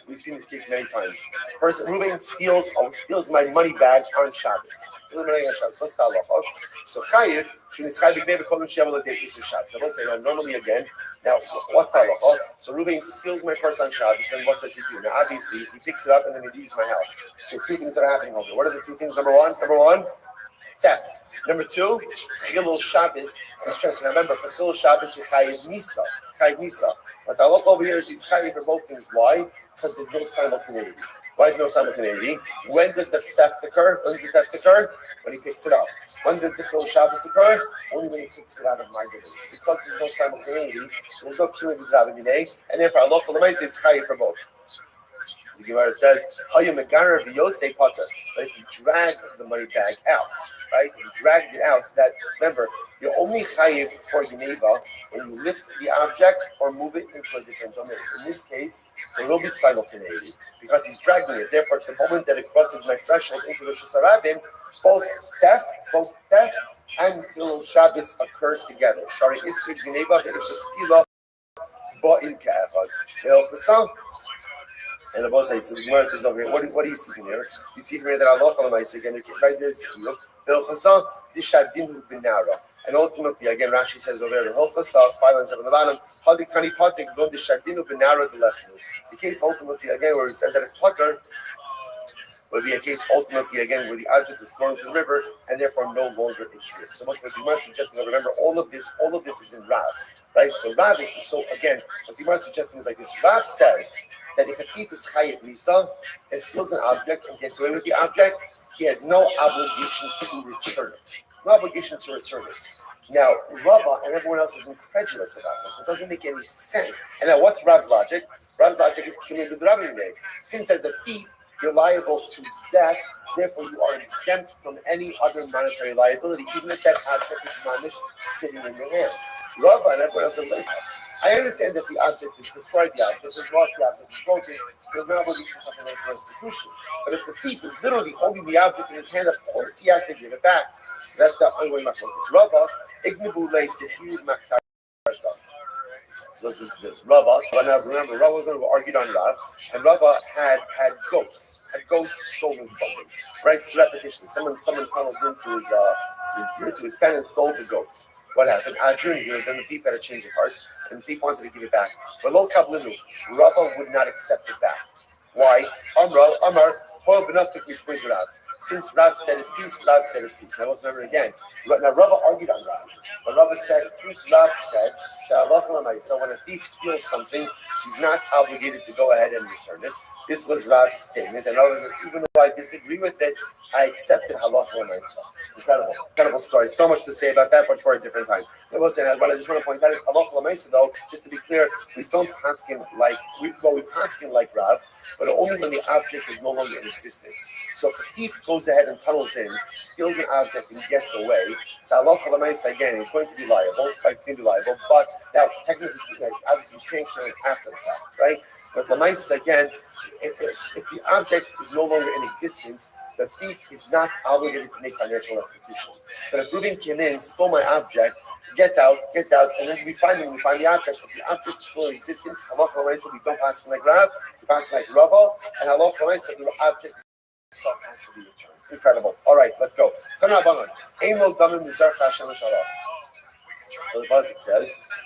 We've seen this case many times. Person Reuven steals my money bag on Shabbos. So Chayiv should I will say now normally again. Now what's the halacha? So Reuven steals my purse on Shabbos. Then what does he do? Now obviously he picks it up and then he leaves my house. There's two things that are happening over here. What are the two things? Number one, theft. Number two, Chilul Shabbos is transfer. Remember, for Chilul Shabbos, you chayiv misa. But the halacha over here is he's chayiv for both things. Why? Because there's no simultaneity. Why is no simultaneity? When does the theft occur? When he picks it up. When does the Chilul Shabbos occur? Only when he picks it out of my business. Because there's no simultaneity, there's no killing the Dravinine, and therefore halacha l'maisa is chayiv for both. The Gemara says, but if you drag the money bag out, right? If you dragged it out, so that, remember, you're only chayiv for Geneva when you lift the object or move it into a different domain. In this case, there will be simultaneity because he's dragging it. Therefore, at the moment that it crosses my threshold into the Shusarabim, both theft and Chilul Shabbos occur together. Shari Isri Geneva is the skila ba'il ka'echad. And the boss says, the Gemara says over here, what do you see from here? You see from here that Allah Almighty again, right there is the Shadinu Binara. And ultimately, again, Rashi says over there, the 5 lines on the bottom, the Shadinu Binara the lesson. The case ultimately, again, where it says that it's Potter, would be a case ultimately, again, where the object is thrown into the river and therefore no longer exists. So most of the Gemara suggesting, remember, all of this is in Rav, right? So again, what the Gemara suggesting is like this. Rav says that if a thief is chayiv misa and steals an object and gets away with the object, he has no obligation to return it. Now, Rava and everyone else is incredulous about it. It doesn't make any sense. And now, what's Rav's logic? Rav's logic is killing the Rabbi. Since as a thief, you're liable to death, therefore you are exempt from any other monetary liability, even if that object is mamish sitting in your hand. Rava and everyone else is like, I understand that the object is destroyed, the object is lost, the object is broken, there's no obligation to make restitution. But if the thief is literally holding the object in his hand, of course he has to give it back. So that's the ongoing machlokas. It's Rava, ignibu leit defused maktar. So this is this. Rava, remember, Rava was going to argue on Rav, and Rava had goats stolen from him. Right? It's repetition. Someone tunneled into his pen and stole the goats. What happened? Then the thief had a change of heart, and the thief wanted to give it back. But Lo Kablinu, Rava would not accept it back. Why? Amar, since Rav said his piece, Rav said his piece. Now let's remember again. Now Rava argued on Rav. But Rava said, since Rav said, so when a thief steals something, he's not obligated to go ahead and return it. This was Rav's statement, and even though I disagree with it, I accepted halacha l'maisa. Incredible story. So much to say about that, but for a different time. What I just want to point out is halacha l'maisa, though. Just to be clear, we don't paskin like we paskin like Rav, but only when the object is no longer in existence. So if a thief goes ahead and tunnels in, steals an object, and gets away, so halacha l'maisa again is going to be liable. But now technically speaking, obviously you can't kill it after the fact, right? But l'maisa again. If the object is no longer in existence, the thief is not obligated to make financial restitution. But if Reuben came in, stole my object, gets out, and then we find the object. If the object is still in existence, halacha l'maisa, we don't pass like Rav, we pass like Rava, and halacha l'maisa, the object itself has to be returned. Incredible. All right, let's go. So the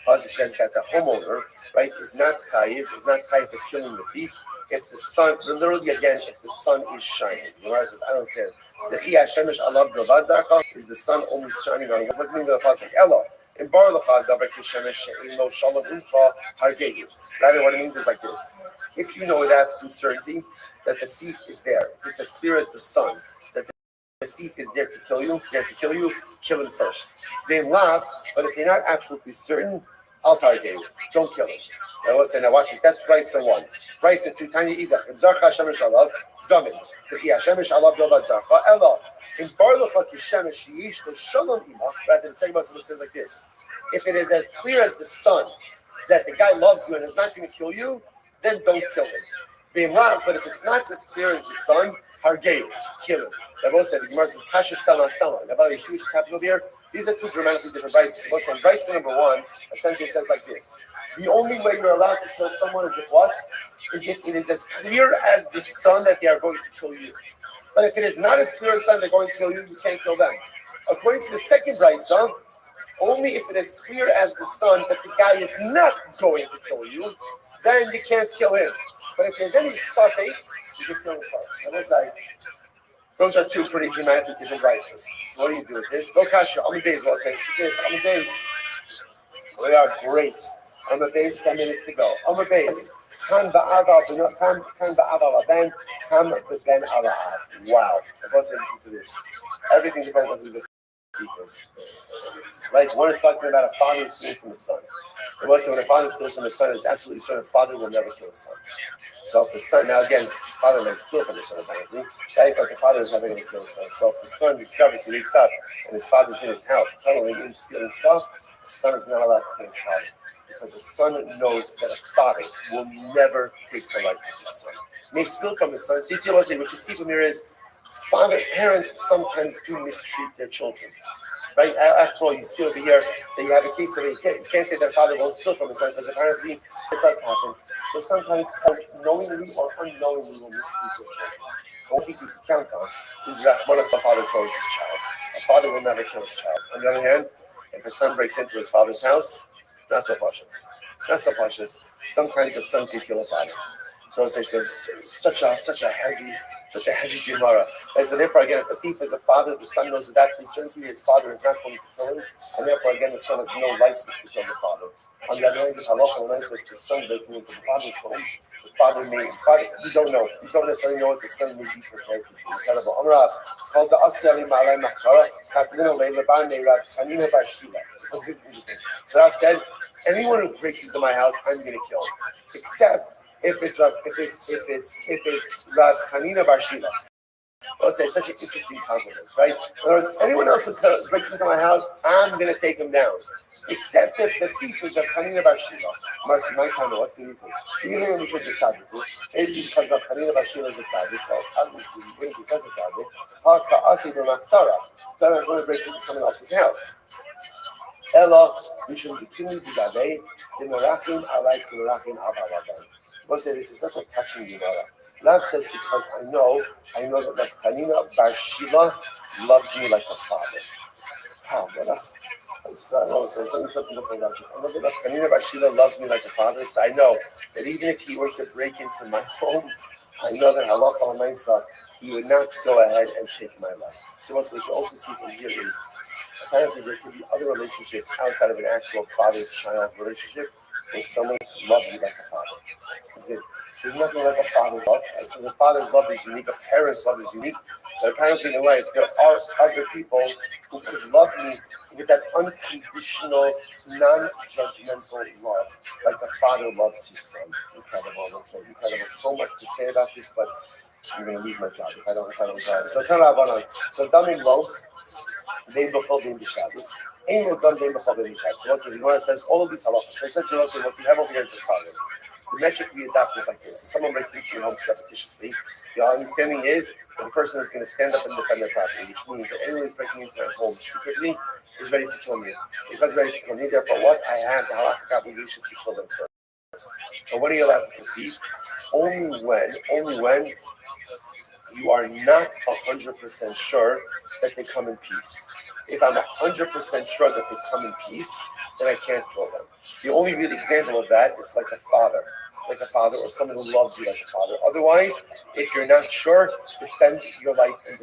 pasuk says that the homeowner, right, is not chayiv for killing the thief. If the sun, literally again, if the sun is shining. I don't understand. The chi hashemesh alav bilvad zarcha is the sun only shining on it. What's the meaning of the pasuk? Ella in bar lecha davar kishemesh she'ilo shalom uncha hargei. Rather, what it means is like this: if you know with absolute certainty that the thief is there, if it's as clear as the sun that the thief is there to kill you, kill him first. Then lav, but if you're not absolutely certain, I'll target you. Don't kill him. Now listen, now watch this. That's Brisa 1. Brisa 2, Tanya Idach. In Zarcha Shemesh Alav, Damin. V'chi Hashemesh Alav Dovad Zarcha, Ela. In Bar Lecha Kishemesh Yish L'Shalom Imach. Right, then the second verse says like this. If it is as clear as the sun that the guy loves you and is not going to kill you, then don't kill him. But if it's not as clear as the sun, Hargei, kill him. The Bible said, the Gemara says, Kasha Stama Stama. Now, you see what just happened over here? These are two dramatically different brises. Listen, brise number one essentially says like this: the only way you're allowed to kill someone is if what? Is if it is as clear as the sun that they are going to kill you. But if it is not as clear as the sun they're going to kill you, you can't kill them. According to the second brisa, only if it is clear as the sun that the guy is not going to kill you, then you can't kill him. But if there's any suffix, you can kill him first. And it's like, those are two pretty dramatic different brises. So what do you do with this? No kasha. On the days, I'll say this. On the days, we are great. On the days, 10 minutes to go. On the days, kan ba'aval ben, kan ben ala. Wow. I must listen to this. Everything depends on who the is. Right? One is talking about a father who steals from his son. It was when a father steals from his son, it's absolutely certain father will never kill his son. So if the son, now again, father might steal from his son, apparently, right? But the father is never going to kill his son. So if the son discovers, he wakes up, and his father's in his house, totally in stealing stuff, the son is not allowed to kill his father. Because the son knows that a father will never take the life of his son. He may steal from his son. See, what you see from here is, parents sometimes do mistreat their children. Right? After all, you see over here that you have a case of it. You can't say that father won't steal from his son because apparently it does happen. So sometimes parents knowingly or unknowingly will mistreat their children. What we can count on is that when a father kills his child, a father will never kill his child. On the other hand, if a son breaks into his father's house, not so punishment. Not so punishment. Sometimes a son can kill a father. So as I said, such a heavy Gemara. I said, therefore, again, if the thief is a father, the son knows that certainly his father is not going to kill him, and therefore, again, the son has no license to kill the father. On the other hand, the halacha says the son breaking into the father's home, the father may, you don't know. You don't necessarily know what the son may be prepared to do. Instead of Amras, called the Asyali Malay Makara, Katlina Leban Rav Chanina Bashila. This is interesting. So I've said, anyone who breaks into my house, I'm going to kill, except if it's Rav Chanina Bashila. I'll say such an interesting compliment, right? In other words, anyone else who breaks into my house, I'm going to take him down. Except if the thief is Rav Chanina Bashila. Marcy, my comment, what's the reason? Even when we should be tzaddik, maybe because Rav Chanina Bashila is a tzaddik, well, obviously, he wouldn't be such a tzaddik. Ha'ka asi b'maftara. That is when it breaks into someone else's house. Ella, we should continue to gabe, Timorachim alai Timorachim avaladan. We'll say this is such a touching Gemara. Rav says because I know that Rav Chanina Bar Shila loves me like a father. Wow, I know that Rav Chanina Bar Shila loves me like a father, so I know that even if he were to break into my home, I know that halacha l'maisa, he would not go ahead and take my life. So what you also see from here is apparently there could be other relationships outside of an actual father-child relationship where someone loves you like a father. There's nothing like a father's love. So the father's love is unique, a parent's love is unique. But apparently in life, there are other people who could love me with that unconditional, non-judgmental love, like a father loves his son. Incredible. Incredible. So much to say about this, but I'm going to lose my job if I don't drive it. So turn around on. So Damim Lo, they before being the Shabbos. Ain't no done day before being the Shabbos. So the Gemara says all of these halachas. So it says what we have over here is the following. The metric we adopt is like this. If someone breaks into your home repetitiously, the understanding is that the person is going to stand up and defend their property, which means that anyone who's breaking into their home secretly is ready to kill you. Because ready to kill you, therefore what? I have the halachic obligation to kill them first. But what are you allowed to conceive? Only when you are not 100% sure that they come in peace. If I'm 100% sure that they come in peace, then I can't kill them. The only real example of that is like a father or someone who loves you like a father. Otherwise, if you're not sure, defend your life and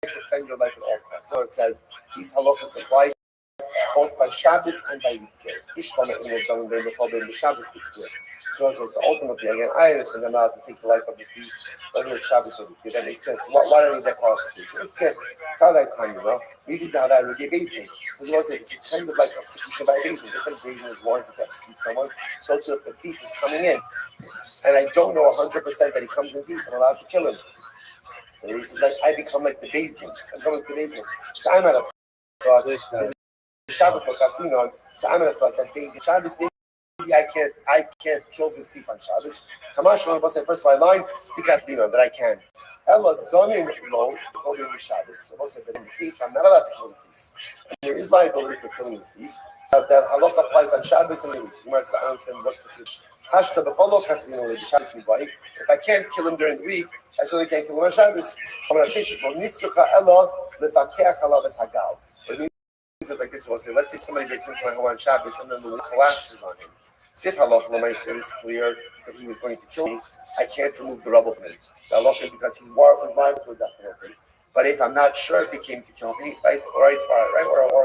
defend your life at all costs. So it says, these halachas apply both by Shabbos and by Yiftir. Shabbos So ultimately, again, I understand I'm allowed to take the life of the thief, whether it's Shabbos or Yiftir. That makes sense. Why do I need that qualification? It's how that kind, We did that we get based in. This is kind of like execution by evasion. Just like evasion is warranted to execute someone, so too if the thief is coming in, and I don't know 100% that he comes in peace, I'm allowed to kill him. So this is like I become like the basement. So I'm at a Shabbos so I'm at a thought that basement. Shabbos maybe maybe I can't kill this thief on Shabbos. Kamash Rabbi said first of all, I line to Kathleen that I can. Ella Donin Lo Holy Shabbos. Rabbi said that in the thief, I'm not allowed to kill the thief. And there is liability for killing the thief. So that halacha applies on Shabbos and Levis. You might understand what's the difference. Hashka b'cholo Kathleen Lo Shabbos Mibai. If I can't kill him during the week, I certainly can't kill him on Shabbos. Says like this, we'll say, let's say somebody breaks into my home on Shabbos and then the wall collapses on him. Sif halacha l'maaseh is clear that he was going to kill me. I can't remove the rubble from him. The halacha because he's liable to a death penalty. But if I'm not sure if he came to kill me, right, or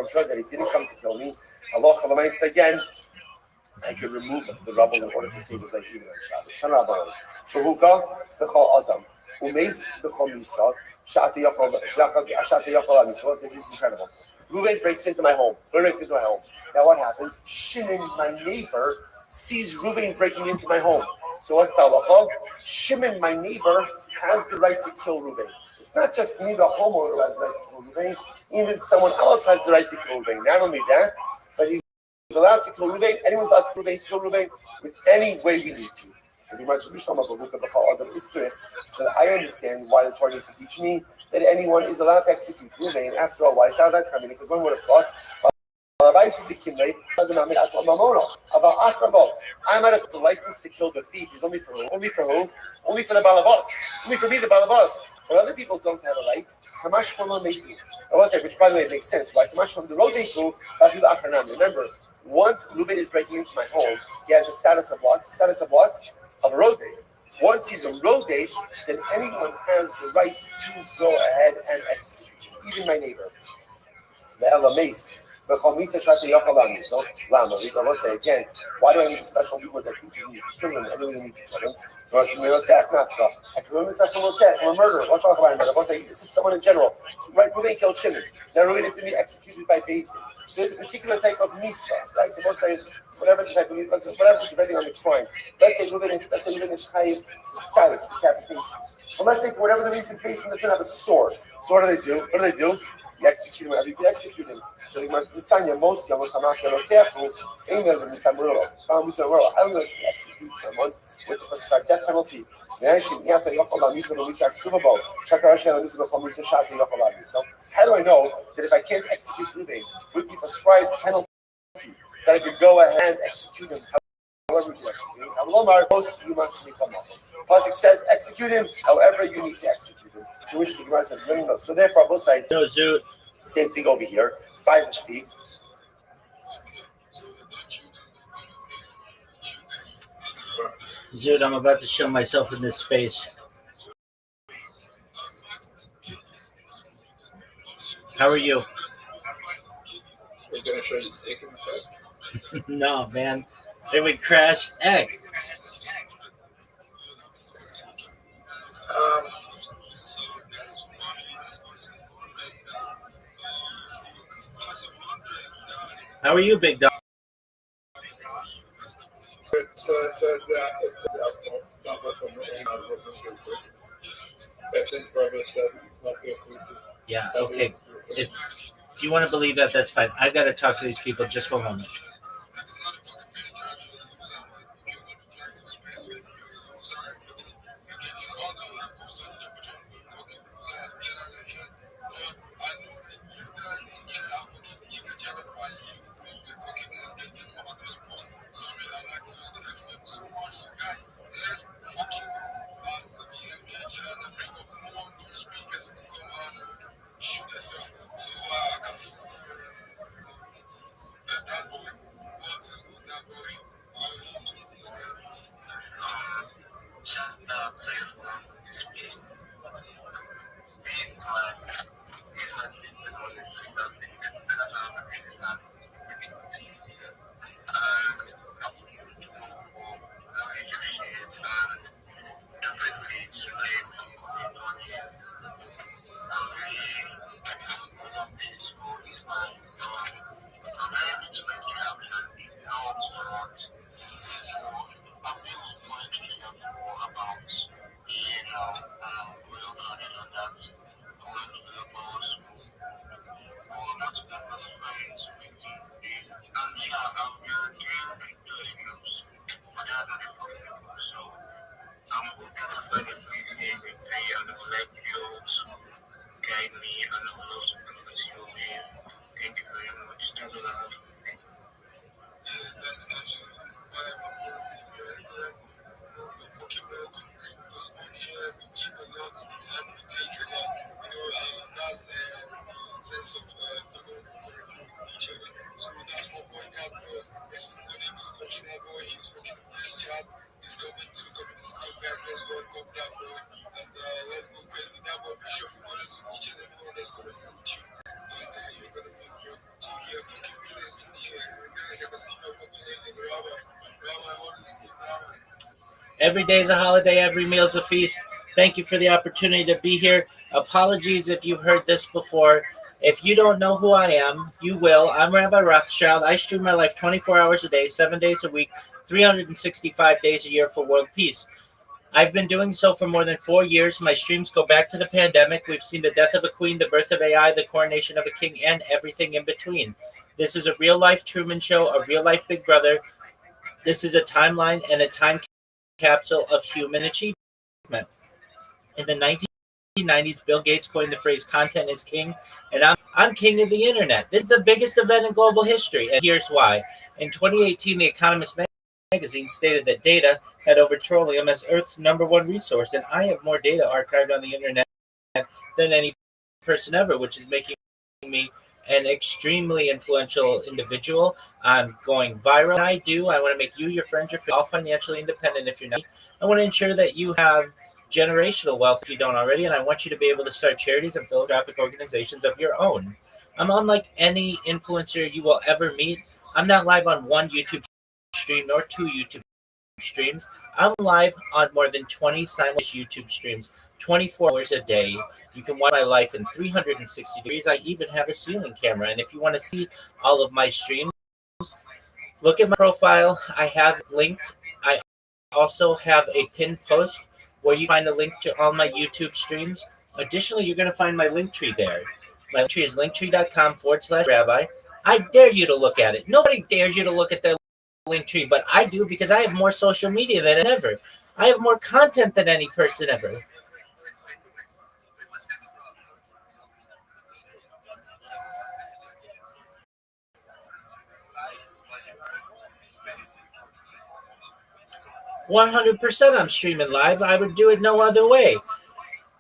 I'm sure that he didn't come to kill me, halacha l'maaseh again, I could remove the rubble in order to save his life even on Shabbos. Tanabon. Behuka b'chol adam umeis b'chol misa shati yachol amisvos. This is incredible. Reuven breaks into my home. Now what happens? Shimon, my neighbor, sees Reuven breaking into my home. So what's the halacha? Shimon, my neighbor, has the right to kill Reuven. It's not just me, the homeowner, who has the right to kill Reuven. Even someone else has the right to kill Reuven. Not only that, but he's allowed to kill Reuven. Anyone's allowed to kill Reuven with any way we need to. So I understand why the Torah needs to teach me that anyone is allowed to execute Reuven. After all, why is that coming? Because one would have thought, I'm out of the license to kill the thief is only for who? Only for who? Only for the balabas. Only for me, the balabas. But other people don't have a right. Kamash from Meitu. I will say, which by the way makes sense. Why Kamash from the road remember, once Reuven is breaking into my home, he has a status of what? Status of what? Of a road date. Once he's a road date, then anyone has the right to go ahead and execute him, even my neighbor. So, Lama, we will say again, why do I need a special people that teaches me to kill him? I really need to kill him. So I say, from a murder. What's wrong with murder? I'll say, this is someone in general. So, right, Reuven killed Shimon. Now Reuven is to be executed by Beis Din. So there's a particular type of misa, right? So most say, whatever the type of misa, whatever depending on the crime. Let's say Reuven is chayiv to silent, decapitation. Well, let's take whatever the reason based on, have a sword. So what do? What do? You execute him, you execute him. So the Gemara says, "Nisanya most yamos samach yelotzeachu ain't the misamuro." I don't know if you execute someone with the prescribed death penalty. So how do I know that if I can't execute Reuven with the prescribed penalty, that I could go ahead and execute him? However you execute him. You must become muscle. Pasuk says, execute him however you need to execute him. To which the Gemara says, no. So therefore, both sides, same thing over here. By the thief. Dude, I'm about to show myself in this space. How are you? We're going to show you sick and No, man. It would crash X. How are you, big dog? Yeah, okay. If you want to believe that, that's fine. I got to talk to these people just for a moment. Every day is a holiday, every meal is a feast. Thank you for the opportunity to be here. Apologies if you've heard this before. If you don't know who I am, you will. I'm Rabbi Rothschild. I stream my life 24 hours a day, 7 days a week, 365 days a year for world peace. I've been doing so for more than 4 years. My streams go back to the pandemic. We've seen the death of a queen, the birth of AI, the coronation of a king, and everything in between. This is a real life Truman Show, a real life Big Brother. This is a timeline and a time capsule of human achievement. In the 1990s, Bill Gates coined the phrase content is king, and I'm king of the internet. This is the biggest event in global history, and here's why. In 2018, The Economist magazine stated that data had over petroleum as Earth's number one resource, and I have more data archived on the internet than any person ever, which is making me an extremely influential individual. I'm going viral. I want to make you, your friends, all financially independent if you're not. I want to ensure that you have generational wealth if you don't already, and I want you to be able to start charities and philanthropic organizations of your own. I'm unlike any influencer you will ever meet. I'm not live on one YouTube stream nor two YouTube streams. I'm live on more than 20 simultaneous YouTube streams, 24 hours a day. You can watch my life in 360 degrees. I even have a ceiling camera. And if you want to see all of my streams, look at my profile. I have linked. I also have a pinned post where you find a link to all my YouTube streams. Additionally, you're going to find my link tree there. My link tree is linktree.com/rabbi. I dare you to look at it. Nobody dares you to look at their link tree, but I do because I have more social media than ever. I have more content than any person ever. 100% I'm streaming live. I would do it no other way.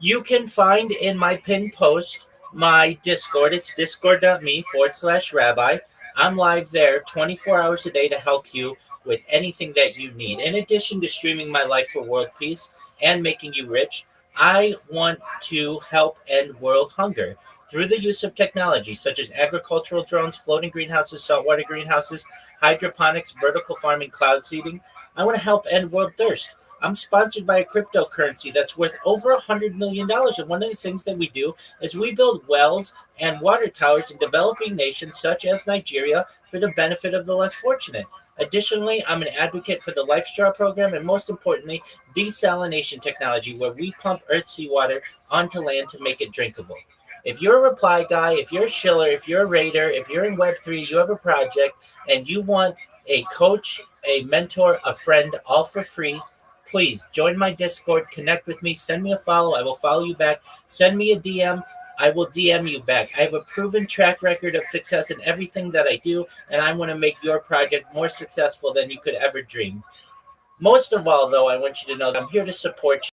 You can find in my pinned post my Discord. It's discord.me/rabbi. I'm live there 24 hours a day to help you with anything that you need. In addition to streaming my life for world peace and making you rich, I want to help end world hunger through the use of technology such as agricultural drones, floating greenhouses, saltwater greenhouses, hydroponics, vertical farming, cloud seeding. I want to help end world thirst. I'm sponsored by a cryptocurrency that's worth over $100 million. And one of the things that we do is we build wells and water towers in developing nations such as Nigeria for the benefit of the less fortunate. Additionally, I'm an advocate for the Life Straw program and most importantly, desalination technology where we pump earth seawater onto land to make it drinkable. If you're a reply guy, if you're a shiller, if you're a raider, if you're in Web3, you have a project and you want a coach, a mentor, a friend, all for free, please join my Discord, connect with me, send me a follow. I will follow you back. Send me a DM. I will DM you back. I have a proven track record of success in everything that I do, and I want to make your project more successful than you could ever dream. Most of all, though, I want you to know that I'm here to support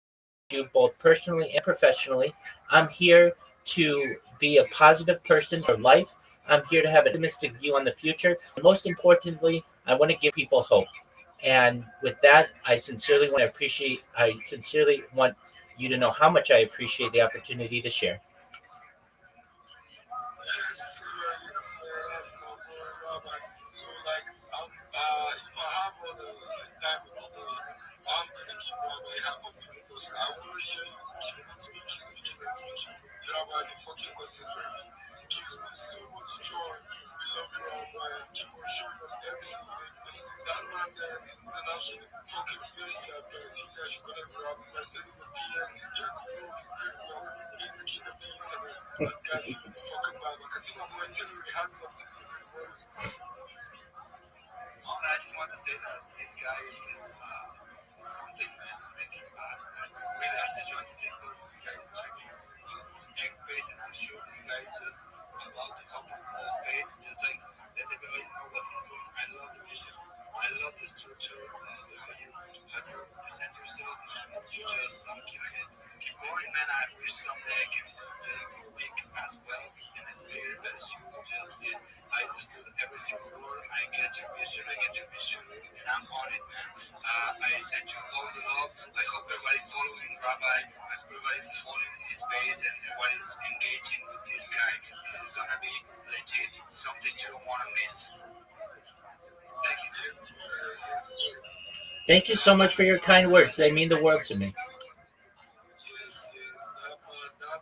you both personally and professionally. I'm here to be a positive person for life. I'm here to have an optimistic view on the future. And most importantly, I want to give people hope. And with that, I sincerely want you to know how much I appreciate the opportunity to share. Thank you so much for your kind words. They mean the world to me. Yes, yes. That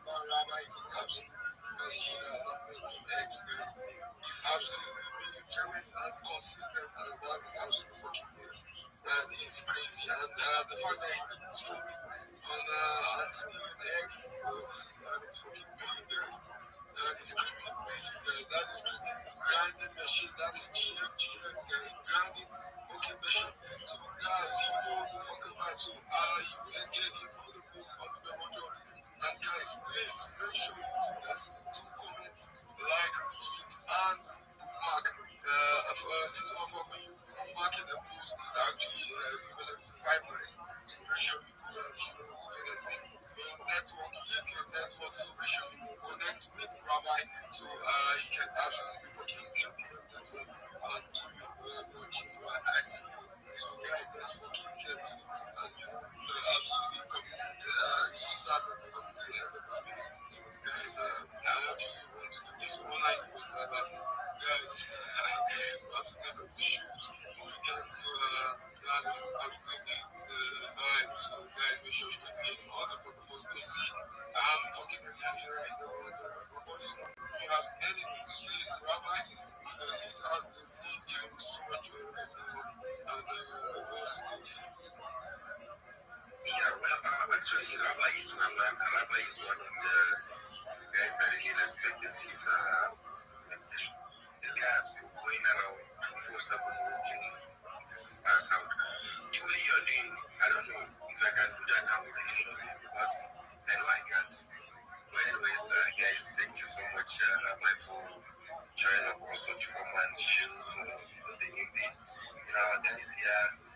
man, Rabbi, is absolutely excellent. He's absolutely really fluent and consistent, and that is absolutely fucking it. That is crazy. And the fact that he's even streaming on Steam X, oh, that is fucking brilliant, guys. That is screaming brilliant, guys. That is screaming grinding machine. That is GM, guys. Grinding fucking machine. So, guys, you know the fucking vibe. So, you engage in all the posts on the memo drop. And, guys, please make sure you do that. To comment, like, retweet, and bookmark. It's offer for you. Marking a post is actually equivalent to 5 likes. So, make sure you do that. You know, you're gonna see your network, hit your network. So, make sure you connect with Rabbi. So, you can absolutely fucking build your network and give you what you are asking for. So, guys, let's fucking get to and you know, it's absolutely coming to so sad that it's coming to the end of the space. Guys, I actually want to do this all night, but guys, we have to take off the shoes. We get to that is absolutely the vibe. So, guys, make sure you engage all the fucking posts they see. I'm fucking engaging right now on the robots. Do you have anything to say to Rabbi? Because he's out there dealing with so much right now. And what is this? Yeah, well, actually, Rabbi is my man. Rabbi is one of the guys I really respected. This guy has been going around 247 working his ass out. The way you're doing, I don't know if I can do that. I would really love it because I know I can't. But anyways, guys, thank you so much, Rabbi, for joining up also to come and chill for the new days. You know, guys, yeah.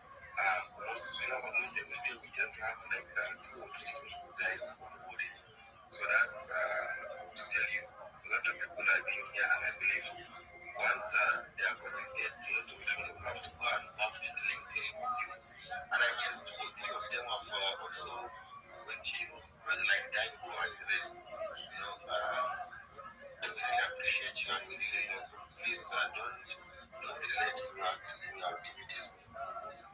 Almost every day we tend to have like 2 or 3 new guys onboarding. So that's to tell you, a lot of people are being here, and I believe once they are connected, a lot of them will have to go and have this LinkedIn with you. And I guess 2 or 3 of them have also went to you, but like Daigo and the rest, we really appreciate you and we really love you. Please don't relate to your activities.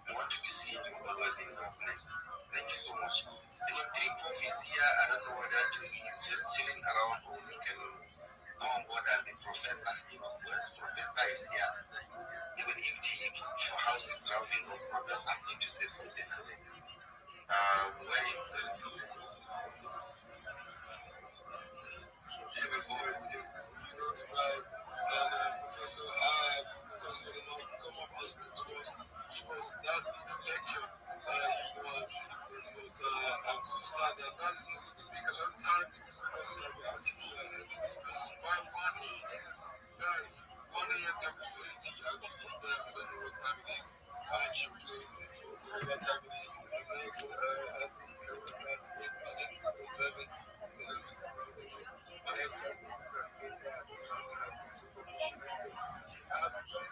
We want to be seeing you always in our place. Thank you so much. The three profits here, I don't know whether he's just chilling around or he can come on board as a professor. Once professor is here, even if the house is surrounding no professor, need to say something. Where is Yes, yes, yes. You know the vibe. And Professor, because for the long come up and speak to us, give us that lecture. You know, as it was, I'm so sad that that is going to take a long time because we actually in this space by 1 a.m. Guys, 1 a.m. WAT actually there. I don't know what time it is. She plays whatever time it is. The next, I think that's 8 minutes or 7. So let me my head can move back in that. I have to suffocation because I have to play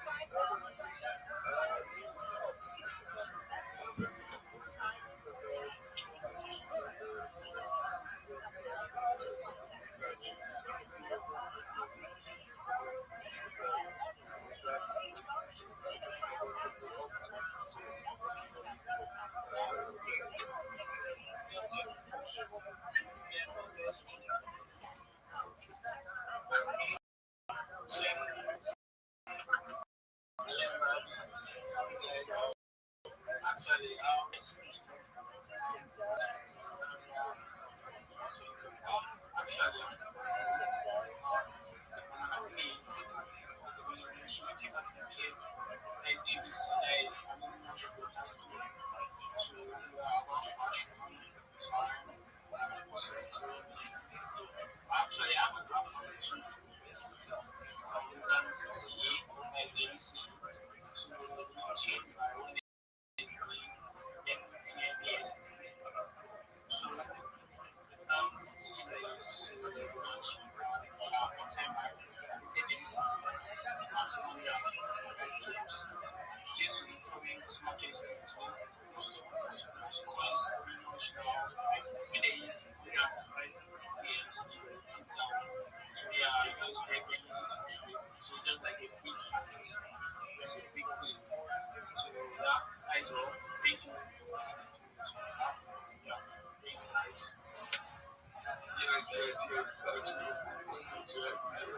Yes, yes. Actually, coming to help me, so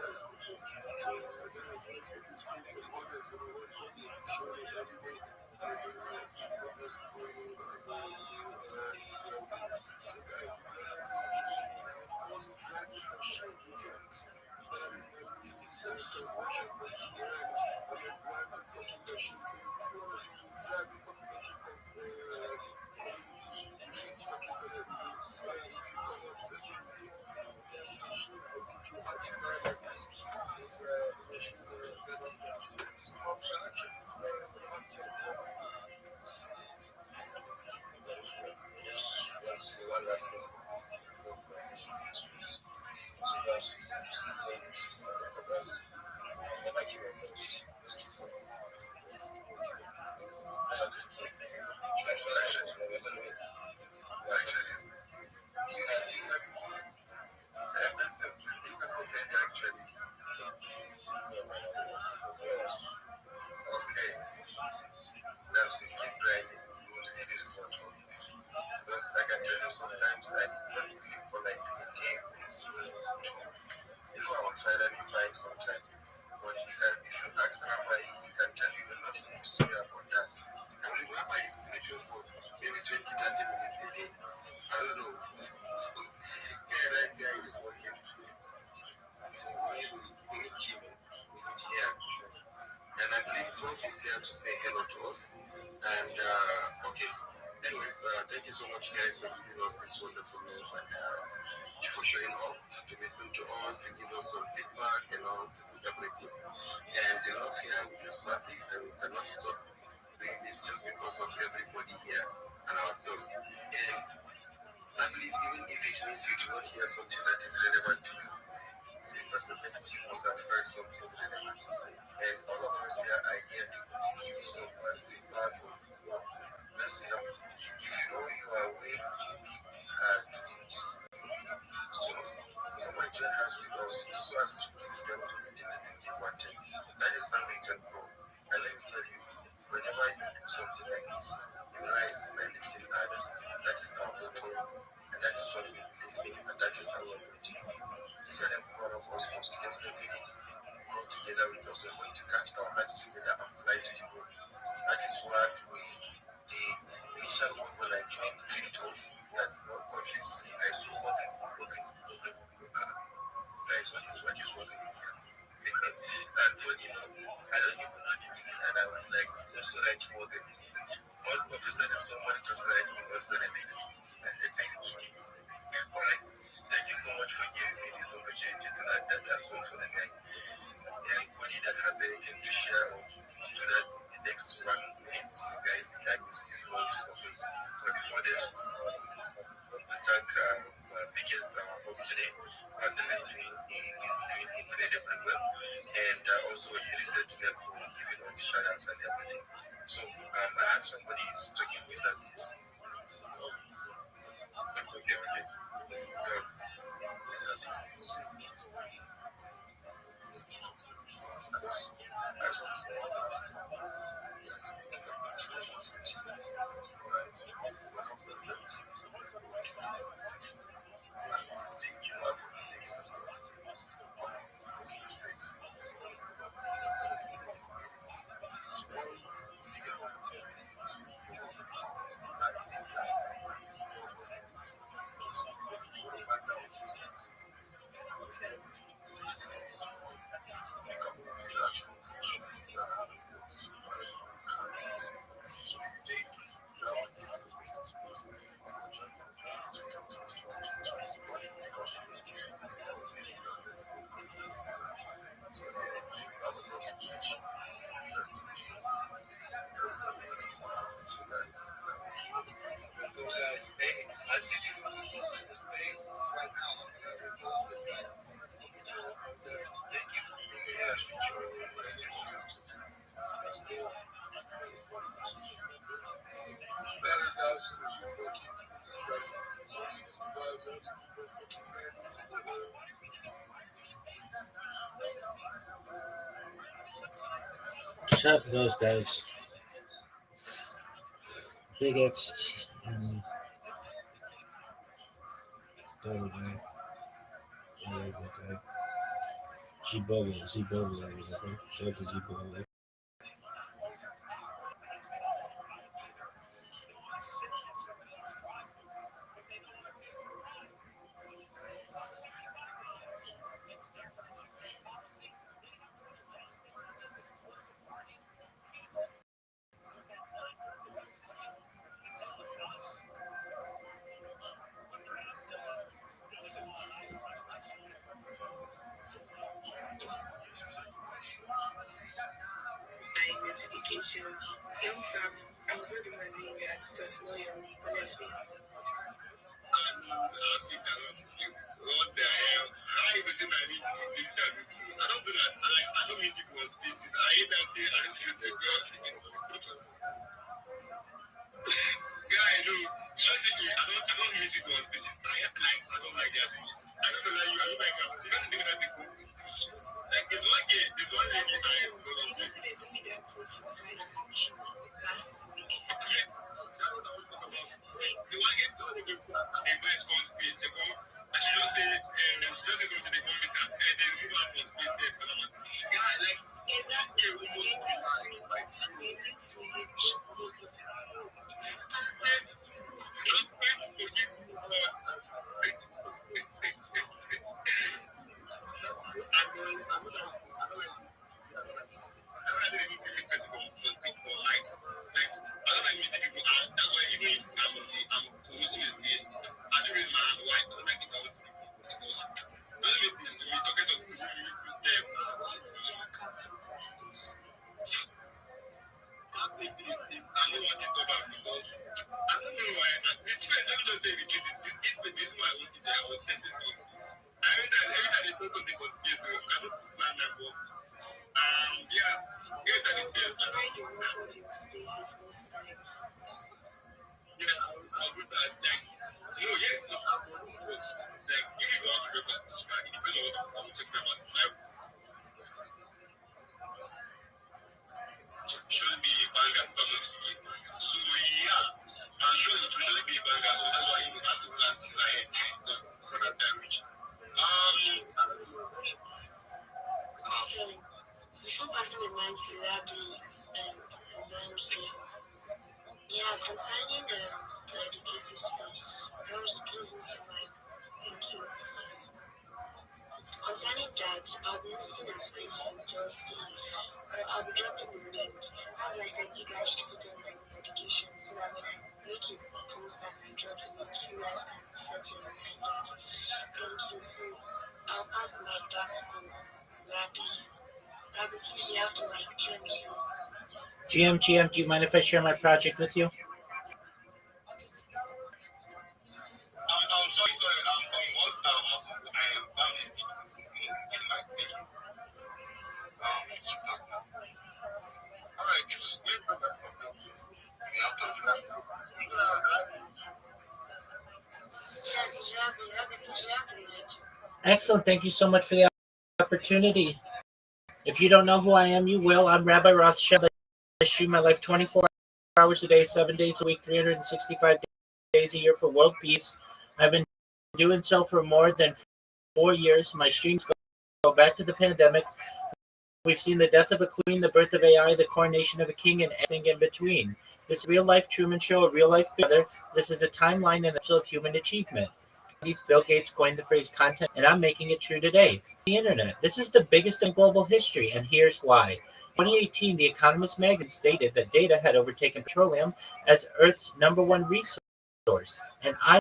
I think it's just for this spirit of honest for the word God will show it every day. God bless you. So guys, because blind people shine with you. That is my translation from GM. And then blind population to blind population community. Teach you how to find like this so one last thing. So guys, never give up. Okay, that's we keep driving. You will see the result of it. Because I can tell you sometimes I did not sleep for like a day or two before I would finally find some time. But he can, if you ask Rabbi, he can tell you a lot more story about that. I mean, Rabbi is sleeping for maybe 20-30 minutes a day. I don't know. Yeah, that guy is working. Yeah. And I believe Prof is here to say hello to us. And okay, anyways, thank you so much, guys, for giving us this wonderful love and for showing up to listen to us, to give us some feedback and all to everything. And the love here is massive, and we cannot stop doing this just because of everybody here and ourselves. And I believe even if it means you do not hear something that is relevant to you, the person next to you must have heard something relevant. And all of us here are here to give some feedback or let's help. If you know you are way too big doing this stuff, come and join us with us so as to give them the little they wanted. That is how we can grow. And let me tell you, whenever you do something like this, you rise by lifting others. That is our motto, and that is what we believe in, and that is how we're going to do it. Each and every one of us must definitely grow together with us. We're going to catch our hands together and fly to the moon. That is what the initial one when I joined crypto, that not confused me. I saw working. Guys, what is working here? And funny enough, I don't even know the meaning, and I was like, what's the right working? All of a sudden, someone just like me was going to make it. I said, I need to keep it. All right. Thank you so much for giving me this opportunity to add that as well for the guy. Anybody that has anything to share or to that the next 1 minute, guys, the time is always open. But before then, to thank biggest host today, has been doing incredibly well, and also the research lab for giving us shout outs and everything. So I had somebody is talking with us. Okay. Shout out to those guys. Big X and the other guy. Zibola. Shout out to Zibola. Notifications. Young fam, I was not even doing that. It was loyal, honestly. What the hell? How is it I need to reach out to? I don't do that. I don't mean people on spaces. I hate that thing. I choose a girl. Guy, no. Trust me, I don't meet people on spaces. I don't like that thing. I don't know like you. I don't like that. You don't do that thing. Like there's one lady I know on spaces. They told me that for vibes last 2 weeks. Yeah. That's what I want to talk about. They want to get they vibes on space. They come. I should just say, she just say something. They come with her. And they remove her from space. There, but I'm like, yeah, like exactly. Almost like they need to get. Should be a banger so yeah, I'm sure it should be a banger, so that's why you have to plan things ahead for that time reach. Before passing the mic to Rabbi and Ramsey, yeah, concerning the educative space, that was the business right. Thank you. Concerning that, I'll be listing the space on Thursday. I'll be dropping the link. As I said, you guys should put on my notifications so that when I make a post and I drop the link, you guys can set your reminders. Thank you. So I'll pass the mic back to Rabbi. Rabbi, please, you have the mic. GM, do you mind if I share my project with you? I'm sorry. Once Excellent. Thank you so much for the opportunity. If you don't know who I am, you will. I'm Rabbi Rothschild. I stream my life 24 hours a day, 7 days a week, 365 days a year for world peace. I've been doing so for more than 4 years. My streams go back to the pandemic. We've seen the death of a queen, the birth of AI, the coronation of a king, and everything in between. This real-life Truman Show, a real-life brother. This is a timeline and a of human achievement. Bill Gates coined the phrase content, and I'm making it true today. The internet. This is the biggest in global history, and here's why. In 2018, The Economist magazine stated that data had overtaken petroleum as Earth's #1 resource, and I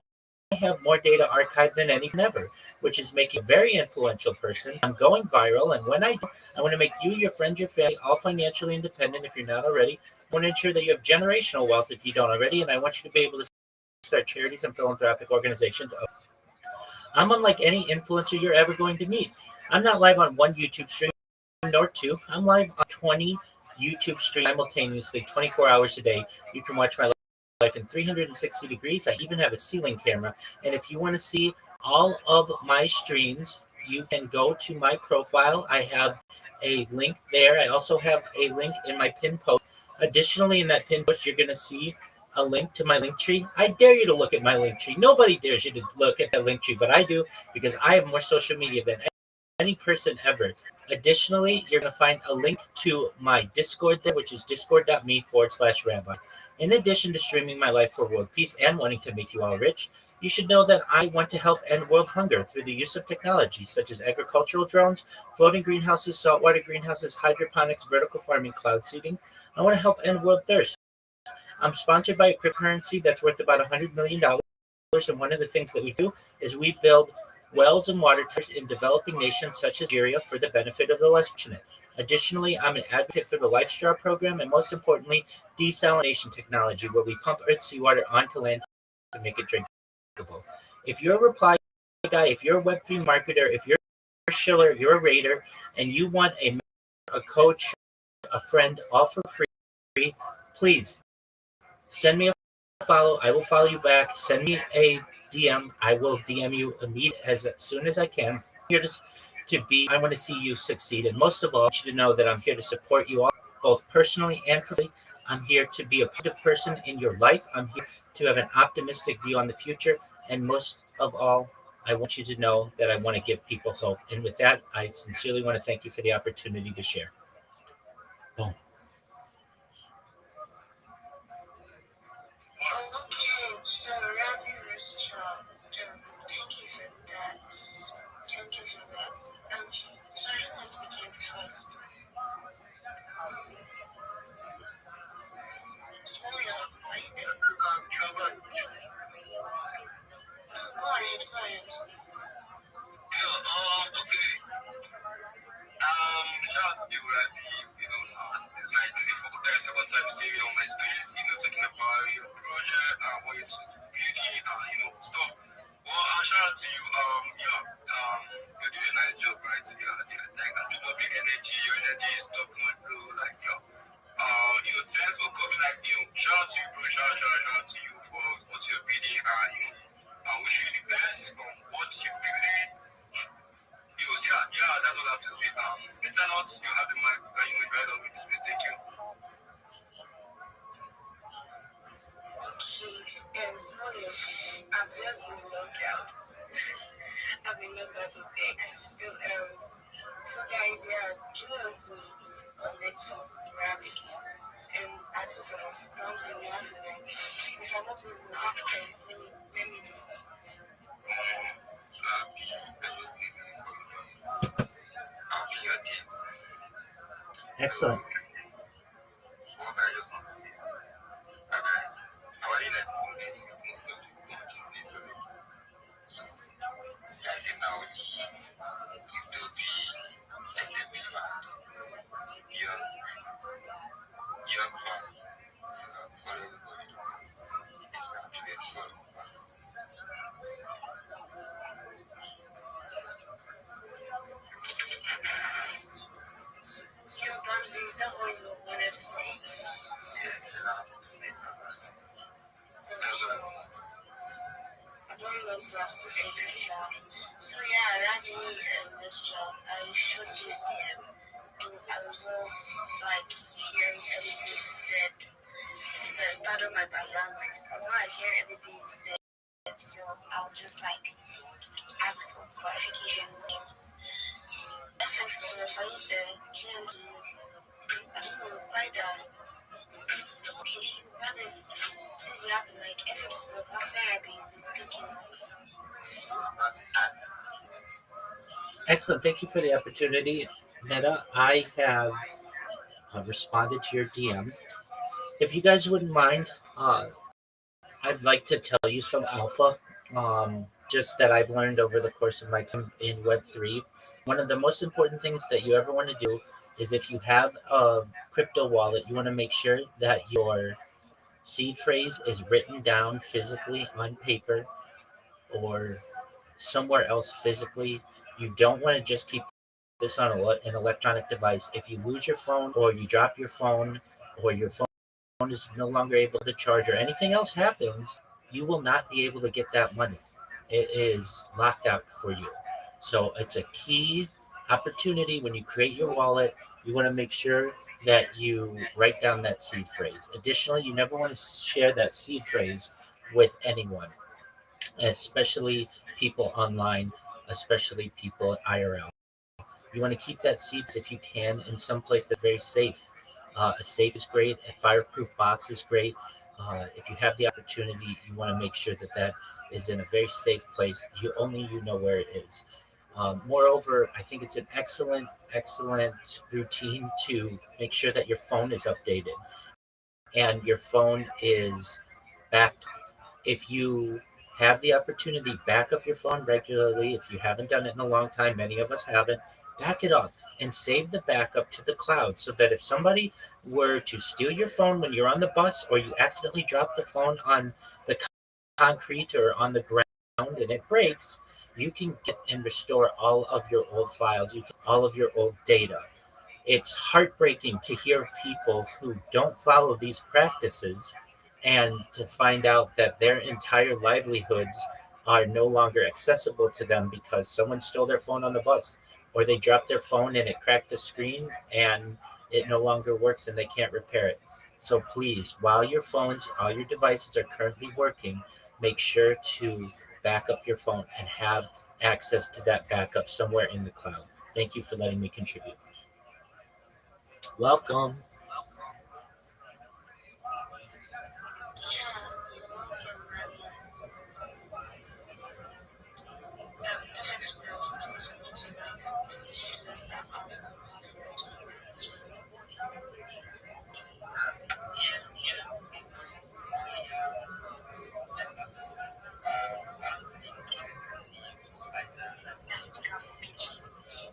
have more data archived than anyone ever, which is making a very influential person. I'm going viral, and when I want to make you, your friends, your family, all financially independent if you're not already. I want to ensure that you have generational wealth if you don't already, and I want you to be able to start charities and philanthropic organizations. I'm unlike any influencer you're ever going to meet. I'm not live on one YouTube stream nor two. I'm live on 20 YouTube streams simultaneously, 24 hours a day. You can watch my life in 360 degrees. I even have a ceiling camera. And if you want to see all of my streams, you can go to my profile. I have a link there. I also have a link in my pin post. Additionally, in that pin post, you're going to see a link to my link tree, I dare you to look at my link tree. Nobody dares you to look at that link tree, but I do because I have more social media than any person ever. Additionally, you're going to find a link to my Discord there, which is discord.me/rabbi. In addition to streaming my life for world peace and wanting to make you all rich, you should know that I want to help end world hunger through the use of technology such as agricultural drones, floating greenhouses, saltwater greenhouses, hydroponics, vertical farming, cloud seeding. I want to help end world thirst. I'm sponsored by a cryptocurrency that's worth about $100 million. And one of the things that we do is we build wells and water towers in developing nations such as Syria for the benefit of the less fortunate. Additionally, I'm an advocate for the LifeStraw program and most importantly, desalination technology, where we pump earth seawater onto land to make it drinkable. If you're a reply guy, if you're a Web3 marketer, if you're a shiller, you're a raider, and you want a coach, a friend, all for free, please send me a follow. I will follow you back. Send me a DM. I will DM you immediately as soon as I can. I'm here to be. I want to see you succeed, and most of all, I want you to know that I'm here to support you all, both personally and professionally. I'm here to be a positive person in your life. I'm here to have an optimistic view on the future, and most of all, I want you to know that I want to give people hope. And with that, I sincerely want to thank you for the opportunity to share. Boom. Okay, so Rabbi Restream, thank you for that. Thank you for that. Sorry, who was speaking first? Sorry, are you there? No, go ahead, go ahead. Okay. Shout out to you, Rabbi. It's nice to see for the second time seeing you on my space, talking about your project, what you're building, stuff. Well, shout out to you. You're doing a nice job, right? Yeah, like, I do love your energy. Your energy is top notch, bro. Like, thanks for coming. Like, shout out to you, bro. Shout out to you for what you're building, and I wish you the best on what you're building. Yeah, that's all I have to say. Internet, you have the mic. Can you invite on with this mistake? Thank you. Okay, sorry, I've just been logged out. I've been logged out of X. So guys, yeah, do want to connect with Rabbi and ask for thumbs in the afternoon. Please, if I'm not able to let me know. I'll be your tips. Excellent. What I just want to say. Okay. I already like moments with most of the business of it. So, that's it now. You to be as a band, young fan. So, for everybody, it's for Thumbs, is that what you wanted to say? I don't love rap to every. So yeah, Rabbi and Restream, I showed you a DM. And I was all like hearing everything you said. That's part of my background noise. I was like hearing everything you said. So I'll just like ask for clarification names. FX for the GMD. I don't know, Spider. Okay, Rabbi, since you have to like FX for after Rabbi will be speaking. Excellent. Thank you for the opportunity, Meta. I have responded to your DM. If you guys wouldn't mind, I'd like to tell you some alpha, just that I've learned over the course of my time in Web3. One of the most important things that you ever want to do is if you have a crypto wallet, you want to make sure that your seed phrase is written down physically on paper or somewhere else physically. You don't want to just keep this on an electronic device. If you lose your phone or you drop your phone or your phone is no longer able to charge or anything else happens, you will not be able to get that money. It is locked out for you. So it's a key opportunity when you create your wallet. You want to make sure that you write down that seed phrase. Additionally, you never want to share that seed phrase with anyone, especially people online, especially people IRL. You want to keep that seeds if you can in some place that's very safe. A safe is great. A fireproof box is great. If you have the opportunity, you want to make sure that that is in a very safe place. You know where it is. Moreover, I think it's an excellent routine to make sure that your phone is updated and your phone is backed. If you have the opportunity, back up your phone regularly. If you haven't done it in a long time, many of us haven't, back it up and save the backup to the cloud so that if somebody were to steal your phone when you're on the bus or you accidentally drop the phone on the concrete or on the ground and it breaks, you can get and restore all of your old files, all of your old data. It's heartbreaking to hear of people who don't follow these practices and to find out that their entire livelihoods are no longer accessible to them because someone stole their phone on the bus or they dropped their phone and it cracked the screen and it no longer works and they can't repair it. So please, while your phones, all your devices are currently working, make sure to back up your phone and have access to that backup somewhere in the cloud. Thank you for letting me contribute. Welcome. Yeah, you're welcome, Remy. The next word, please repeat your mind to share us that option first. Let's pick up from PG.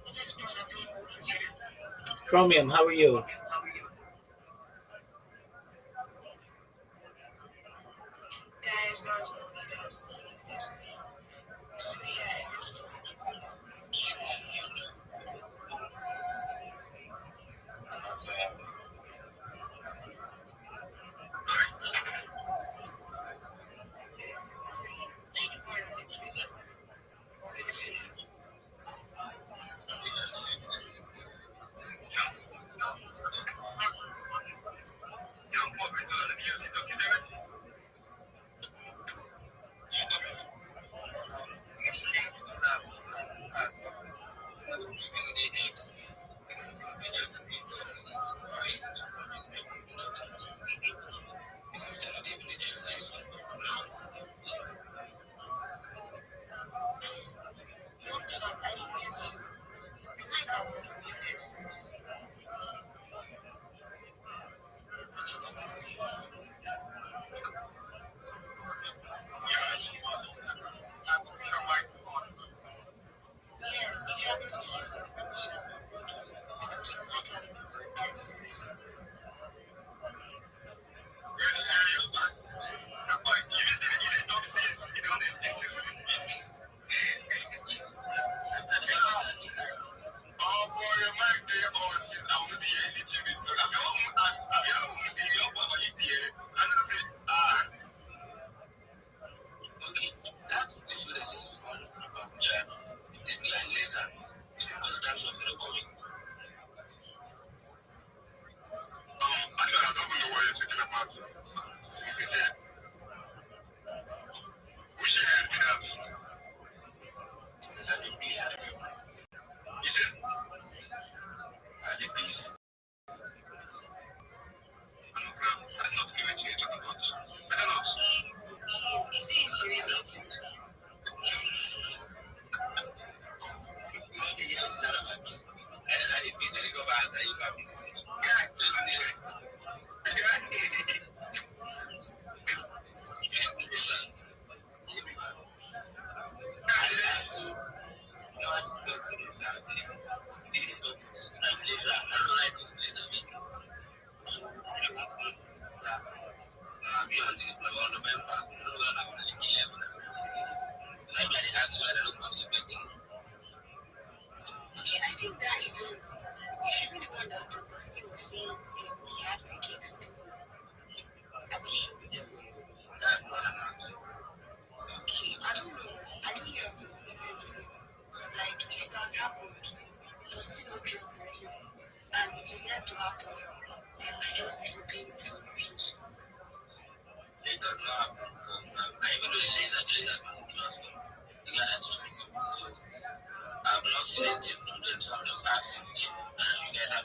It is one of the people with Chromium, how are you? guys, that's me. So yeah,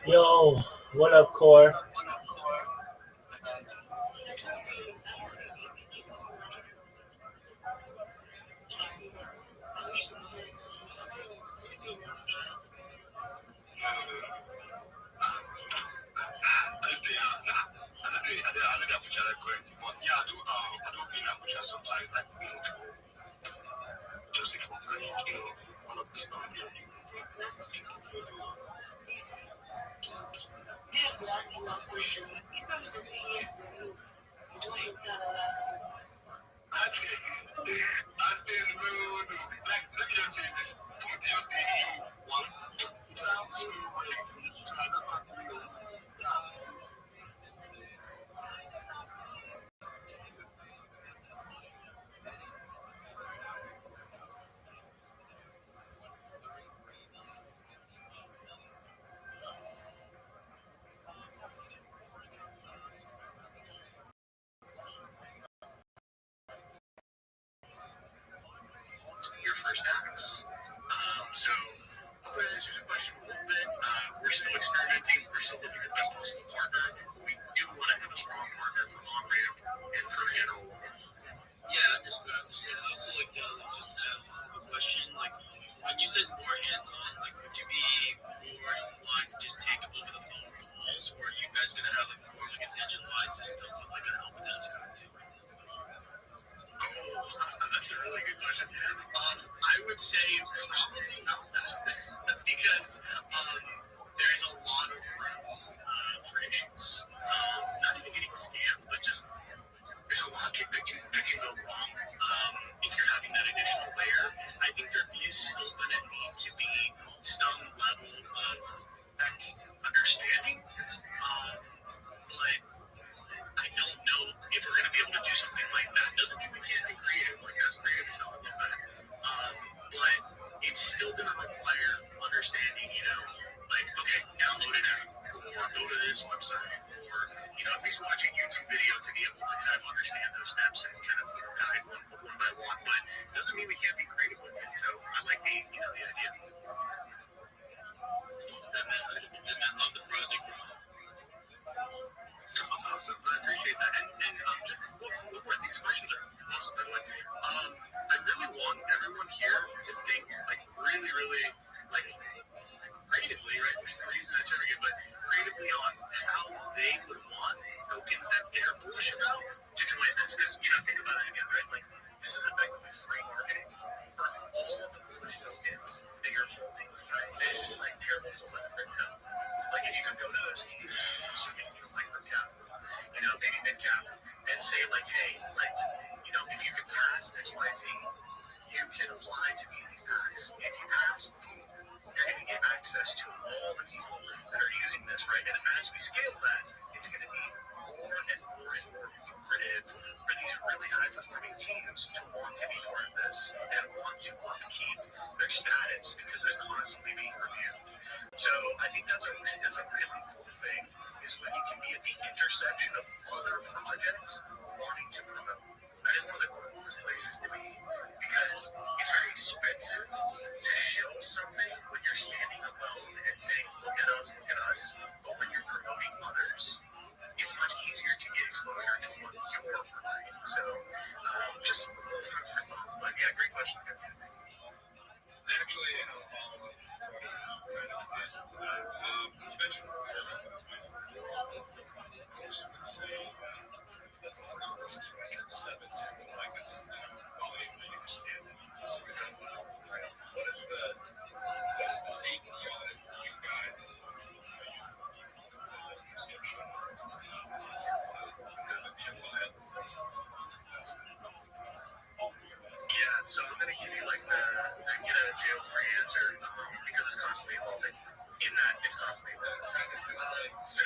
Yo, what up, Core? Sometimes like just for one of the stuff. That's what people do. Dad will ask you a question. You start to say yes or no. You don't enter the answer. I tell you, I stay in the middle of the like. Let me just say this. Don't just say you want. Your first acts. So I'm going to answer the question a little bit. We're still experimenting. We're still looking for the best possible partner. We do want to have a strong partner for on ramp and for the general. Yeah, just what I was saying. I also like to just add on to the question, like when you said more hands-on, like would you be more inclined to just take over the phone calls, or are you guys gonna have like more like a digitalized system with like a help desk? That's a really good question. I would say probably not that because there's a lot of room for issues. Not even getting scammed, but just there's a lot that can go wrong if you're having that additional layer. I think there is still going to need to be some level of understanding, but I don't know if we're going to be able to do something like that. Doesn't mean we can't be creative, like as creative stuff all the time. But it's still going to require understanding, like, okay, download an app, or go to this website, or, at least watch a YouTube video to be able to kind of understand those steps and kind of guide one by one. But it doesn't mean we can't be creative with it. So I like the idea. I love the project. That's awesome. I appreciate that. And just look what these questions are awesome, by the way. I really want everyone here to think, like, really, really, like, creatively, right? We're using that term again, but creatively on how they would want tokens that they're bullish about to join this. Because, think about it again, right? Like, this is effectively free marketing for all of the bullish tokens that you're holding this, like, terrible crypto. Like, if you could go to those teams, assuming you like cap, maybe mid cap, and say, like, hey, like, if you can pass X, Y, Z, you can apply to be these packs. If you pass, boom, you're going to get access to all the people that are using this, right? And as we scale that, it's going to be more and more and more lucrative for these really high-performing teams to want to be part of this and want to upkeep their status because they're constantly being reviewed. So I think that's a really cool thing, is when you can be at the intersection of other projects wanting to promote. That is one of the coolest places to be, because it's very expensive to show something when you're standing alone and saying, look at us, look at us. But when you're promoting others, it's much easier to get exposure to what you're providing. So just a little food for thought. But yeah, great question. Actually, listen to that. You mentioned most would say that's all honest trickle step into like this quality of understanding. What is the safety of you guys exposure? Yeah, so I'm going to give you like the get out of jail free answer because it's constantly evolving. In that, it's constantly evolving. So,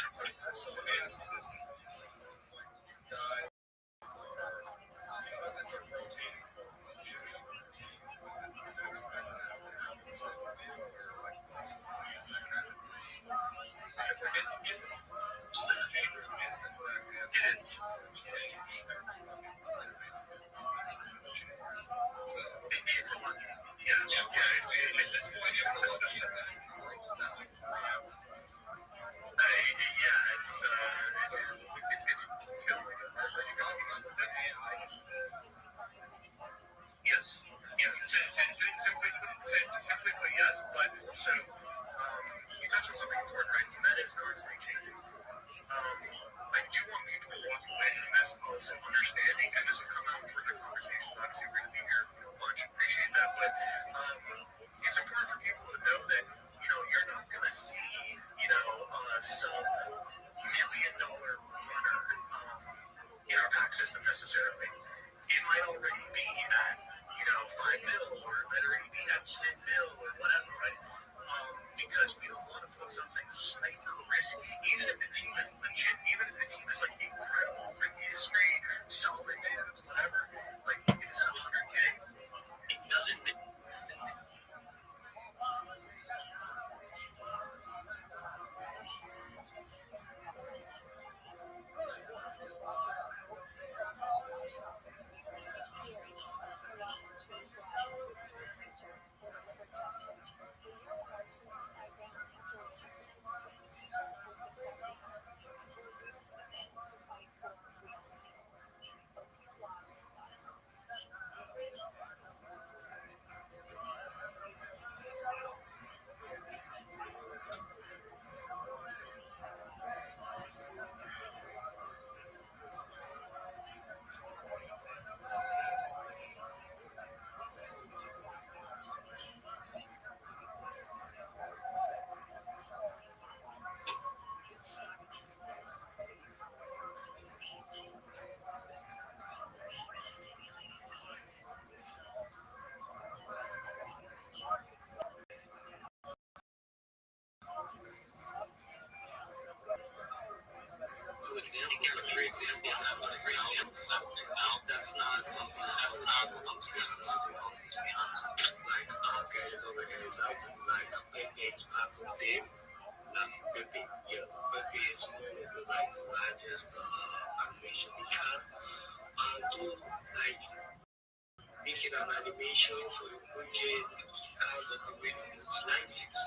sure for your budget, it's kind of the way you utilize it.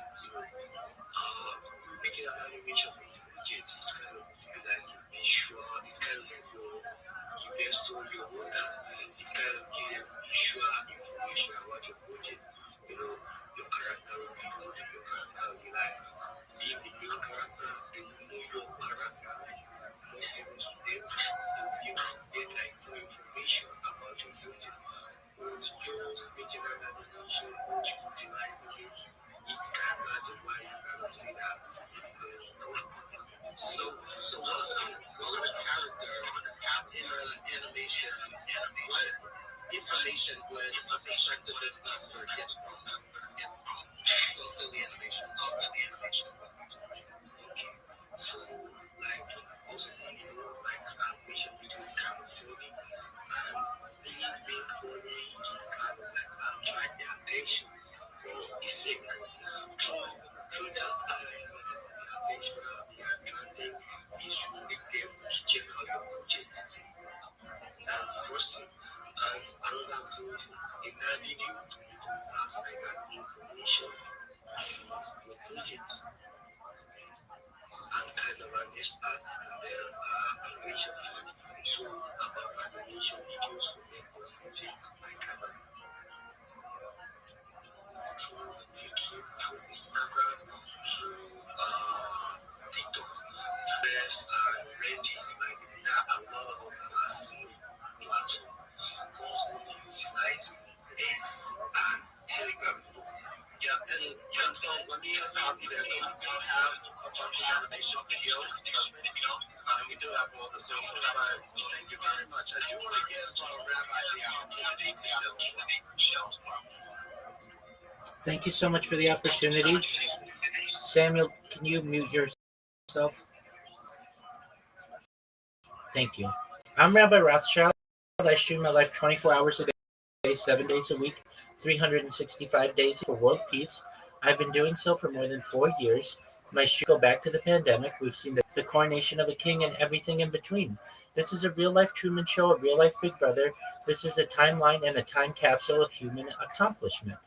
Making an animation for your budget, it's kind of like be sure, it's kind of your investor, your owner, it kind of give sure information about your budget. Your character will be good, your character will be like being the main character, they will know your character, you will not able to them, they will be able to get like more information about your budget. When you're making an animation, when you utilizing it, it can add the value, kind of say that. So what are the character in the animation? What information would a prospective investor get from the animation? Okay. So like mostly, like animation videos kind of funny, and being funny is kind of like attract their attention for the sake. Through that attention they are attracting is to make them to check out your project. That's the first thing. And another thing is in that video it will pass like an information to your project and kind of an expert in the animation field. So about animation videos to make your project like kind of through YouTube, through Instagram, through TikTok, Threads, and Reddit. Like there are a lot of massive platforms. Most of them utilize X and Telegram. Yeah, and so let me stop you there. So we do have a bunch of animation videos, and we do have all the socials. But thank you very much. I do want to give Rabbi the opportunity to sell. Thank you so much for the opportunity. Samuel, can you mute yourself? Thank you. I'm Rabbi Rothschild. I stream my life 24 hours a day, 7 days a week, 365 days for world peace. I've been doing so for more than 4 years. My stream go back to the pandemic. We've seen the coronation of a king and everything in between. This is a real-life Truman Show, a real-life Big Brother. This is a timeline and a time capsule of human accomplishment.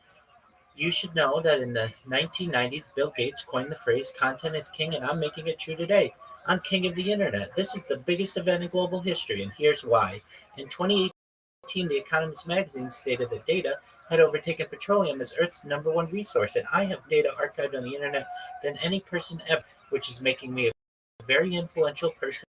You should know that in the 1990s, Bill Gates coined the phrase "content is king," and I'm making it true today. I'm king of the internet. This is the biggest event in global history, and here's why. In 2018, The Economist magazine stated that data had overtaken petroleum as Earth's number one resource, and I have data archived on the internet than any person ever, which is making me a very influential person,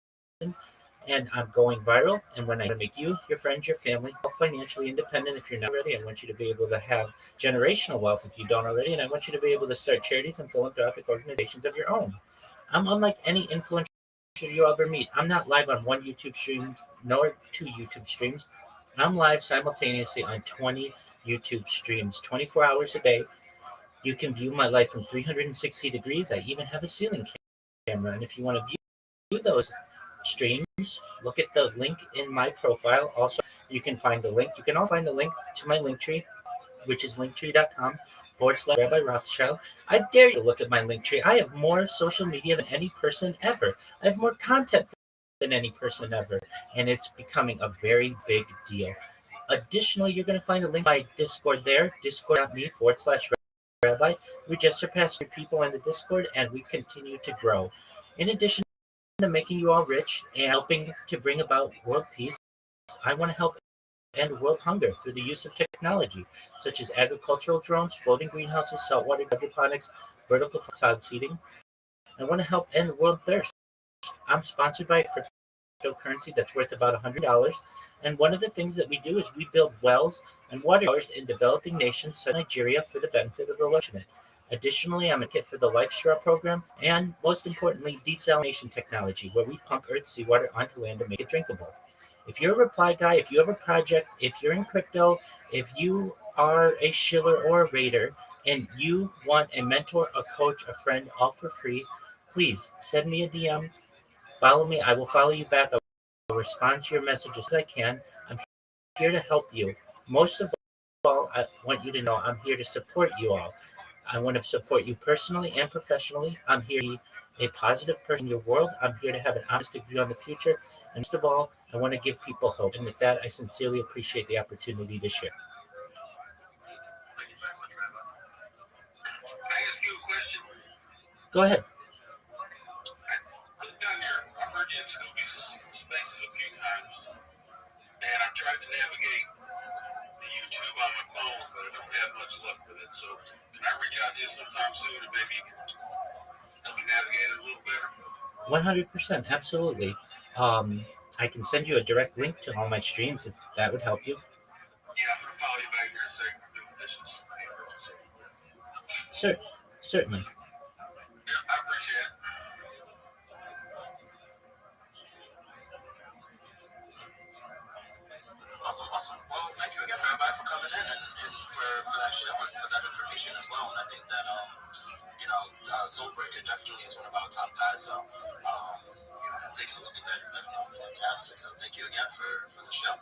and I'm going viral. And when I make you, your friends, your family, financially independent if you're not ready, I want you to be able to have generational wealth if you don't already, and I want you to be able to start charities and philanthropic organizations of your own. I'm unlike any influencer you'll ever meet. I'm not live on one YouTube stream nor two YouTube streams. I'm live simultaneously on 20 YouTube streams, 24 hours a day. You can view my life from 360 degrees. I even have a ceiling camera, and if you want to view those streams, look at the link in my profile. Also, you can find the link. You can also find the link to my link tree, which is linktree.com/Rabbi Rothschild. I dare you to look at my link tree. I have more social media than any person ever. I have more content than any person ever, and it's becoming a very big deal. Additionally, you're going to find a link to my Discord there, discord.me/Rabbi. We just surpassed 3 people in the Discord, and we continue to grow. In addition to making you all rich and helping to bring about world peace, I want to help end world hunger through the use of technology, such as agricultural drones, floating greenhouses, saltwater hydroponics, vertical cloud seeding. I want to help end world thirst. I'm sponsored by a cryptocurrency that's worth about $100. And one of the things that we do is we build wells and water towers in developing nations such as Nigeria for the benefit of the less fortunate. Additionally, I'm a kit for the Life Straw program, and most importantly, desalination technology, where we pump Earth's seawater onto land to make it drinkable. If you're a reply guy, if you have a project, if you're in crypto, if you are a shiller or a raider, and you want a mentor, a coach, a friend, all for free, please send me a DM, follow me. I will follow you back. I will respond to your messages as I can. I'm here to help you. Most of all, I want you to know I'm here to support you all. I want to support you personally and professionally. I'm here to be a positive person in your world. I'm here to have an optimistic view on the future. And most of all, I want to give people hope. And with that, I sincerely appreciate the opportunity to share. Go ahead. Look down here. I've heard you in Scooby's spaces a few times. And I've tried to navigate the YouTube on my phone, but I don't have much luck with it. So can I reach out to you sometime soon and maybe you can help me navigate it a little better? 100%, absolutely. I can send you a direct link to all my streams if that would help you. Yeah, I'm going to follow you back here in a second. Do the dishes. Sir, certainly. Yeah, I appreciate it. Awesome. Well, thank you again, Rabbi, for coming in and for that show and for that information as well. And I think that, Soulbreaker definitely is one of our top guys. So, taking a look at that is definitely fantastic. So thank you again for the show.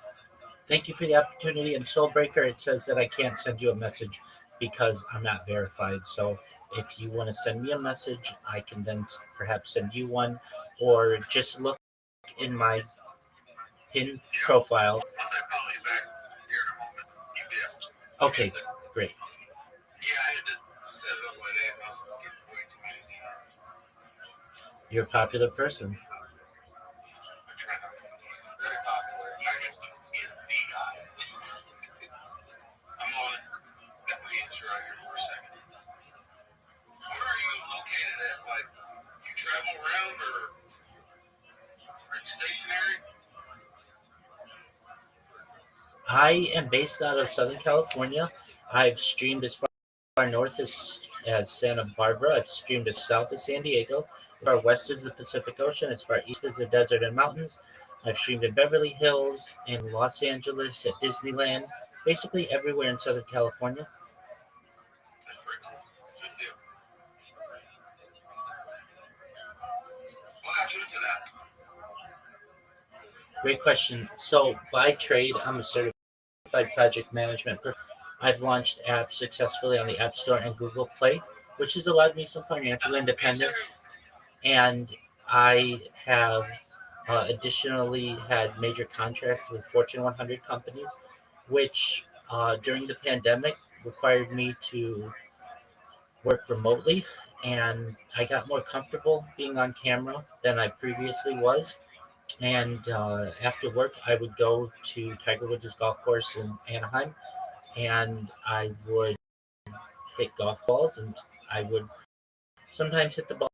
Thank you for the opportunity. And Soulbreaker, it says that I can't send you a message because I'm not verified. So if you want to send me a message, I can then perhaps send you one, or just look in my pinned profile. Once I follow you back here in a moment, you did. Okay, great. Yeah, I had to set it up my name. I was getting way too many DMs. You're a popular person. I try not to be very popular. I guess is the guy. I'm on it. Got my answer right here for a second. Where are you located at? Like, you travel around or are you stationary? I am based out of Southern California. I've streamed as far north as Santa Barbara. I've streamed as south as San Diego. As far west as the Pacific Ocean. As far east as the desert and mountains. I've streamed in Beverly Hills, in Los Angeles, at Disneyland, basically everywhere in Southern California. That's pretty cool. Good deal. What got you into that? Great question. So, by trade, I'm a certified project management person. I've launched apps successfully on the App Store and Google Play, which has allowed me some financial independence. And I have additionally had major contracts with Fortune 100 companies, which during the pandemic required me to work remotely. And I got more comfortable being on camera than I previously was. And after work, I would go to Tiger Woods' golf course in Anaheim, and I would hit golf balls, and I would sometimes hit the ball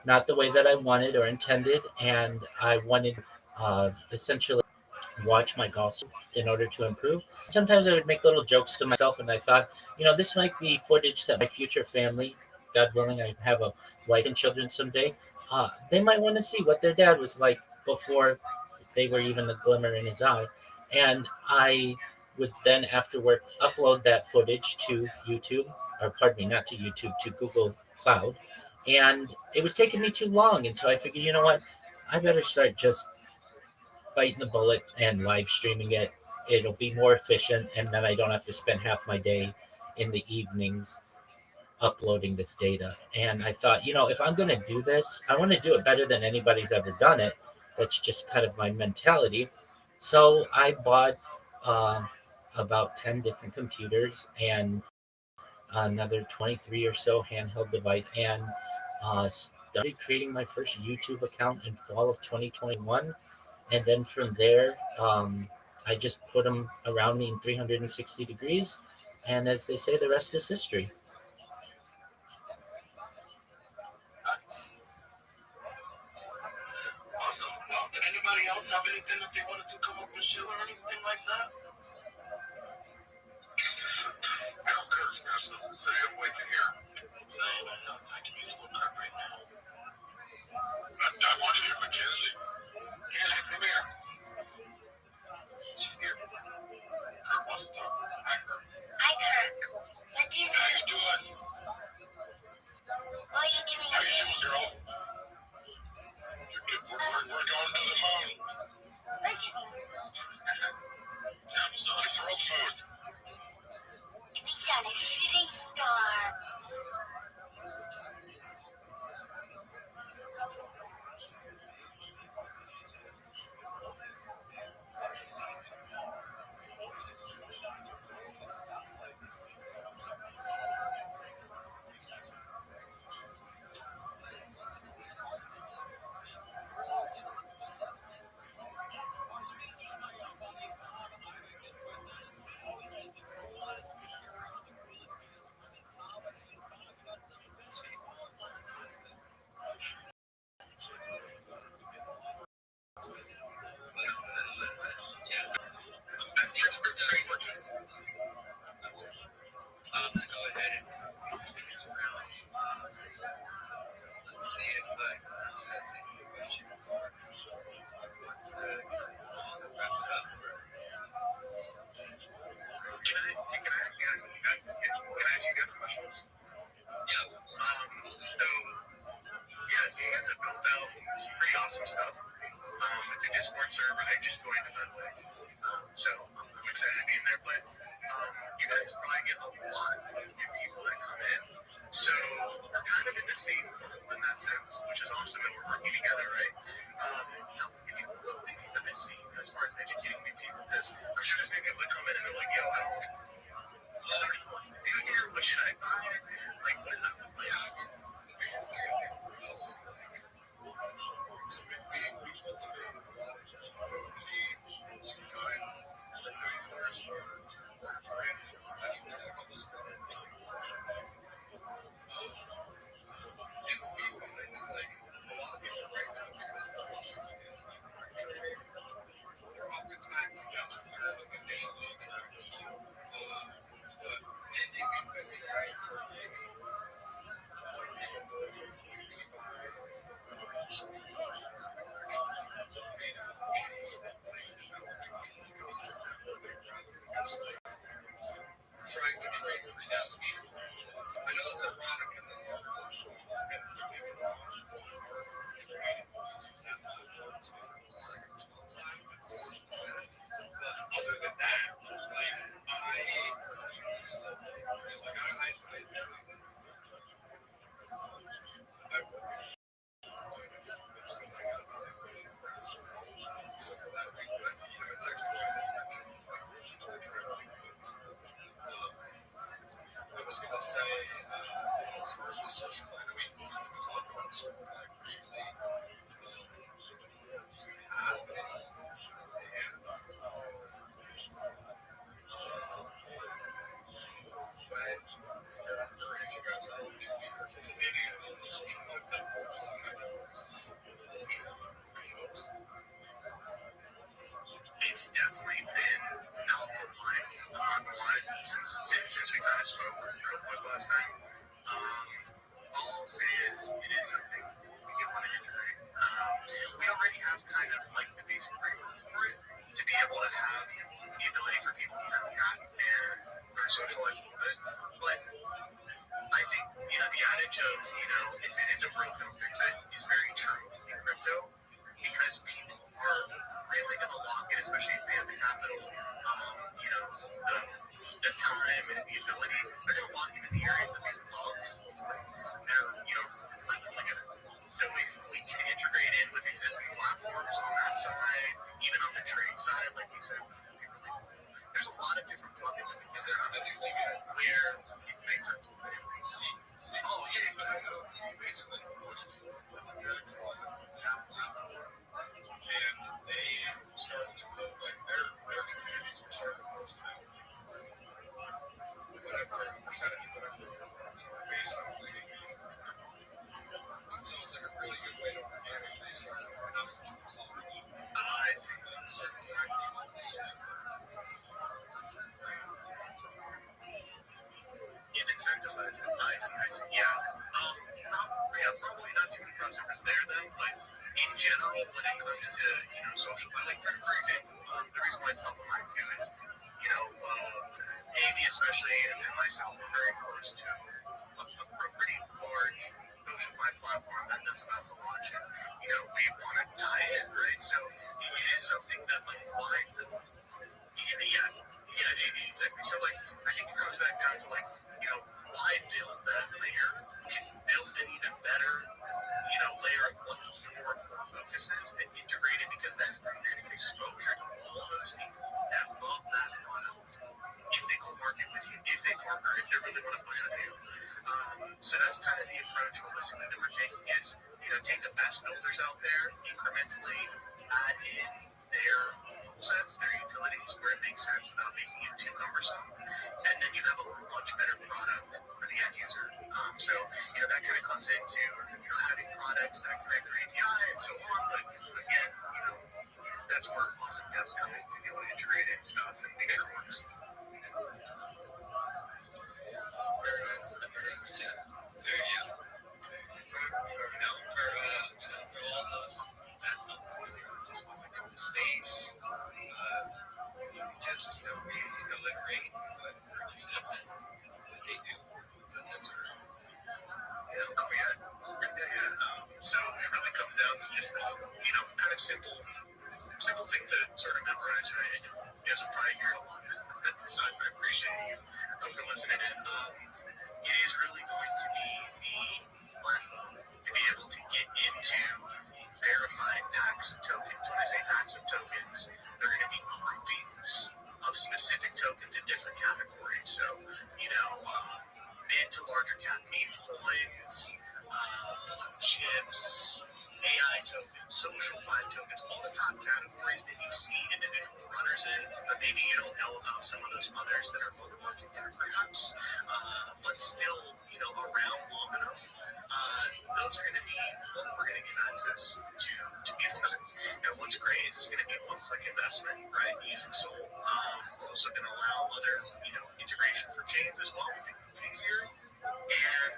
not the way that I wanted or intended, and I wanted essentially watch my golf in order to improve. Sometimes I would make little jokes to myself, and I thought, this might be footage that my future family, God willing, I have a wife and children someday, they might want to see what their dad was like before they were even a glimmer in his eye. And I would then, after work, upload that footage to YouTube, or pardon me, not to YouTube, to Google Cloud. And it was taking me too long. And so I figured, you know what? I better start just biting the bullet and live streaming it. It'll be more efficient, and then I don't have to spend half my day in the evenings uploading this data. And I thought, if I'm going to do this, I want to do it better than anybody's ever done it. That's just kind of my mentality. So I bought uh, about 10 different computers and another 23 or so handheld device, and started creating my first YouTube account in fall of 2021. And then from there, I just put them around me in 360 degrees. And as they say, the rest is history. Nice. Awesome. Well, did anybody else have anything that they wanted to come up and share or anything like that? I know Kurt's got something to say. I'm waiting here. I'm saying I can use a little Kurt right now. I want to hear Mackenzie. Mackenzie, come here. She's here. Kurt wants to talk. Hi, Kurt. Hi, Kirk. What do you How you doing? What are you doing? How you doing, girl? We're going to the moon. Which Tell me something. go ahead and spin this around. Let's see if I can sense any questions are. Wrap it up. Can I ask you guys a question? Yeah. So you guys have built out some pretty awesome stuff. The Discord server, I just joined it, by the way. So I'm excited to be in there. But you guys probably get a lot of new people that come in. So we're kind of in the same world in that sense, which is awesome that we're working together, right? How can you go into this scene as far as educating new people? Because I'm sure there's new people that come in and they're like, yo, I don't know. What do you hear? What should I buy? Like, what is that? Trying to trade for the house. I know it's ironic because I'm other than that, like I was going to say, as far as the social plan, I mean, we talk about social plan briefly. How many? If you guys are participating in the social plan, it's definitely been out of line since we kind of spoke last time. All I'll say is it is something we want to integrate. We already have kind of like the basic framework for it to be able to have the ability for people to kind of chat and socialize a little bit. But I think, the adage of, if it isn't broke, don't fix it is very true in crypto because people are really going to lock in, especially if they have the capital, the time and the ability. They're going to lock in the areas that they love. They're, really good. So if we can integrate in with existing platforms on that side, even on the trade side, like you said, there's a lot of different plugins that we can do where it makes it. Oh, yeah, basically. And they started to build like their communities were starting to post whatever percentage of whatever based on the so it's like a really good way to organically start having people talk. I see. Get incentivized. I see. Yeah. Probably not too many customers there then, but in general, when it comes to social, like for example, the reason why it's top of mind too is Amy especially and myself are very close to a pretty large social platform that is about to launch, and we want to tie in, right? So it is something that like yeah, exactly. So like I think it comes back down to like why build that layer? You can build an even better layer of what your core focus is and integrate it because then you're going to get exposure to all those people that love that product if they go market with you, if they partner, if they really want to push with you. So that's kind of the approach holistically that we're taking is take the best builders out there, incrementally add in their rule sets, their utilities where it makes sense without making it too cumbersome, and then you have a much better product for the end user. So that kind of comes into having products that connect their API and so on. But again, that's where awesome devs come in to be able to integrate it and stuff and make sure it works. for listening in. It is really going to be the platform to be able to get into verified packs of tokens. When I say packs of tokens, they're going to be groupings of specific tokens in different categories. So, mid to larger cap meme coins, chips, AI tokens, social find tokens, all the top categories that you see individual runners in, but maybe you don't know about some of those others that are lower market cap perhaps, but still, around long enough. Those are going to be what we're going to get access to be using. And what's great is it's going to be one-click investment, right? Using Sol. We're also going to allow other, integration for chains as well, to make it easier. And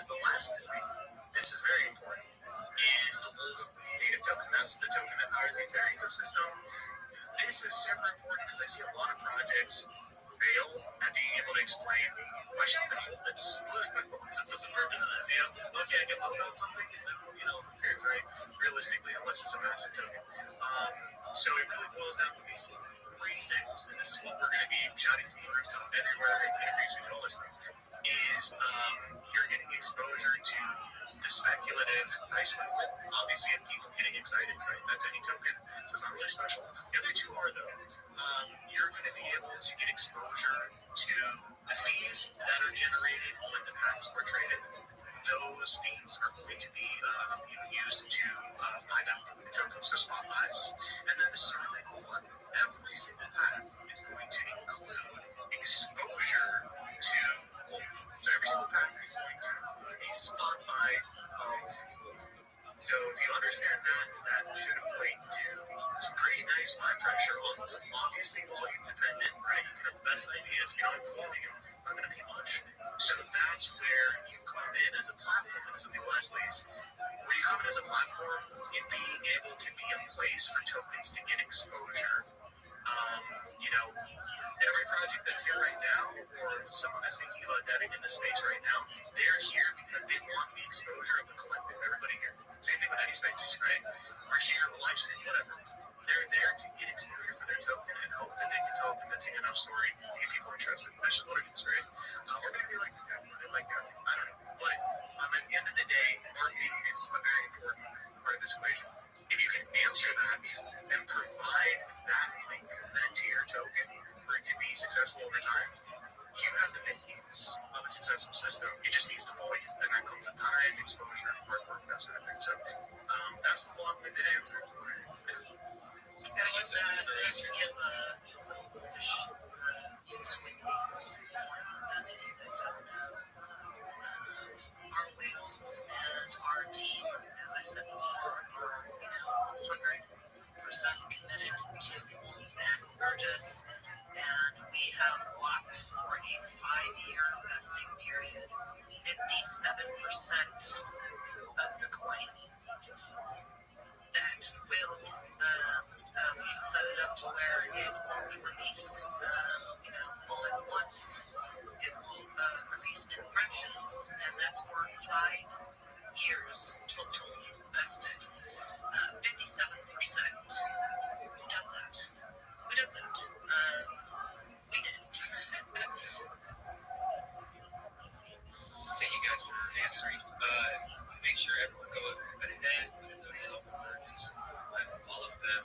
the last point, this is very important, is the Wolf native token. That's the token that powers the entire ecosystem. This is super important because I see a lot of projects fail at being able to explain why should I even hold this? What's the purpose of this? Okay, I can vote on something, right? Realistically, unless it's a massive token. So it really boils down to these three things, and this is what we're going to be shouting from the rooftop everywhere in interviews we all listen. Is you're getting exposure to the speculative price movement, obviously, and people getting excited, right? That's any token, so it's not really special. The other two are, though, you're going to be able to get exposure to the fees that are generated when the packs were traded. Those fees are going to be used to buy back the tokens, so spot buys. And then this is a really cool one. Every single pack is going to include exposure to Wolf. So every single pack is going to include a spot buy of Wolf. So if you understand that should equate to some pretty nice buy pressure on Wolf. Obviously, volume dependent, right? You can have the best ideas, volume, not going to be much. So that's where you come in as a platform. This is the last place. Where you come in as a platform in being able to be a place for tokens to get exposure. Every project that's here right now, or someone that's thinking about getting in the space right now, they're here because they want the exposure of the collective. Everybody here. Same thing with any space, right? We're here, we're live streaming, whatever. They're there to get exposure for their token and hope that they can tell a convincing enough story to get people interested. That's just what it is, right? Or maybe they like the tech, or they like that. I don't know. But at the end of the day, marketing is a very important part of this equation. If you can answer that and provide that link then to your token for it to be successful over time, you have the makings of a successful system. It just needs the volume, and that comes with time, exposure, hard work, that sort of thing. So that's the long-winded answer. Yeah, with that, as you get some fish swing those of you that don't know, our whales and our team, as I said before, are 100% committed to and Burgess, and we have locked for a 5-year vesting period 57% of the coin that will we've set it up to where it won't release all at once. It will release in fractions, and that's for 5 years total vested. 57%. Who does that? Who doesn't? We didn't. Thank you guys for answering. Make sure everyone goes ahead and those words, all of them.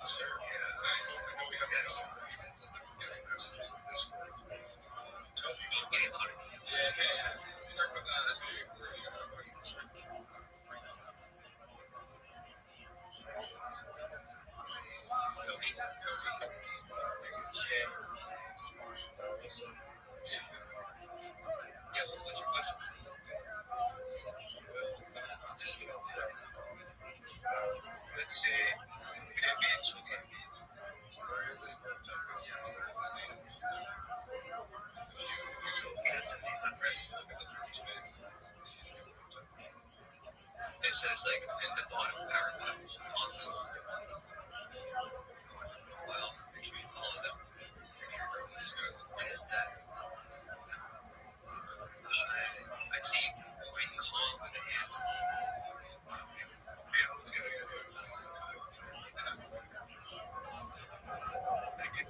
Sure, yeah. I know we have yes. Getting louder. Yeah. Start with that. Yeah, what's your question? Let's say it means it says like in the bottom paragraph console. Well, between all of them, I see when calm with the hand. Yeah, let's go. Thank you.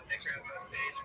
Thanks for having me on stage.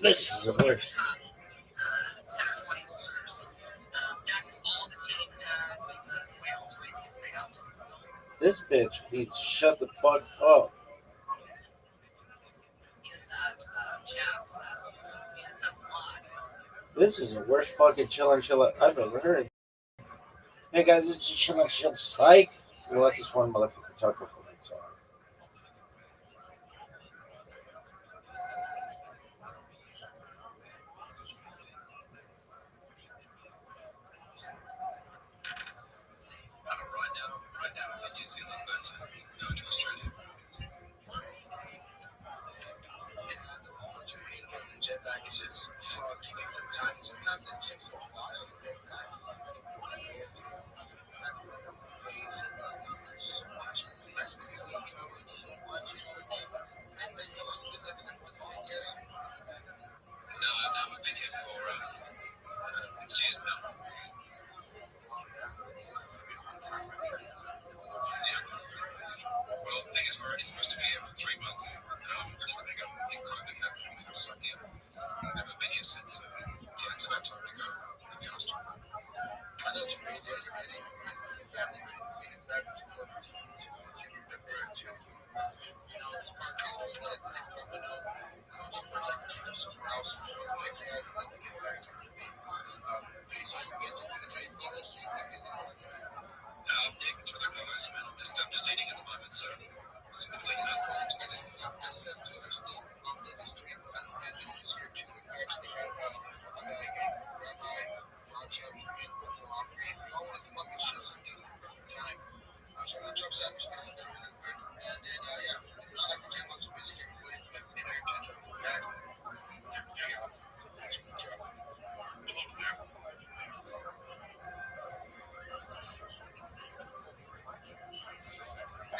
This is the worst. 10 or 20 losers. That's all the team had with the whales, right? Because they have to This bitch needs to shut the fuck up. in that chat. So, it says a lot. This is the worst fucking chill I've ever heard. Hey guys, it's chill psych. We'll let this one motherfucker talk for a minute. So. Right now I'm in New Zealand, but going to Australia. The jet lag is just foggy sometimes. Sometimes it takes a while to get back. So much. Actually, I'm traveling so much. And they still have been living in 10 years. No, I've been here for 6 years now. Yeah. Well, the thing is, we're only supposed to be here for 3 months. I think COVID happened when we got stuck here. Never been here since. Yeah, it's about time to go, to be honest. I know what you mean. Yeah, you're ready. Since family, being back to what you prefer to. You know, it's part of it, but at the same time, I know so much I can change somewhere else. Like, yeah, it's time to get back. You know what I mean? So you guys are doing the trade college. You guys are doing it. Yeah, it's really close, man. I'm just eating at the moment, so it's completely not.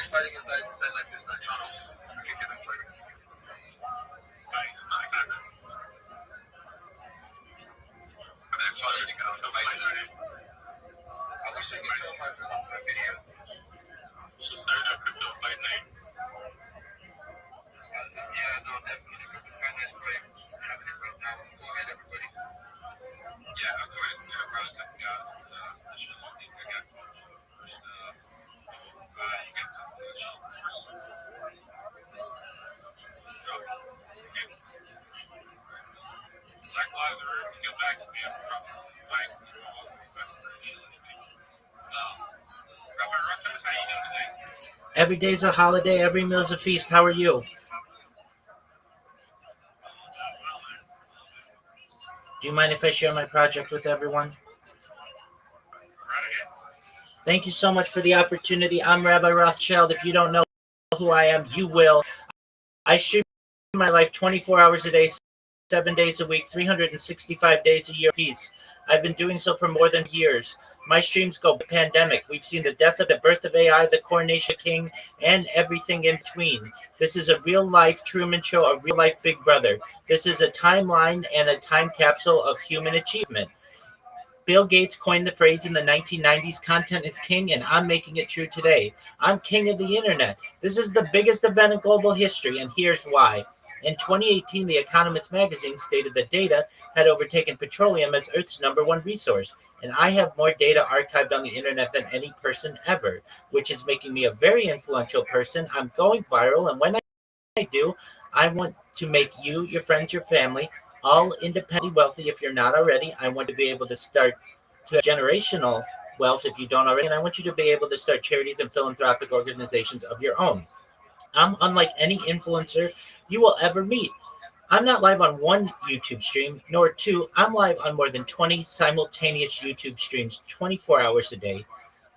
Fighting inside like this, I don't know. I can get them fighting. That's why I got off the bike tonight. I wish I could show my video. So sorry that crypto fight night. Yeah, no, definitely. Crypto fight night's great. Happening right now. Go ahead, everybody. Yeah, I'll go ahead. Yeah, I've got a couple guys. It's just I think I got first. You get to the show first. Zach Live, get back to me. Mike, Robert Ruffin, how you doing today? Every day's a holiday, every meal's a feast. How are you? Do you mind if I share my project with everyone? Thank you so much for the opportunity. I'm Rabbi Rothschild. If you don't know who I am, you will. I stream my life 24 hours a day, 7 days a week, 365 days a year piece. I've been doing so for more than years. My streams go pandemic. We've seen the death of the birth of AI, the coronation of King, and everything in between. This is a real life Truman Show, a real life Big Brother. This is a timeline and a time capsule of human achievement. Bill Gates coined the phrase in the 1990s, content is king, and I'm making it true today. I'm king of the internet. This is the biggest event in global history, and here's why. In 2018, The Economist magazine stated that data had overtaken petroleum as Earth's #1 resource, and I have more data archived on the internet than any person ever, which is making me a very influential person. I'm going viral, and when I do, I want to make you, your friends, your family, all independently wealthy. If you're not already, I want to be able to start to have generational wealth if you don't already, and I want you to be able to start charities and philanthropic organizations of your own. I'm unlike any influencer you will ever meet. I'm not live on one YouTube stream, nor two. I'm live on more than 20 simultaneous YouTube streams, 24 hours a day,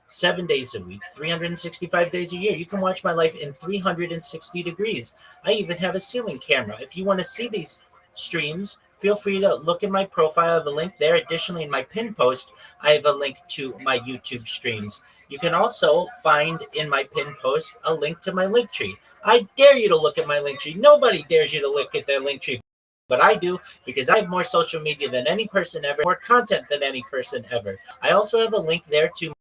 7 days a week, 365 days a year. You can watch my life in 360 degrees. I even have a ceiling camera. If you want to see these streams, feel free to look in my profile. I have a link there. Additionally, in my pin post, I have a link to my YouTube streams. You can also find in my pin post a link to my link tree. I dare you to look at my link tree. Nobody dares you to look at their link tree, but I do, because I have more social media than any person ever, more content than any person ever. I also have a link there to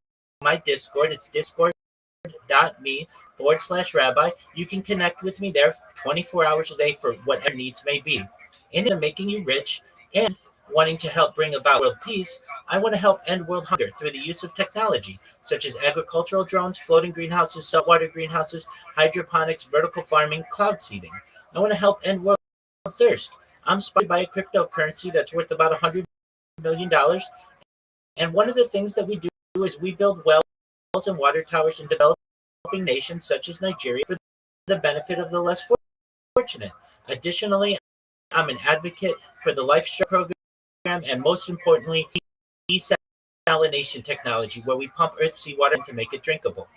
my Discord. It's discord.me/rabbi. You can connect with me there 24 hours a day for whatever needs may be. into making you rich and wanting to help bring about world peace, I want to help end world hunger through the use of technology such as agricultural drones, floating greenhouses, saltwater greenhouses, hydroponics, vertical farming, cloud seeding. I want to help end world thirst. I'm sponsored by a cryptocurrency that's worth about $100 million. And one of the things that we do is we build wells and water towers in developing nations such as Nigeria for the benefit of the less fortunate. Additionally, I'm an advocate for the Lifestyle program and most importantly, desalination technology, where we pump Earth's seawater to make it drinkable.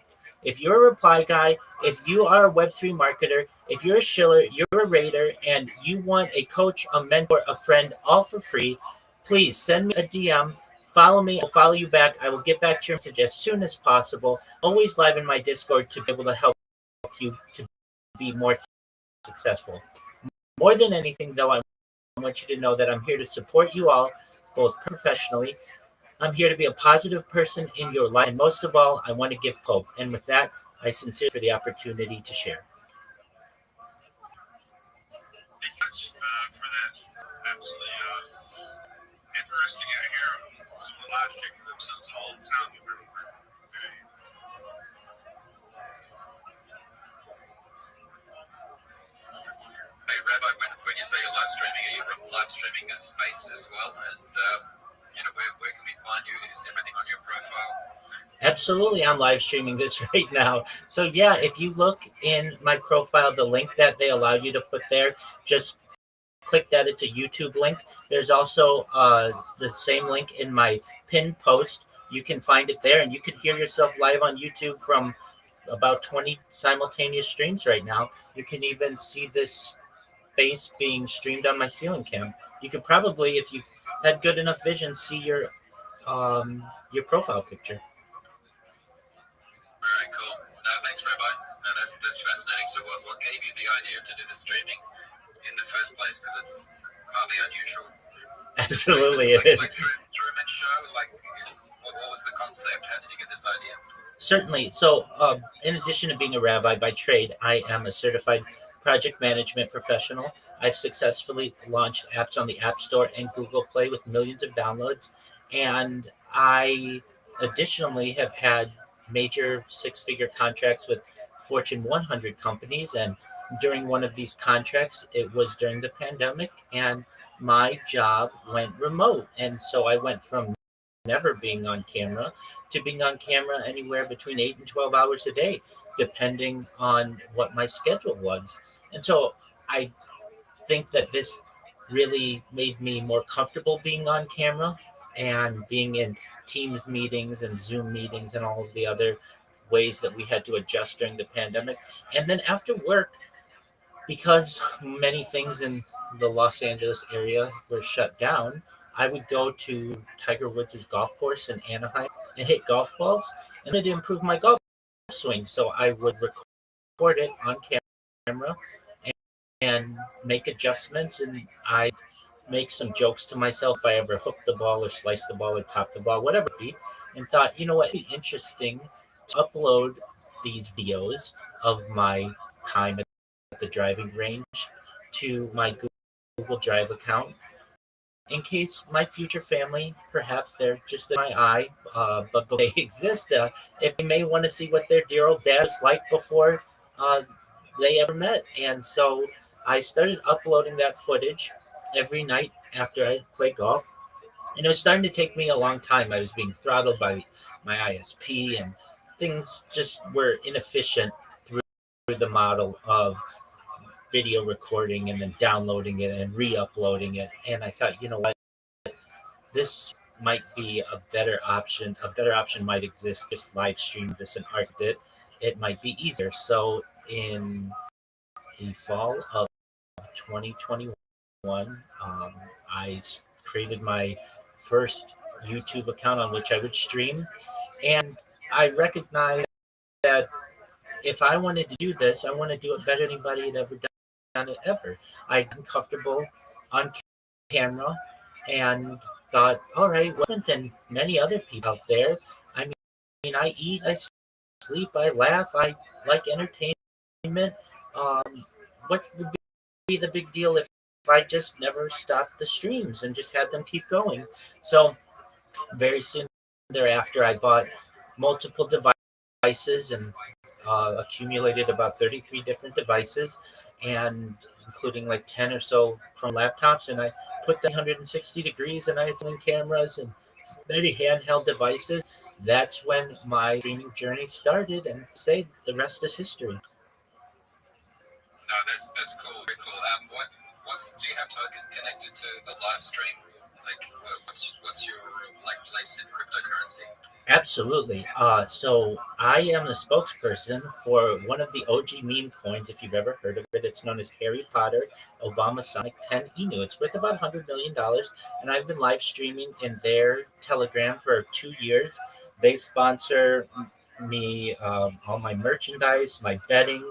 If you're a reply guy, if you are a Web3 marketer, if you're a shiller, you're a raider, and you want a coach, a mentor, a friend, all for free, please send me a DM. Follow me. I'll follow you back. I will get back to your message as soon as possible. Always live in my Discord to be able to help you to be more successful. More than anything, though, I want you to know that I'm here to support you all, both professionally. I'm here to be a positive person in your life. And most of all, I want to give hope. And with that, I sincerely for the opportunity to share. Thank you for that. Absolutely interesting. I hear some live kicking themselves all the time. Hey, Rabbi, when you say you're live streaming, are you live streaming a space as well? And, where can we find you? Is everything on your profile? Absolutely, I'm live streaming this right now. So, yeah, if you look in my profile, the link that they allow you to put there, just click that. It's a YouTube link. There's also the same link in my pinned post. You can find it there, and you can hear yourself live on YouTube from about 20 simultaneous streams right now. You can even see this space being streamed on my ceiling cam. You could probably, if you had good enough vision, see your profile picture. Very cool. No, thanks, Rabbi. No, that's fascinating. So what gave you the idea to do the streaming in the first place? Because it's highly unusual. Absolutely, it is. Like Truman Show? What was the concept? How did you get this idea? Certainly. So, in addition to being a rabbi by trade, I am a certified project management professional. I've successfully launched apps on the App Store and Google Play with millions of downloads. And I additionally have had major six figure contracts with Fortune 100 companies. And during one of these contracts, it was during the pandemic, and my job went remote. And so I went from never being on camera to being on camera anywhere between 8 and 12 hours a day, depending on what my schedule was. And so I think that this really made me more comfortable being on camera and being in Teams meetings and Zoom meetings and all of the other ways that we had to adjust during the pandemic. And then after work, because many things in the Los Angeles area were shut down, I would go to Tiger Woods' golf course in Anaheim and hit golf balls and to improve my golf swing. So I would record it on camera and, and make adjustments, and I make some jokes to myself if I ever hook the ball or slice the ball or top the ball, whatever it be, and thought, it'd be interesting to upload these videos of my time at the driving range to my Google Drive account in case my future family, perhaps they're just in my eye, but they exist, if they may want to see what their dear old dad was like before uh, they ever met. And so I started uploading that footage every night after I play golf. And it was starting to take me a long time. I was being throttled by my ISP, and things just were inefficient through the model of video recording and then downloading it and re-uploading it. And I thought, what, this might be a better option. A better option might exist. Just live stream this and art it. It might be easier. So in the fall of 2021, I created my first YouTube account on which I would stream, and I recognized that if I wanted to do this, I want to do it better than anybody had ever done it ever. I'm comfortable on camera and thought, all right, well, different than many other people out there. I I eat, I sleep, I laugh, I like entertainment. What would be the big deal if I just never stopped the streams and just had them keep going. So very soon thereafter, I bought multiple devices and accumulated about 33 different devices, and including like 10 or so Chrome laptops. And I put the 360 degrees, and I had some cameras and many handheld devices. That's when my streaming journey started, and say the rest is history. No, that's cool. Very cool. What's do you have token connected to the live stream? Like, what's your like place in cryptocurrency? Absolutely. So I am the spokesperson for one of the OG meme coins, if you've ever heard of it. It's known as Harry Potter Obama Sonic 10 Inu. It's worth about $100 million, and I've been live streaming in their Telegram for 2 years. They sponsor me, all my merchandise, my bedding,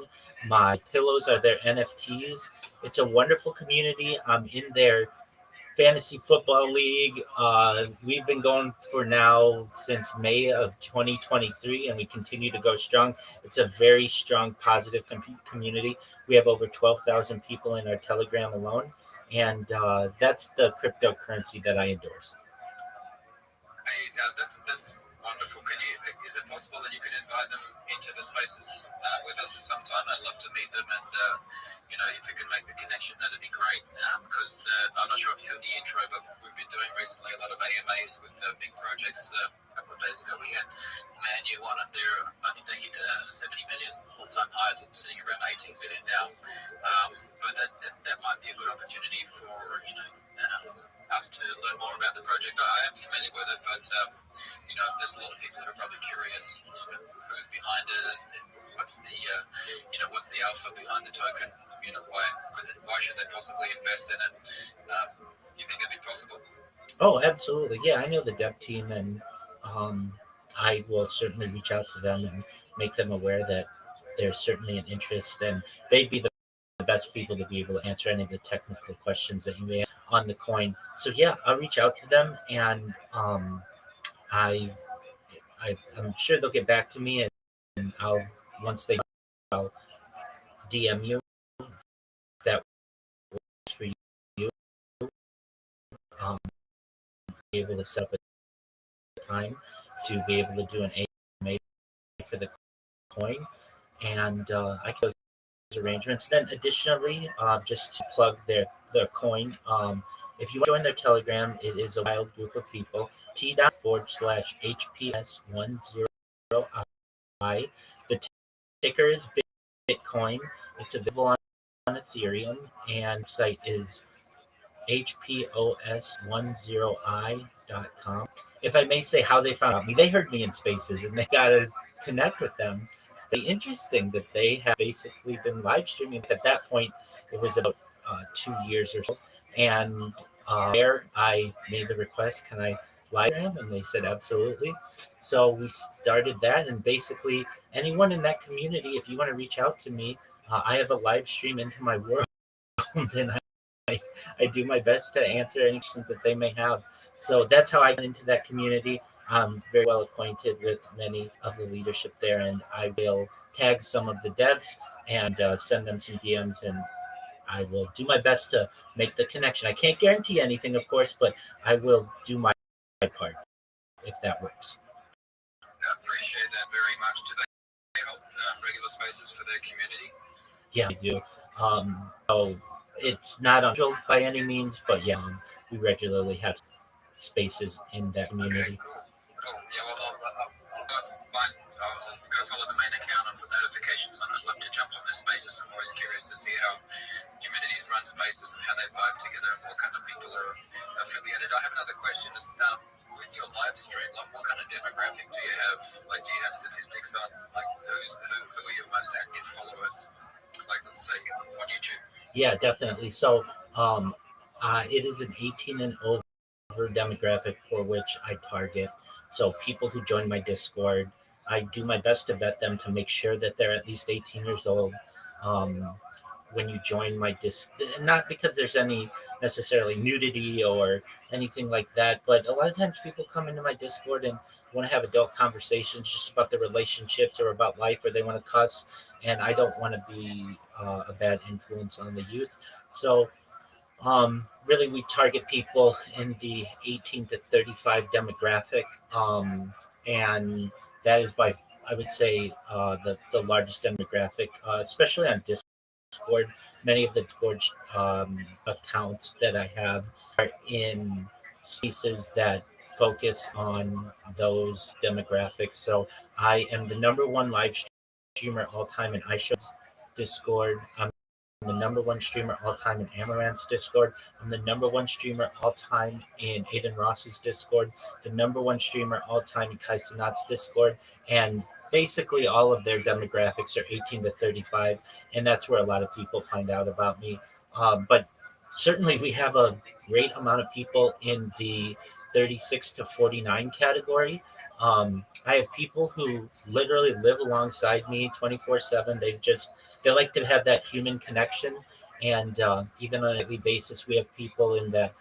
my pillows are their NFTs. It's a wonderful community. I'm in their fantasy football league. We've been going for now since May of 2023, and we continue to go strong. It's a very strong, positive community. We have over 12,000 people in our Telegram alone, and that's the cryptocurrency that I endorse. Hey, that's wonderful. Is it possible that you could invite them into the spaces with us at some time? I'd love to meet them, and if we can make the connection, that'd be great. Because I'm not sure if you heard the intro, but we've been doing recently a lot of AMAs with big projects. A couple of days ago, we had Manu on, and I think they hit 70 million all-time highs, sitting around 18 billion now. But that might be a good opportunity for us to learn more about the project. I am familiar with it, but there's a lot of people who are probably curious, who's behind it, and what's the alpha behind the token. Why should they possibly invest in it? You think it'd be possible? Oh, absolutely. Yeah, I know the dev team, and um, I will certainly reach out to them and make them aware that there's certainly an interest, and they'd be the best people to be able to answer any of the technical questions that you may have on the coin. So yeah, I'll reach out to them, and I, I'm sure they'll get back to me, and I'll once they I'll DM you if that works for you. Be able to set up a time to be able to do an AMA for the coin, and I can arrangements. Then additionally, just to plug their coin, if you join their Telegram, it is a wild group of people. T./HPS10I. The ticker is Bitcoin. It's available on Ethereum, and site is hpos10i.com. If I may say how they found me, they heard me in spaces and they got to connect with them. Very interesting that they have basically been live streaming. At that point, it was about 2 years or so. And there I made the request, can I live stream? And they said, absolutely. So we started that. And basically, anyone in that community, if you want to reach out to me, I have a live stream into my world. And I do my best to answer any questions that they may have. So that's how I got into that community. I'm very well acquainted with many of the leadership there, and I will tag some of the devs and send them some DMs, and I will do my best to make the connection. I can't guarantee anything, of course, but I will do my part if that works. I appreciate that very much. Do they hold regular spaces for their community? Yeah, I do. So it's not unusual by any means, but yeah, we regularly have spaces in that community. Okay, cool. Yeah, well, I'll go follow the main account and put notifications on. I'd love to jump on their spaces. I'm always curious to see how communities run spaces and how they vibe together and what kind of people are affiliated. I have another question. With your live stream, what kind of demographic do you have? Like, do you have statistics on like who are your most active followers? Like, let's say on YouTube. Yeah, definitely. So it is an 18 and over demographic for which I target. So people who join my Discord, I do my best to vet them to make sure that they're at least 18 years old. Um, when you join my not because there's any necessarily nudity or anything like that, but a lot of times people come into my Discord and want to have adult conversations just about their relationships or about life, or they want to cuss, and I don't want to be a bad influence on the youth. So Really, we target people in the 18 to 35 demographic, and that is by, I would say, the largest demographic, especially on Discord. Many of the Discord accounts that I have are in spaces that focus on those demographics. So I am the number one live streamer all time in iShow's Discord. I'm the number one streamer all time in Amaranth's Discord. I'm the number one streamer all time in Aiden Ross's Discord. The number one streamer all time in Kai Cenat's Discord. And basically, all of their demographics are 18 to 35. And that's where a lot of people find out about me. But certainly, we have a great amount of people in the 36 to 49 category. I have people who literally live alongside me 24/7. They like to have that human connection, and even on a daily basis, we have people in that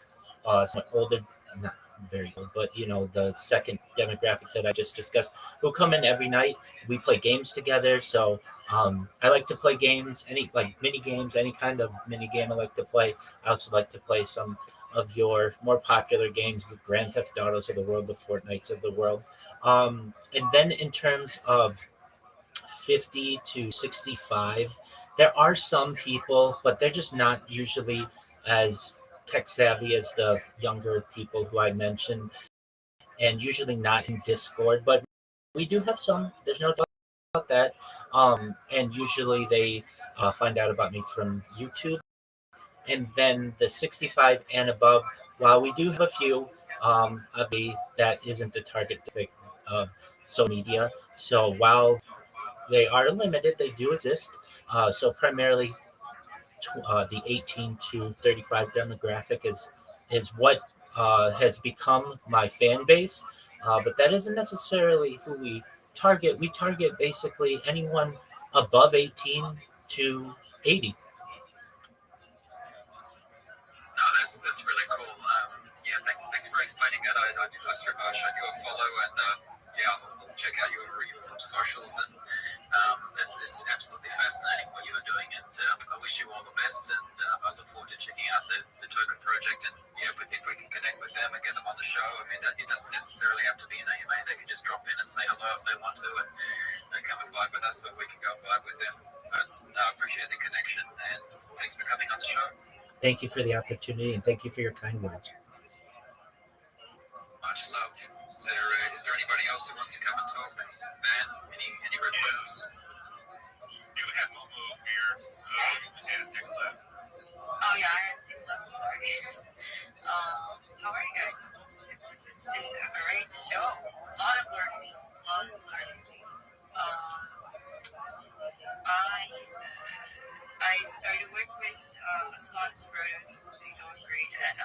somewhat older, not very old, but the second demographic that I just discussed, who come in every night. We play games together, so I like to play games, any like mini games, any kind of mini game I like to play. I also like to play some of your more popular games, the Grand Theft Autos of the world, the Fortnites of the world. And then in terms of 50 to 65, there are some people, but they're just not usually as tech savvy as the younger people who I mentioned, and usually not in Discord. But we do have some, there's no doubt about that. And usually they find out about me from YouTube. And then the 65 and above, while we do have a few, of that isn't the target of social media. So while they are limited, they do exist. So primarily, the 18 to 35 demographic is what has become my fan base. But that isn't necessarily who we target. We target basically anyone above 18 to 80. No, that's really cool. Yeah, thanks for explaining that. I shot you a follow, and yeah, I'll check out your socials, and it's absolutely fascinating what you're doing, and I wish you all the best, and I look forward to checking out the Token project, and yeah, if we can connect with them and get them on the show. I mean, it doesn't necessarily have to be an AMA. They can just drop in and say hello if they want to, and come and vibe with us, so we can go vibe with them. But no, I appreciate the connection, and thanks for coming on the show. Thank you for the opportunity, and thank you for your kind words. Much love. Is there anybody else who wants to come and talk? Van, any requests? You have Momo here. Just had a second left. Oh yeah, I had seen that. Sorry. How are you guys? It's been a great show. A lot of learning. I started work with Slots Roads. It's been going great, and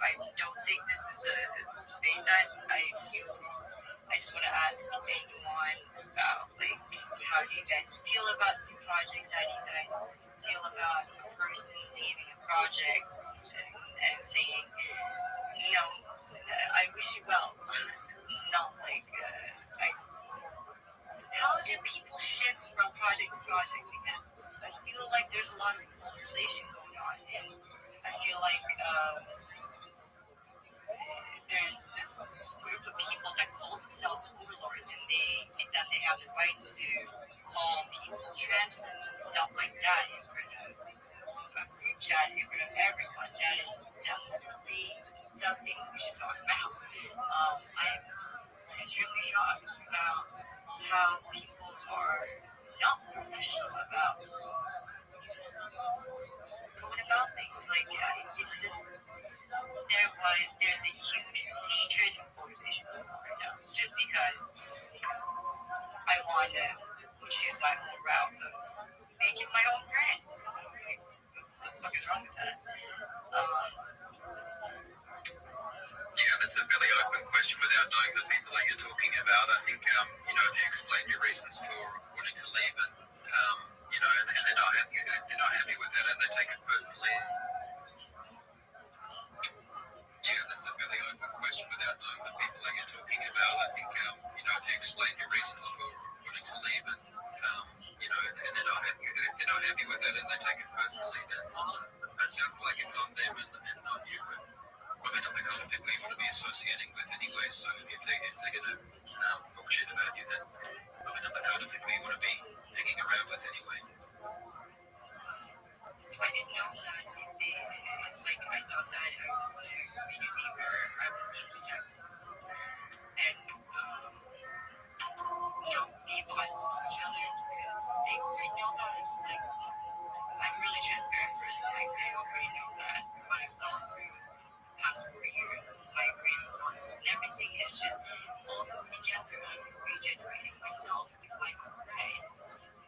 I don't think this is a space that I feel. I just want to ask anyone about, like, how do you guys feel about the projects? How do you guys feel about a person leaving a project and saying, I wish you well? Not like, how do people shift from project to project? Because I feel like there's a lot of polarization going on, and I feel like there's this group of people that call themselves overlords, and they think that they have the right to call people tramps and stuff like that in front of a group chat in front of everyone. That is definitely something we should talk about. I'm extremely shocked about how people are self-professional about going about things. Like, it's just, there's a huge hatred and polarization going on right now, just because I want to choose my own route of making my own friends. Like, what the fuck is wrong with that? Yeah, that's a fairly open question without knowing the people that you're talking about. I think, if you explain your reasons for wanting to leave, and and they're not happy with it, and they take it personally. Yeah, base. So if they're going to talk shit about you, then probably not the kind of people you want to be hanging around with anyway. I didn't know that I thought that I was in a community where I would be protected and be violent to each other because they know that I'm really transparent person. I already know that what I've gone through the past 4 years, my agreement losses and everything is just all coming together. I'm regenerating myself with my own right.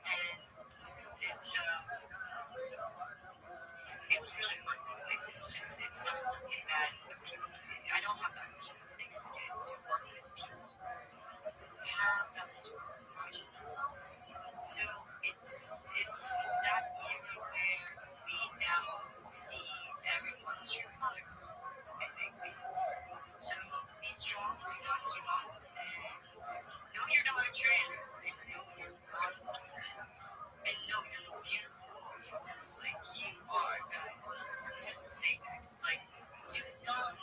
And it was really hard. It's not something that people, I don't have that much of a thick skin to work with people who have that much pride in themselves. So it's that era where we now see everyone's true colors, I think. So be strong, do not give up, and know you're not a trend, and know you're not a loser, and know you're beautiful. You are, just say next. Do not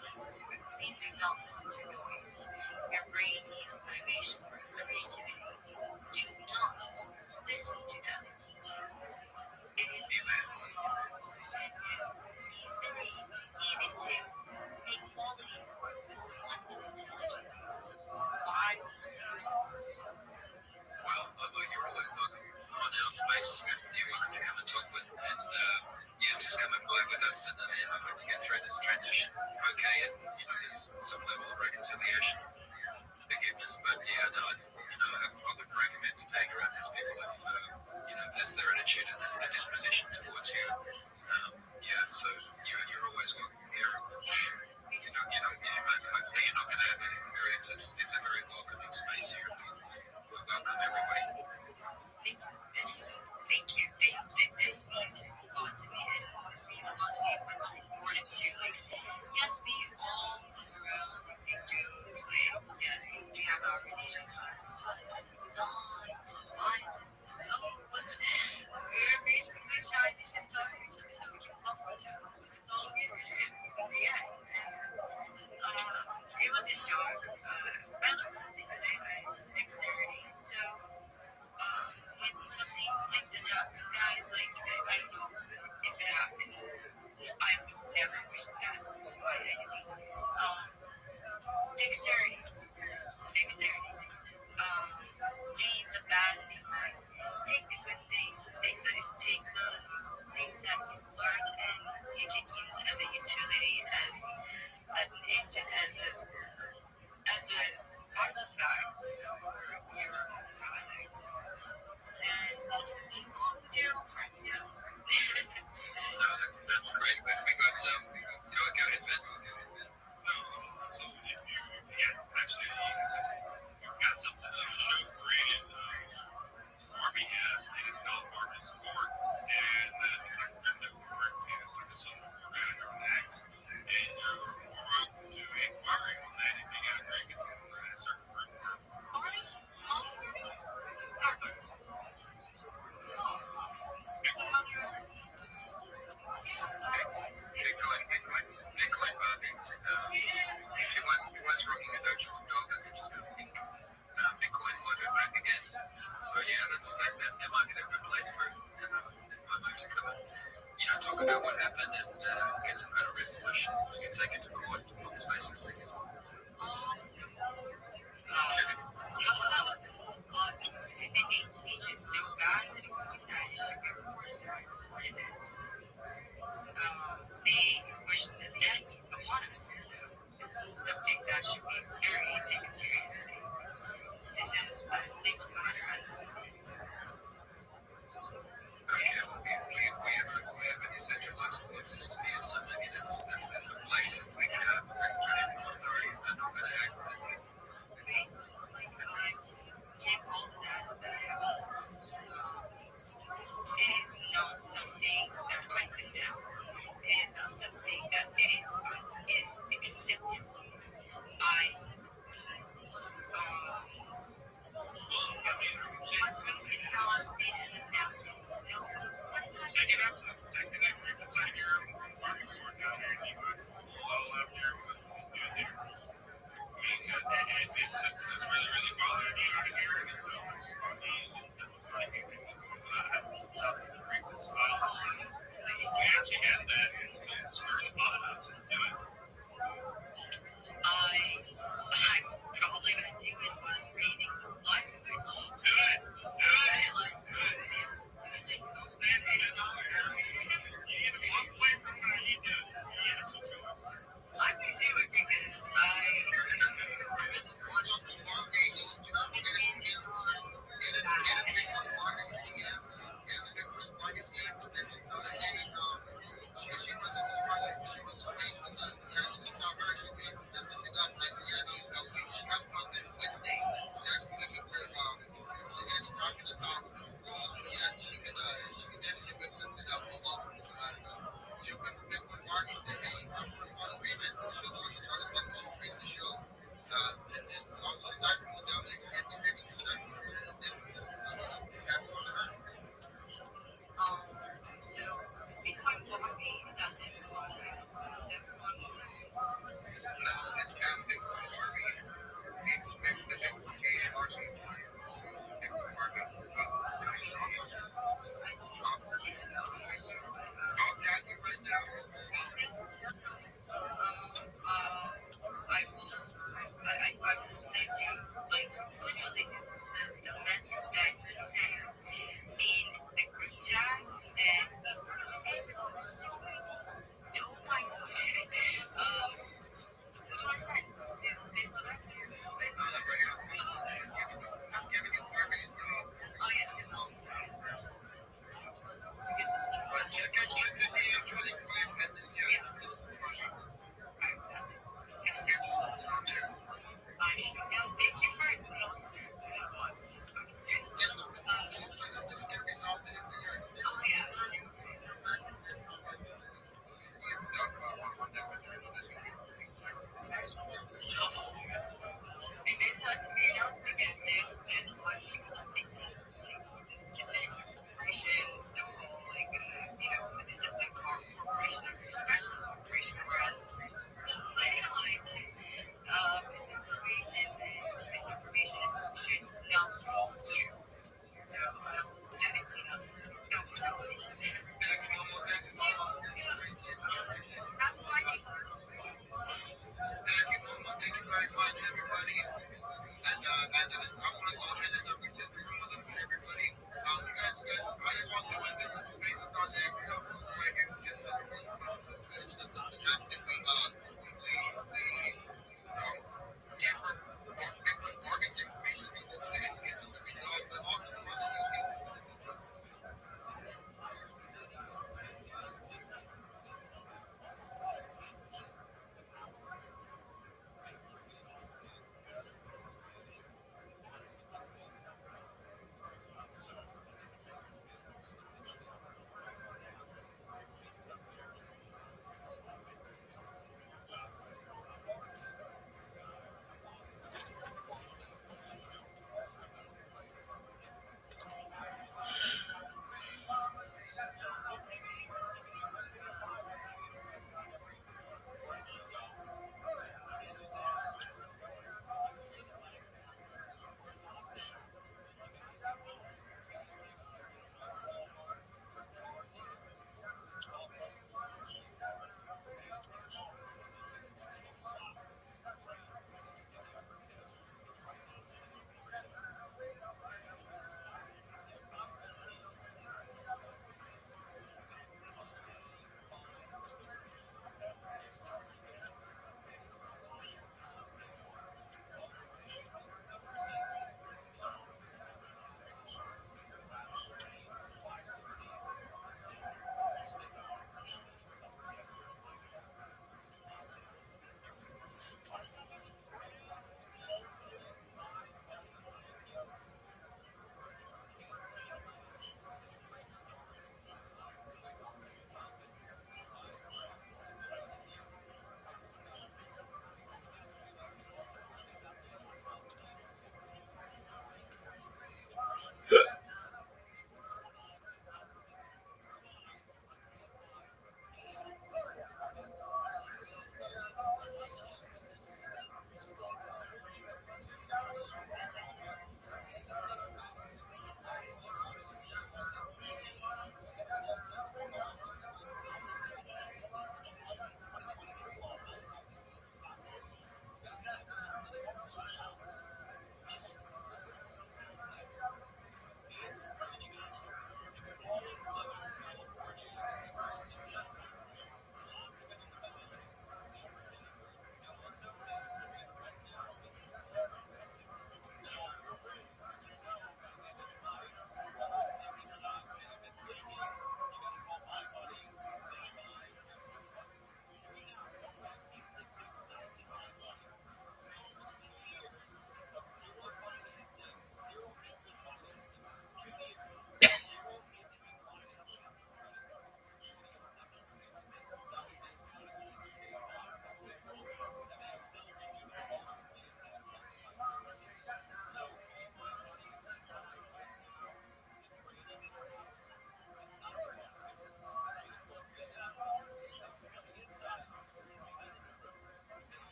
listen to it. Please do not listen to noise. Your brain needs motivation for creativity. Do not listen to that. It is very easy to make quality work with quantum intelligence. Why would you? Well, you're a work on our space, and you're easy to come and talk with, and just come and play with us, and I hope we get through this transition okay, and there's some level of reconciliation, forgiveness, but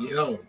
Yo.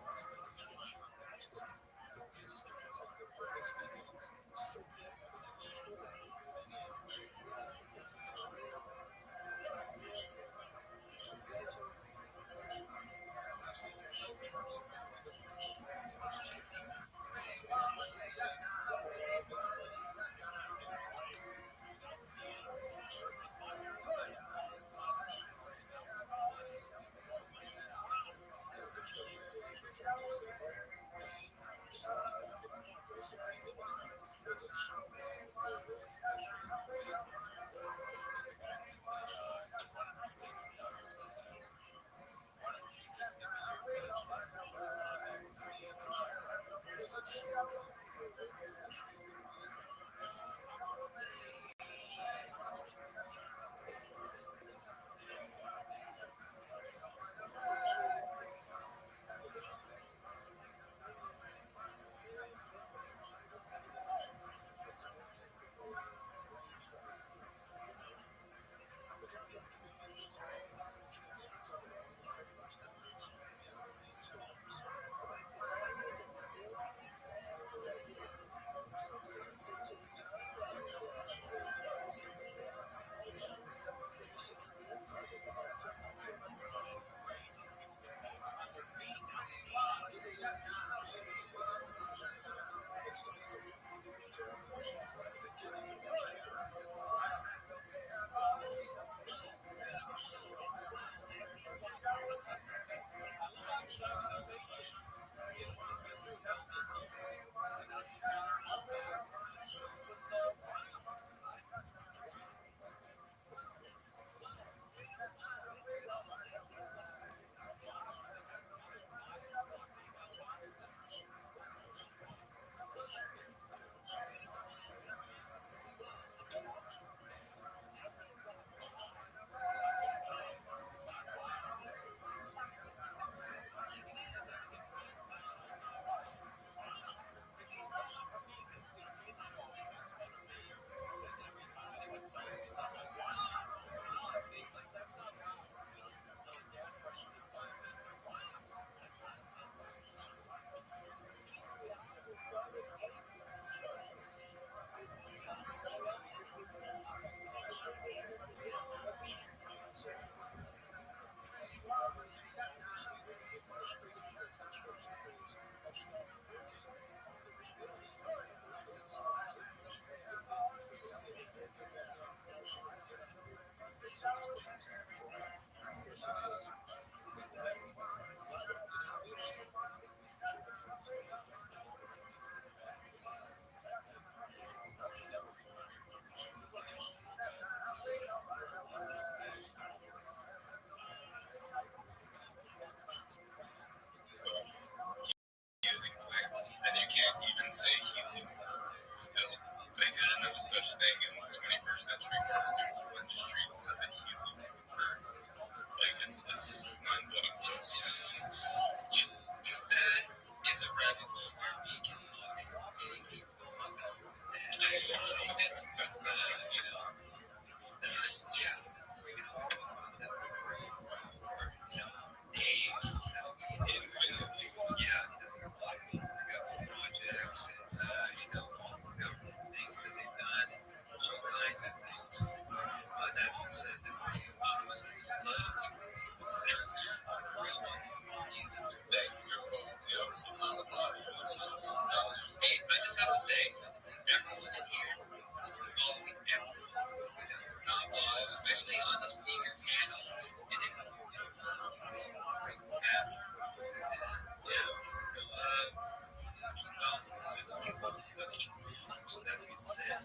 healing plants, and you can't even say healing still. They didn't know such thing in the 21st century pharmaceutical industry as a healing herb. Like, it's mind-blowing. So, yeah, that is a rabbit hole where we can look and you know, yeah, we can talk about that for, days. Infinitely, yeah, there's a lot of people that got projects and, government things that they've done, all kinds of things. That being said, the issues thanks to your phone, it's not a lot. Hey, I just have to say, everyone in here is following everyone, especially on the speaker panel. And then, let's keep those cooking. So that being said,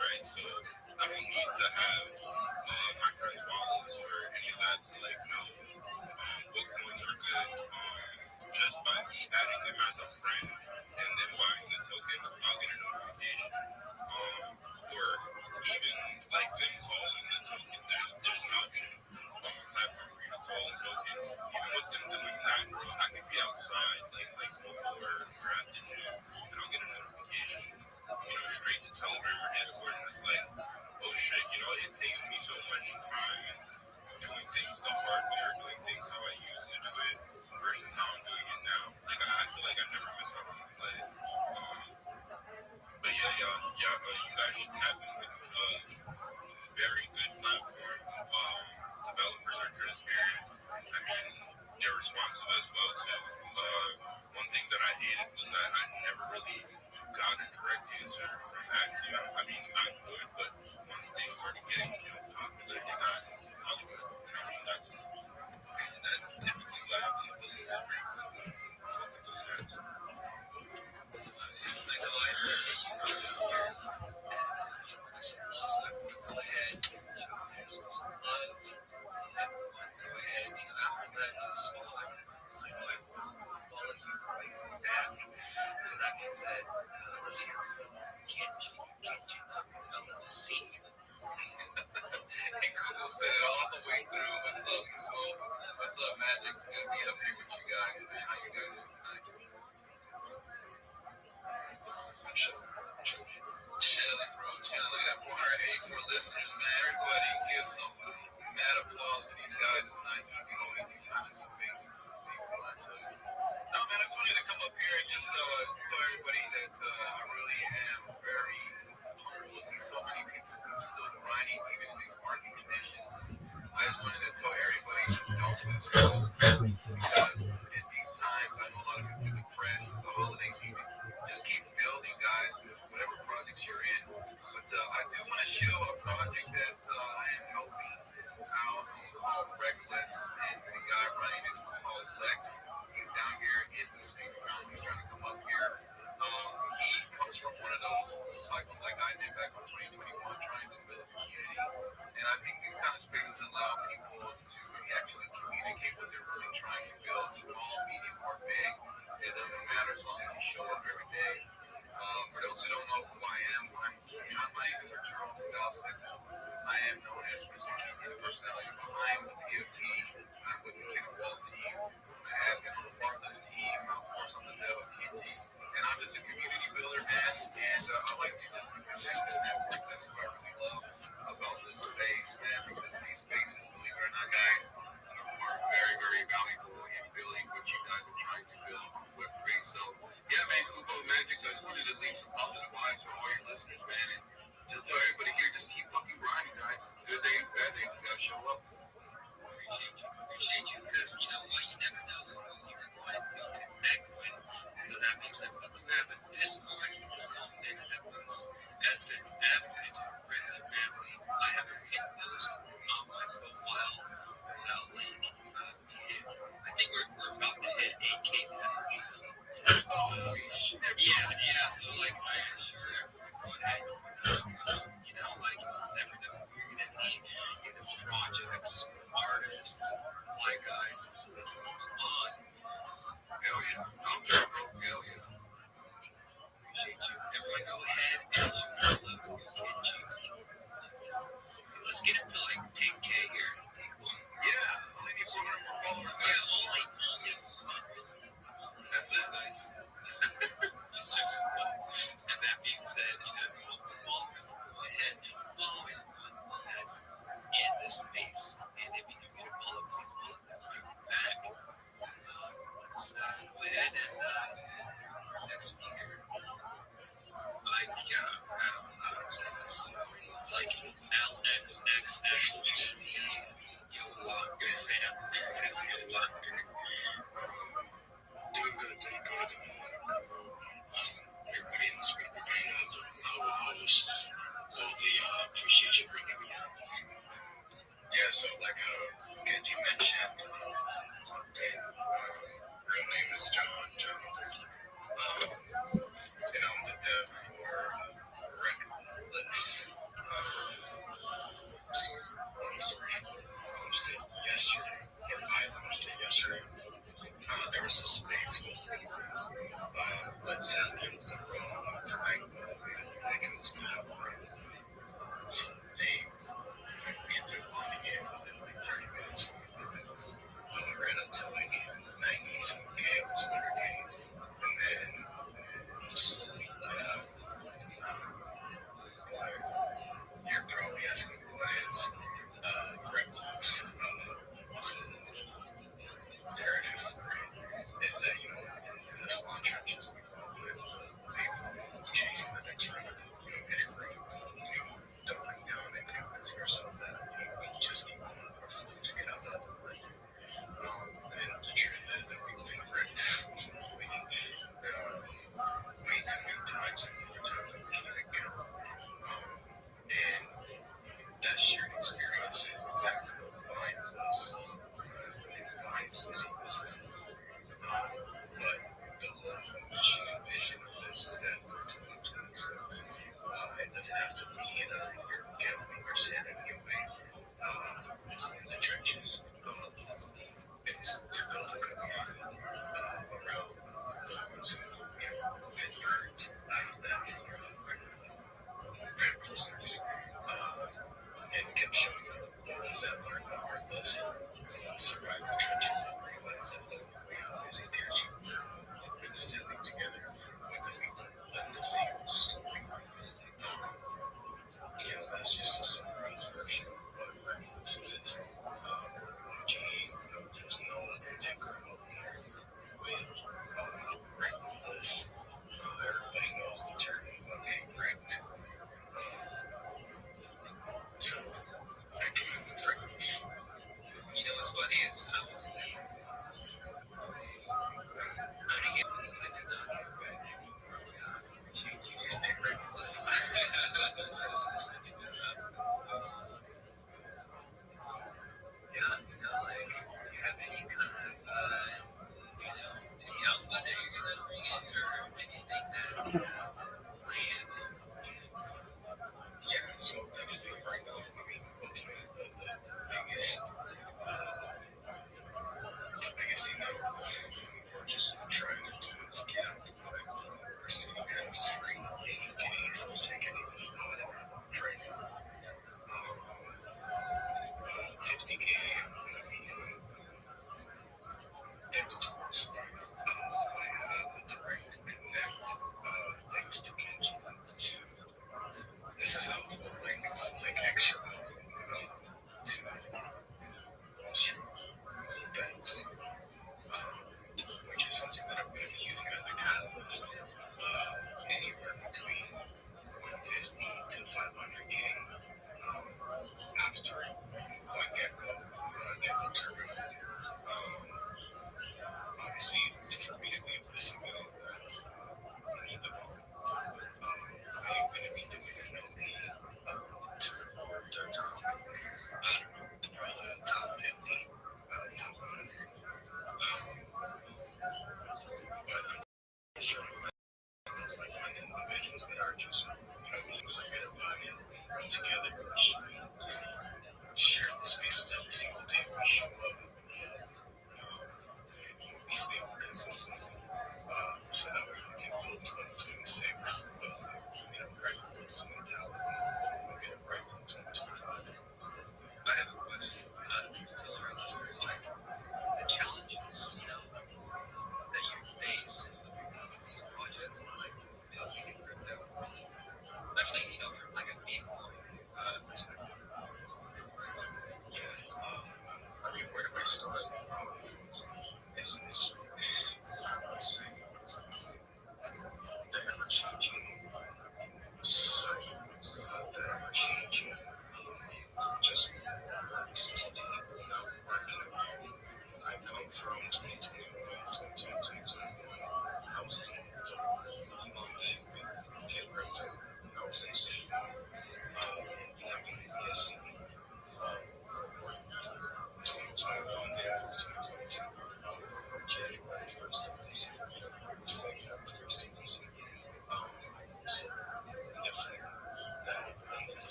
right? So I don't need to have my friends' wallets or any of that to like know what coins are good. Just by me adding them as a friend and then buying the token, I'll get a notification. Or even like them calling the token. There's an option on the platform for you to call a token. Even with them doing that, bro, I could be outside, like or at the gym, and I'll get a notification, straight to Telegram or Discord, and it's like, oh shit, it saves me so much time doing things the hard way or doing things how I used to do it versus how I'm doing it now. Like I feel like I never miss out on a play. But yeah, you guys should tap in with very good platform. Developers are transparent. I mean, they're responsive as well too. One thing that I hated was that I never really got a direct answer from Axiom. I mean, I would, but once they started getting popular, they got Hollywood. And I mean, that's typically what happens with those guys. So that being said, let's hear from can't see. And Google said it all the way through. What's up, Google? What's up, Magic? It's good to be up here with you guys. How you guys doing tonight? Chilling, bro. Chilling. Look at that 484 listeners, man. Everybody give some mad applause to these guys. It's not easy holding these kind of space. No, man, I just wanted to come up here and just tell everybody that I really am very humble to see so many people who are still grinding even in these market conditions. I just wanted to tell everybody don't lose hope because in these times, I know a lot of people get depressed. It's the holiday season. Just keep building, guys, whatever projects you're in. But I do want to show a project that I am helping out. It's called Reckless, and the guy running it's called Lex. He's down here in the speaker round. He's trying to come up here. He comes from one of those cycles like I did back in 2021, trying to build a community. And I think these kind of spaces allow people to actually communicate what they're really trying to build, small, medium, or big. It doesn't matter as long as you show up every day. For those who don't know who I am, my name is Charles from Dallas, Texas. I am known as Mr. Kiki, the personality behind the DFP. I'm with the Kid Wall team. I have been on the Bartless team. Of course, on the Dev team. And I'm just a community builder, man. And I like to just connect and network. That's what I really love about this space, man. Because these spaces, believe it or not, guys, are very, very valuable in building what you guys are trying to build on Web3. So, yeah, man, Kubo Magic. I just wanted to leave some positive vibes for all your listeners, man. And just tell everybody here, just keep fucking grinding, guys. Good days, bad days, you gotta show up. Appreciate you, because you know what, you never know who you're going to connect with. So that means that we do have a Discord. It's called Next F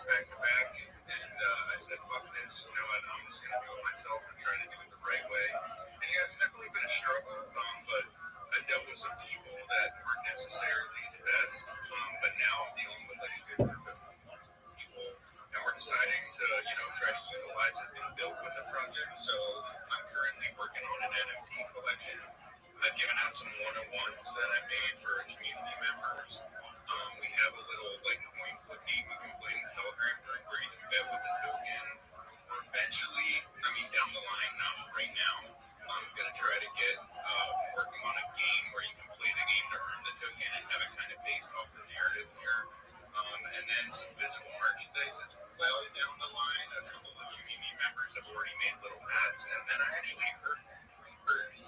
back to back, and I said, fuck this, you know what, I'm just going to do it myself and try to do it the right way. And yeah, it's definitely been a struggle, but I dealt with some people that weren't necessarily the best, but now I'm dealing with like a good group of people, and we're deciding to, you know, try to utilize it and build with the project. So I'm currently working on an NFT collection. I've given out some one-on-ones that I made for community members. We have a little like coin flip game we can play in the Telegram group where you can bet with the token. Or eventually, I mean down the line, not right now, I'm gonna try to get working on a game where you can play the game to earn the token and have it kind of based off the narrative here. And then some physical merchandise as well down the line. A couple of community members have already made little hats, and then I actually heard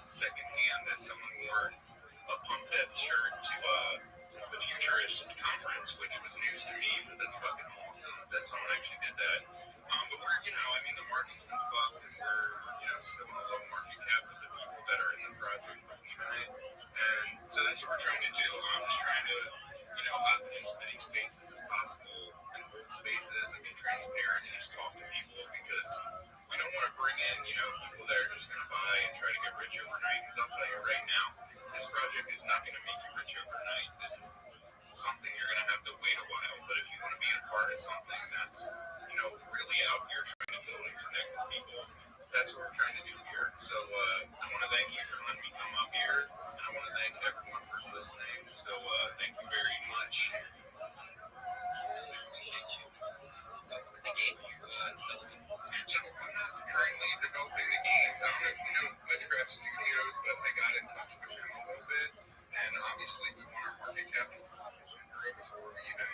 secondhand that someone wore a Pump Death shirt to the Futurist conference, which was news to me, but that's fucking awesome that someone actually did that. But we're, you know, I mean, the market's been fucked, and we're, you know, still in a low market cap with the people that are in the project believe in it. And so that's what we're trying to do. I'm just trying to, you know, occupy as many spaces as possible and hold spaces and be transparent and just talk to people because we don't want to bring in, you know, people that are just going to buy and try to get rich overnight. Because I'll tell you right now, this project is not going to make you rich overnight. This is something you're going to have to wait a while. But if you want to be a part of something that's, you know, really out here trying to build and connect with people, that's what we're trying to do here. So I want to thank you for letting me come up here. And I want to thank everyone for listening. So thank you very much. So I'm currently developing the games. I don't know if you know Ledgecraft Studios, but I got in touch with them a little bit. And obviously we want our market cap to grow before we even,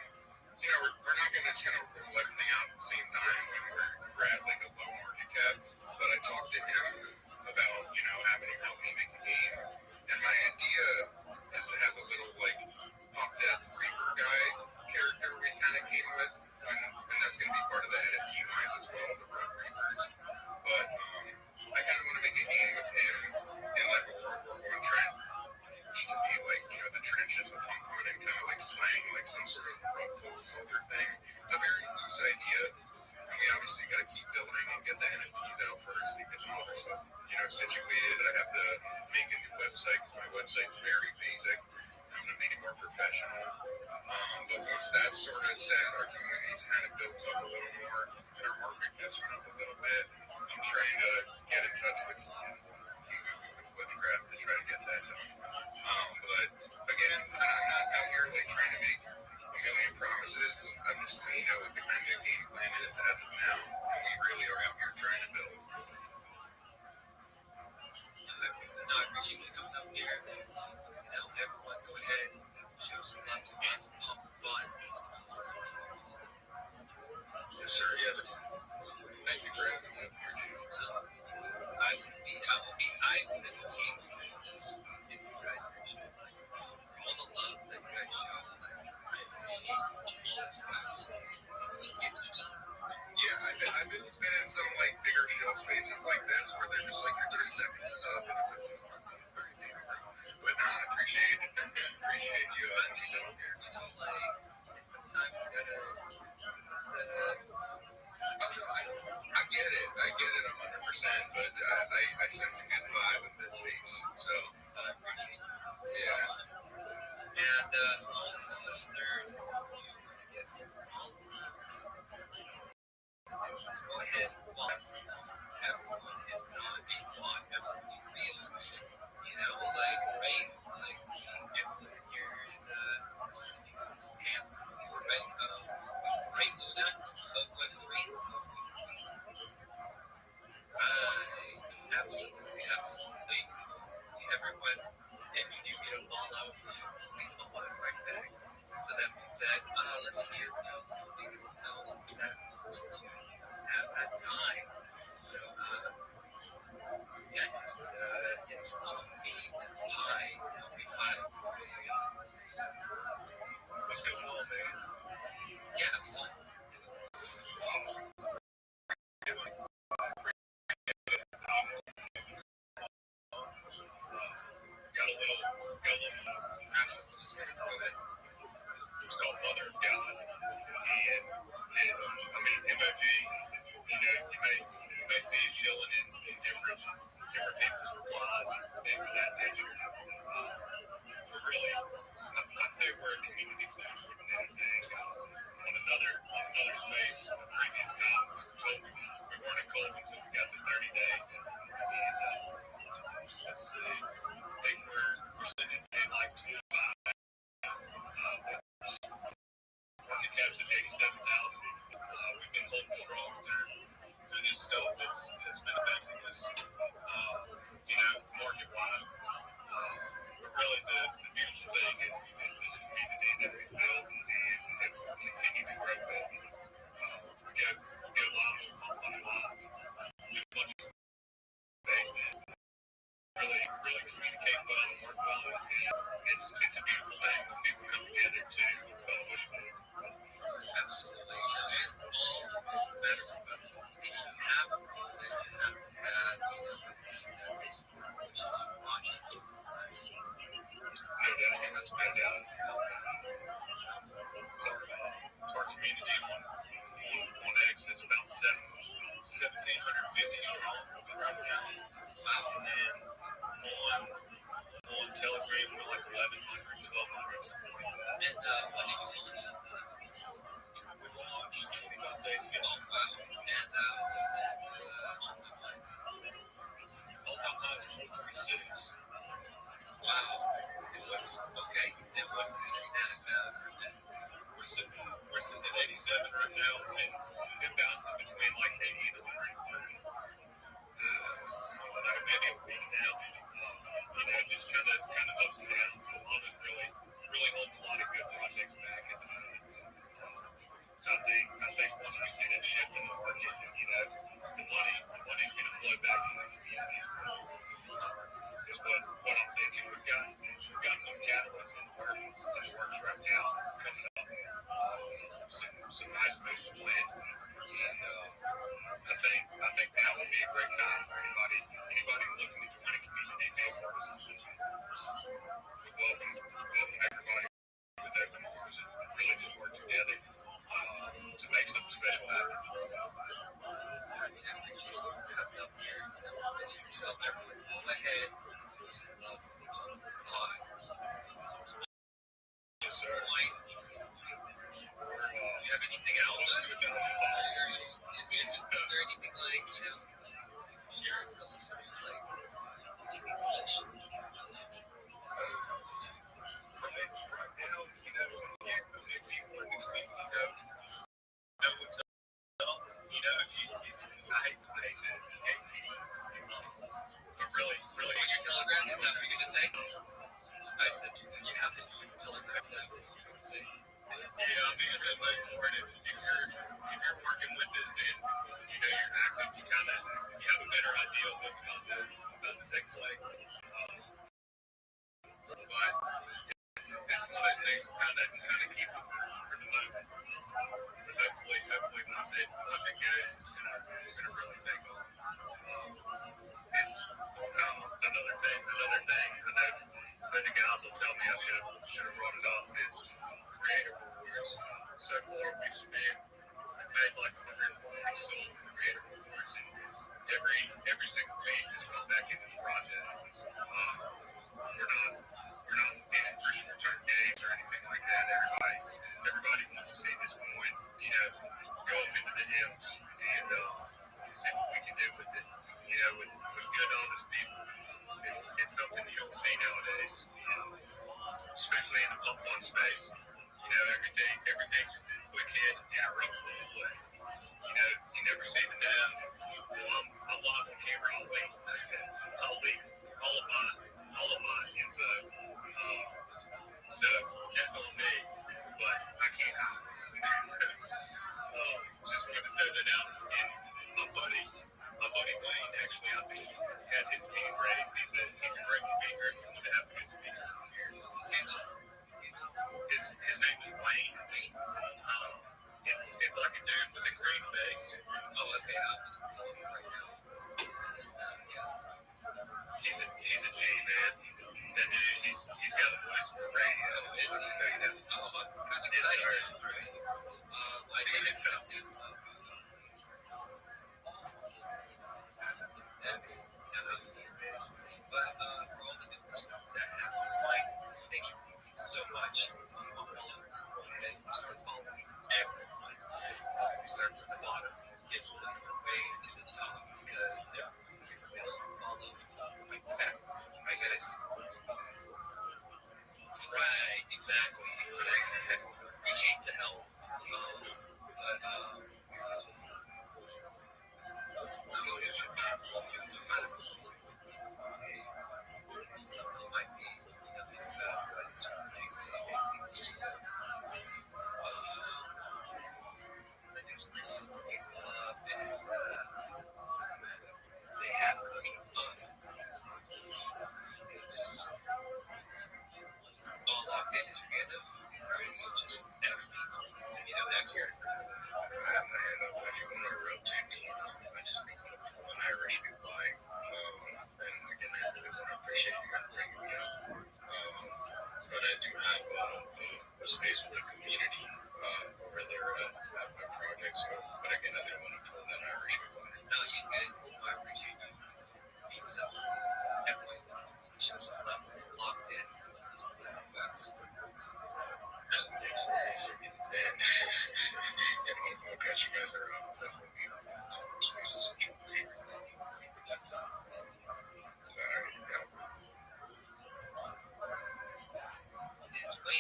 you know, we're not going to just roll everything out at the same time when we're at like a low market cap. But I talked to him about, you know, having him help me make a game. And my idea is to have a little like Pump Death Reaper guy character we kind of came with, and that's going to be part of the NFT lines as well, the Road Reapers. But I kind of want to make a game with him in like a World War I trench to be like, you know, the trenches of punk on and kind of like slang, like some sort of rough soldier thing. It's a very loose idea. And we obviously got to keep building and get the NFTs out first and get some other stuff, you know, situated. I have to make a new website because my website's very basic. I'm going to make it more professional. But once that's sort of set, our community's kind of built up a little more, and our market cap's went up a little bit. I'm trying to get in touch with Witchcraft to try to get that done. But again, I'm not out here like trying to make a million promises. I'm just, you know, the kind of game plan is as of now, and we really are out here trying to build. So I appreciate you coming up here. Now everyone go ahead and show some love to get some fun. Yes, sir. Yeah. Thank you for having me up here, dude. I will be if you guys appreciate all the love that you guys show. I appreciate all of you guys. Yeah, I've been in some like bigger show spaces like this where they're just like your 30 seconds is up and it's a but no, I appreciate it. Appreciate you coming here. You know, like sometimes you gotta I get it 100%, but I sense a good vibe in this space. So I appreciate it. Yeah. And for all of the listeners, go ahead and watch. Everyone is not equal. Everyone's real. You know, like, right? Like, everyone here is camp. Right? Right, Luna? What is right? Absolutely. Everyone, if you do get a follow, please follow right back. So that being said, let's hear someone else that wants to have that time. So, yeah, it's me and hi. What's going on, man? Yeah, got a little absolutely. It's called Mother of God. And caps at 87,000. We've been holding strong through this stuff that's been affecting us. Market wise, really the beautiful thing is this community that we built and continue to grow with. Get a lot of bunch of spaces, really communicate well and work well. It's a beautiful thing when people come together to push forward. Absolutely. It's all matters about it. Did you have a role that you have had No doubt, that's no doubt. Our community on X is about 1,750 strong right now. And on Telegram, we're like 1,100, 1,200, something like that. And when did you launch? We launched 25 days ago. Oh, wow. And All-time high is 46. wow. It was okay. It wasn't sitting at We're sitting at 87 right now, and it bounces between like 80 and 130. Maybe a week now. Just kind of ups and downs. So London's really holding a lot of good projects back. And I think once we see that shift in the market, the money's going to flow back to the community. Is what I'm thinking. We've got some catalysts in the works right now coming up. Some nice moves planned. And I think now would be a great time for anybody looking to join a community to be a part of something. We welcome everybody with open arms and really just work together to make something special happen. yourself everyone. Go ahead. Yes, sir. You have anything else? Is there anything like, sharing with the listeners, like, Right now, people in the community know what's up. I hate to but really, on your Telegram, is that what you're going to say? I said, you have to do your Telegram. Is that what you're going to say? yeah, I'm being that way for it. If you're working with this and you're active, you have a better idea of what's about the next leg. But it's one of those things kind of keep it for the moment. Hopefully once it goes, it's gonna really take off. It's another thing. I know the guys will tell me I should have brought it up. Is creative rewards. So far we've spent made like 140 souls in creative rewards, and every single piece is going back into the project. We're not in it for short-term gains or anything like that. Everybody wants to see this coin, go up into the M's and see what we can do with it. With good, honest people. It's something you don't see nowadays, especially in the pump fund space. Everything's quick hit. Yeah, have my hand up. If you want to rotate to I just need some people in Irish be by. And again, I really want to appreciate you guys bringing me up. But I do have a space for the community where they're at my project. So, but again, I didn't want to pull that Irish be by. No, you good. I appreciate you being so definitely show some love locked in. That's and I'll catch you guys around. Definitely some spaces. It's way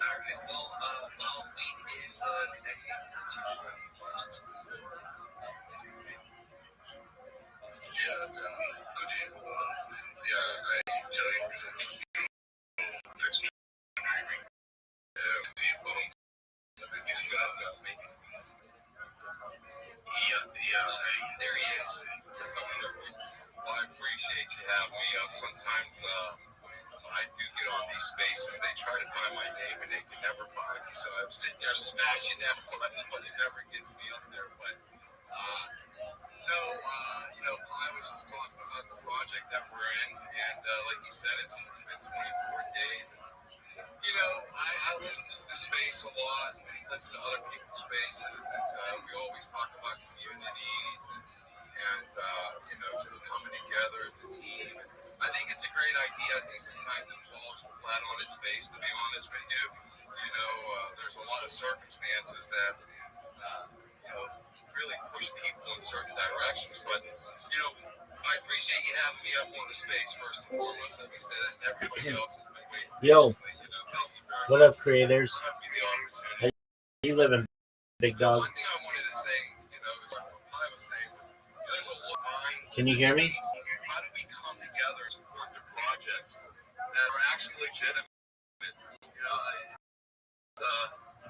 Alright, well, while Wade is connecting first. Yeah, good day. Yeah, I enjoyed Steve Bone. Yeah, there he is. Well, I appreciate you having me up. Sometimes I do get on these spaces. They try to find my name and they can never find me. So I'm sitting there smashing that button, but it never gets me up there. But no, I was just talking about the project that we're in, and like you said, it's been 24 days. I listen to the space a lot, listen to other people's spaces, and we always talk about communities and just coming together as a team. And I think it's a great idea. I think sometimes it falls flat on its face, to be honest with you. There's a lot of circumstances that, really push people in certain directions. But, I appreciate you having me up on the space, first and foremost. Let me say that, and everybody else has been waiting. Yo, Thank you very what much. up, creators? How you living, big dog? One thing I wanted to say, is what I was saying was, there's a lot of minds. Can you hear me? How do we come together and support the projects that are actually legitimate?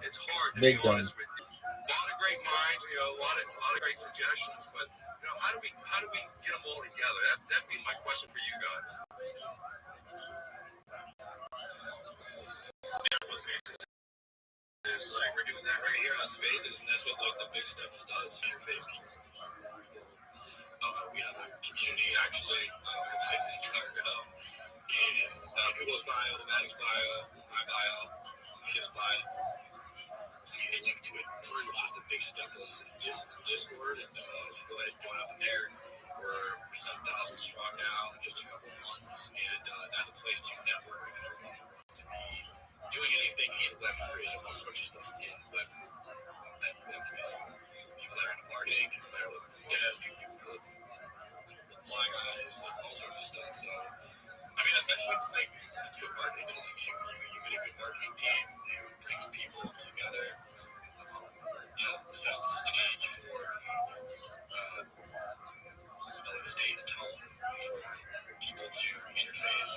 It's hard to Big be dog. honest with you. A lot of great minds, a lot of great suggestions, but how do we get them all together? That'd be my question for you guys. It's like we're doing that right here on Spaces, and that's what the big step does. Interface people. We have a community actually. It is Google's bio, the Mag's bio, my bio, Shift's bio. You link to it through, which is the big step goes to Discord, and go ahead and join up in there. We're 7,000 strong now, just a couple of months, and that's a place to network with everyone who wants to be doing anything in Web3, and all sorts of stuff in Web3. So people that are into marketing, people that are looking for devs, people that are looking for my guys, all sorts of stuff. So, essentially, it's like that's what marketing is. You get a good marketing team, it brings people together, sets the stage for, the stage, the tone for people to interface.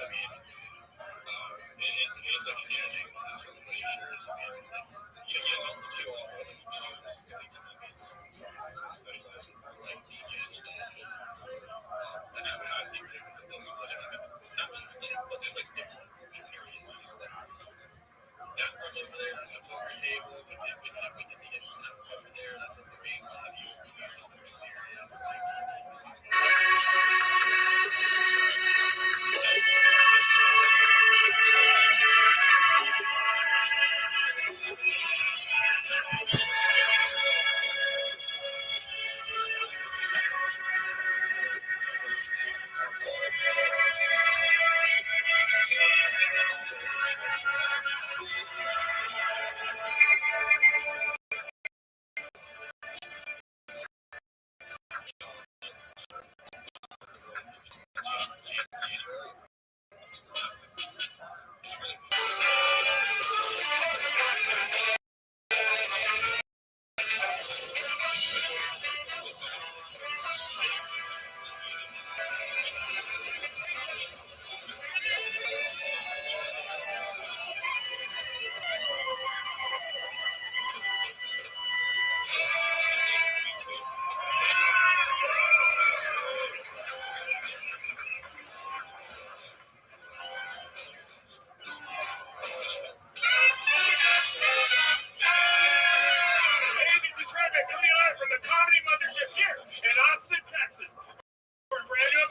It's such an ending on this sort of nature. Also too, all the communities really kind of made some specialize in like DJ and stuff, and then I think that those split it, not really split it, but there's like different areas, that room over there, that's a poker table, we did DJ stuff over there, that's a 3 live users, they're serious,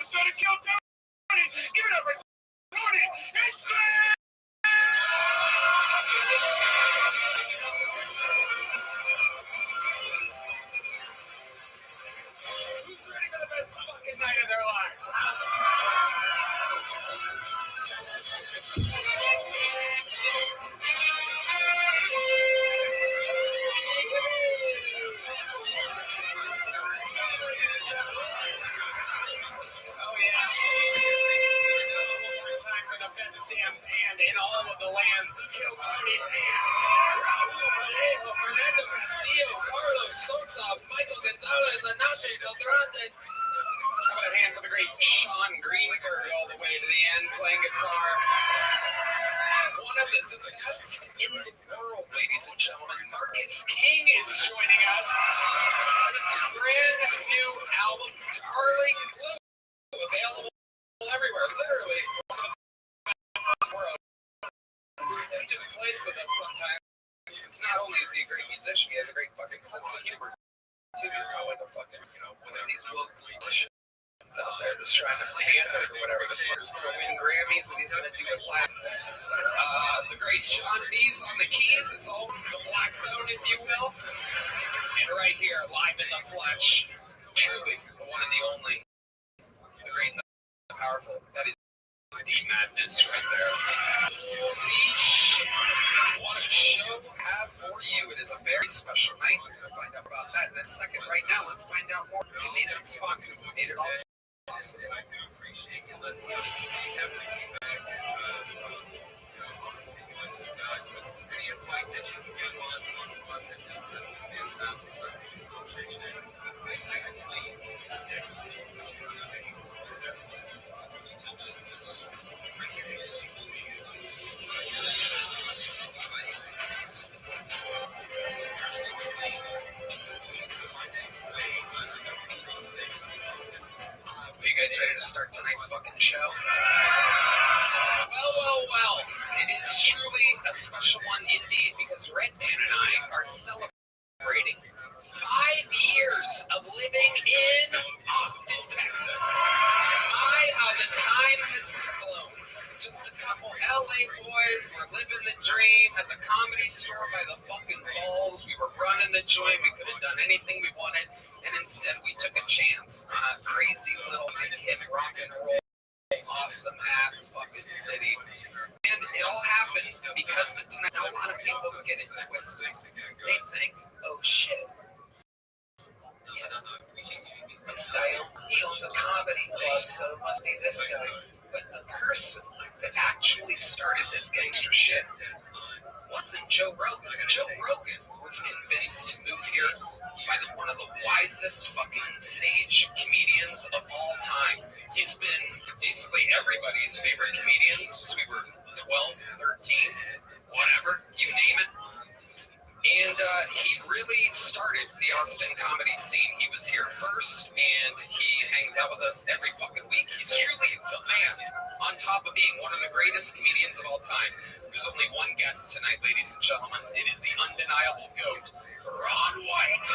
episode of Kill Tony. Give it up for Tony. It's great. Who's ready for the best fucking night of their lives? Oh yeah. One more time for the best damn band in all of the land. Kill Tony band. Fernando Castillo, Carlos Sosa, Michael Gonzalez, Anante Belgrande. How about a hand for the great Sean Greenberg all the way to the end playing guitar? One of the best in the world, ladies and gentlemen. Marcus King is joining us. It's a brand new album, Darling Blue, available everywhere, literally. One of the best in the world. He just plays with us sometimes. Because not only is he a great musician, he has a great fucking sense of humor. He's not like a fucking, one of these woke musicians out there just trying to pander or whatever. This fucker's going to win Grammys and he's going to do it live. The great John B's on the keys. It's all the Blackbone, if you will. And right here, live in the flesh, truly the one and the only, the great and the powerful. That is Deep Madness right there. Holy shit. What a show we'll have for you. It is a very special night. We're going to find out about that in a second. Right now, let's find out more. We made some sponsors. We made it all possible. I do appreciate you letting me have the feedback from honestly, because any advice that you can give on that that's fantastic. I appreciate it. I actually Are you guys ready to start tonight's fucking show? Well. It is truly a special one indeed because Redman and I are celebrating 5 years of living in Austin, Texas. My, how the time has flown. Just a couple LA boys were living the dream at the Comedy Store by the fucking balls. We were running the joint. We could have done anything we wanted. And instead we took a chance on a crazy little kid rock and roll, awesome ass fucking city. And it all happened because of tonight. Now a lot of people get it twisted. They think, oh shit. This guy, he owns a comedy club, so it must be this guy. But the person that actually started this gangster shit wasn't Joe Rogan. Joe Rogan was convinced to move here by one of the wisest fucking sage comedians of all time. He's been basically everybody's favorite comedian since we were 12, 13, whatever, you name it. And he really started the Austin comedy scene. He was here first, and he hangs out with us every fucking week. He's truly the man, on top of being one of the greatest comedians of all time. There's only one guest tonight, ladies and gentlemen. It is the undeniable GOAT, Ron White.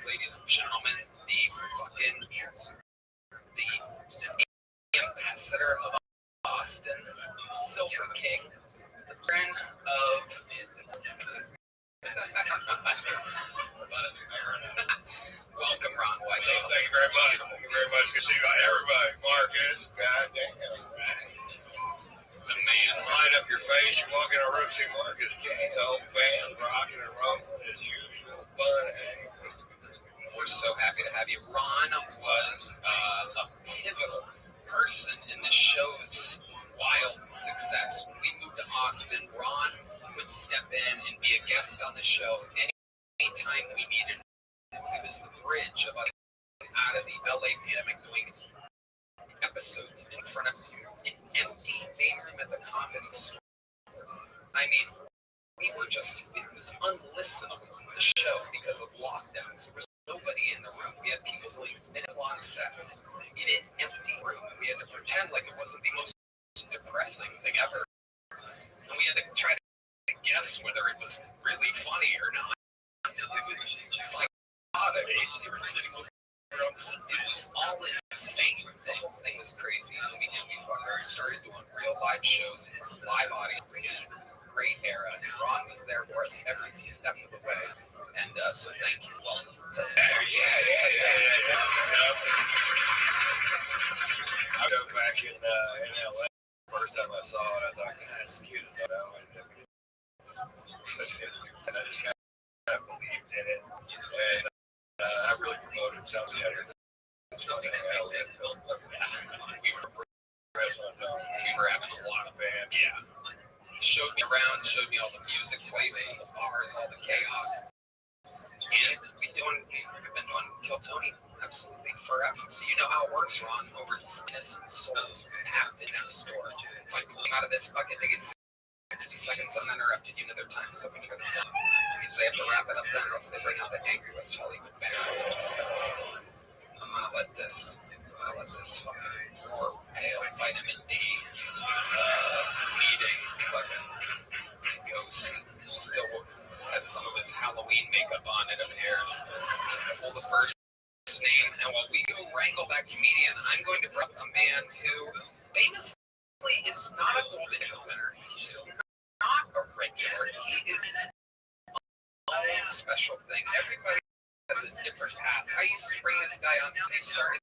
Ladies and gentlemen, the ambassador of Austin, Silver King, the friend of welcome, Ron White. So thank you very much. Thank you very much. Good to see everybody. Marcus, goddamn. The man light up your face. You walk in a room, see Marcus King, the whole band rocking and rolling as usual. Fun hang. We're so happy to have you. Ron was a pivotal person in the show's wild success. When we moved to Austin, Ron would step in and be a guest on the show. Anytime we needed him, he was the bridge of us out of the LA pandemic, doing episodes in front of an empty main room at the Comedy Store. I mean, we were just, it was unlistenable, the show, because of lockdowns. There was nobody in the room. We had people doing minute-long sets in an empty room. We had to pretend like it wasn't the most depressing thing ever. And we had to try to guess whether it was really funny or not. It was psychotic. They were sitting over drums. It was all insane. The whole thing was crazy. And we started doing real live shows and live audience again. It was a great era. And Ron was there for us every step of the way. And so thank you. Welcome to us. Yeah. I go back in LA. First time I saw it, I thought, that's cute. I just kind of believed in it. And I really promoted something. We were having a lot of fans. Yeah. Showed me around, showed me all the music places, the bars, all the chaos. And we've been doing Kill Tony absolutely forever. So you know how it works, Ron. Over innocent souls packed in that store. If I pull them out of this bucket, they get 60 seconds uninterrupted. You know their time is up when you hear the sound. It means they have to wrap it up then, or else they bring out the angry West Hollywood bands. I'm gonna let this fucking poor pale vitamin D bleeding fucking ghost still has some of his Halloween makeup on. It appears. Pull the first name, and while we go wrangle that comedian, I'm going to bring up a man who famously is not a Golden Globe winner. He's not a regular. He is his own special thing. Everybody has a different path. I used to bring this guy on stage, started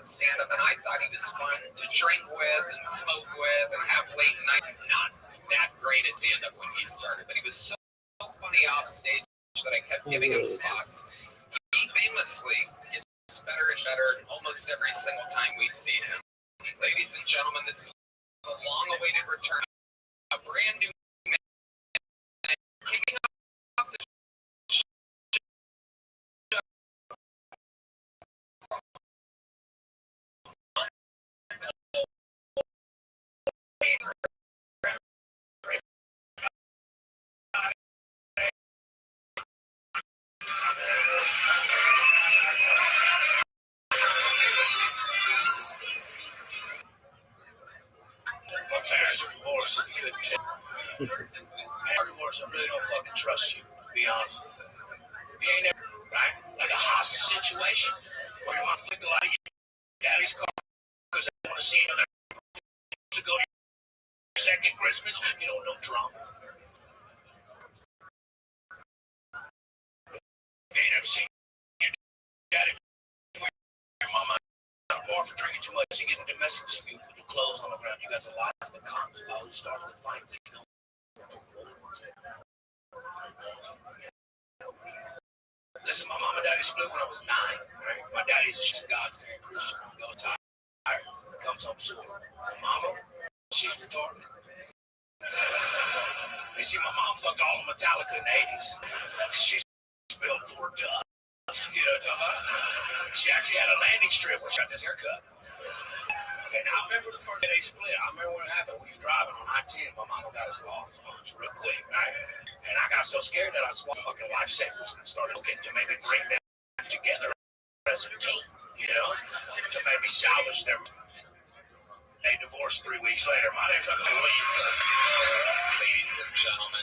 stand up, and I thought he was fun to drink with and smoke with and have late night. Not that great at stand up when he started, but he was so funny off stage that I kept giving him spots. He famously gets better and better almost every single time we see him. Ladies and gentlemen, this is a long-awaited return. A brand new man kicking off the My parents are divorced, if you couldn't tell. Our divorce, I really don't fucking trust you, to be honest. If you ain't ever, right? Like a hostage situation where you want to flick the light of your daddy's car because they want to see another to go to your second Christmas, you don't know Trump. You ain't ever seen your daddy your mama out of bar for drinking too much. You get in a domestic dispute with your clothes on the ground. You got the lot of the cops out starting to find things. Listen, my mom and daddy split when I was 9. Right? My daddy's just a God-fearing Christian. He goes tired, comes home soon. My mama, she's retarded. You see, my mom fucked all of Metallica in the 80s. She's built for dust. You know what I'm talking about? She actually had a landing strip where she got this haircut. And I remember the first day they split. I remember when it happened. We was driving on I-10. My mama got us lost. It was real quick, right? And I got so scared that I swallowed fucking lifesavers and started looking to maybe bring them together as a team, you know, to maybe salvage them. They divorced 3 weeks later. My name's Lisa. Ladies and gentlemen,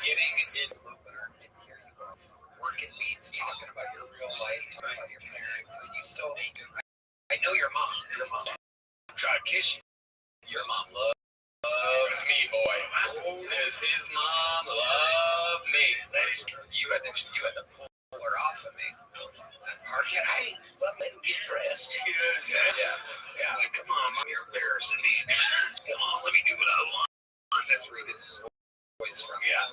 getting it opener. And here you go. Working beats, talking about your real life, about your parents. But you still, I know your mom. Your mom tried kissing. Your mom loves me, boy. Oh, does his mom love me? Ladies, you had to pull her off of me. Market, hey, let me get dressed. You know what I'm saying? Yeah. Like, come on, mom, you're embarrassing me. Come on, let me do what I want. That's where he gets his voice from. Yeah.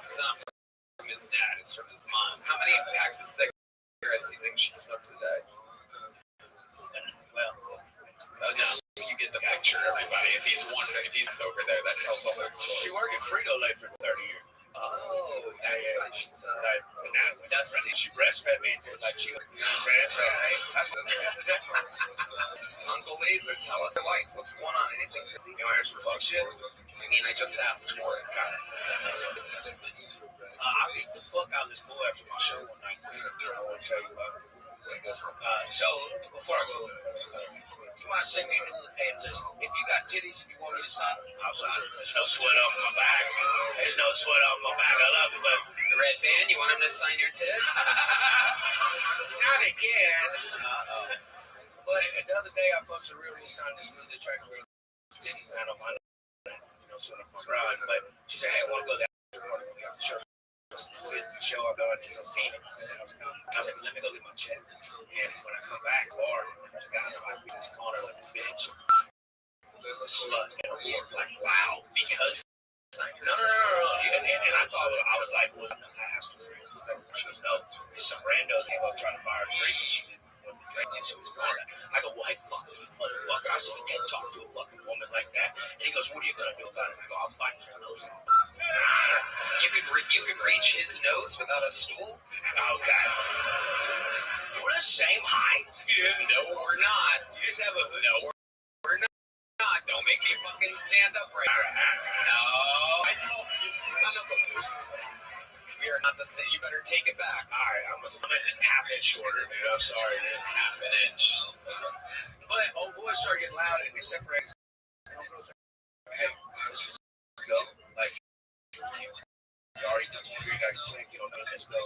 It's not from his dad, it's from his mom. How many packs of cigarettes do you think she smokes a day? Well, no, you get the picture, everybody. If he's over there, that tells all the she worked at Frito-Lay for 30 years. Oh, that's why she's she breastfed me until like she, you know what I'm saying? So that's what Uncle Laser, tell us life. What's going on? Anything? you know, here's some fuck shit. I mean, I just asked for it. I beat the fuck out of this boy after my show one night. I want to tell you about it. So before I go, you might send me and listen. If you got titties and you want me to sign, I'll sign it. There's no sweat off my back. There's no sweat off my back. I love it, but The red band, you want him to sign your tits? not again. But the other day I posted a real sign this really attractive girl titties, and I don't mind that. You know, sort of my bride. But she said, "Hey, I want to go down to the morning when we got the show." The show I'm doing in Phoenix. I was like, let me go get my check. And when I come back, Lord, there's a guy in my business calling her like a bitch, a slut, and a whore. Like, wow, because. No. And I thought, I was like, well, I asked her for it. She goes, no, it's some rando came up trying to buy her a drink, and she didn't want to drink, and she was gone. I go, well, hey, fuck you, motherfucker. I said, you can't talk to a fucking woman like that. And he goes, what are you going to do about it? I go, I'll bite your nose off. You could reach his nose without a stool? Okay. We're the same height. No, we're not. You just have a hood. No, we're not. Don't make me fucking stand up right now. No, I know, you son of a... We are not the same. You better take it back. All right, I'm half inch shorter, dude. I'm sorry, dude. Half an inch. But old boys start getting loud and we separate. Hey, let's just go. Like, you already took one, you got your drink, you don't know, let's go.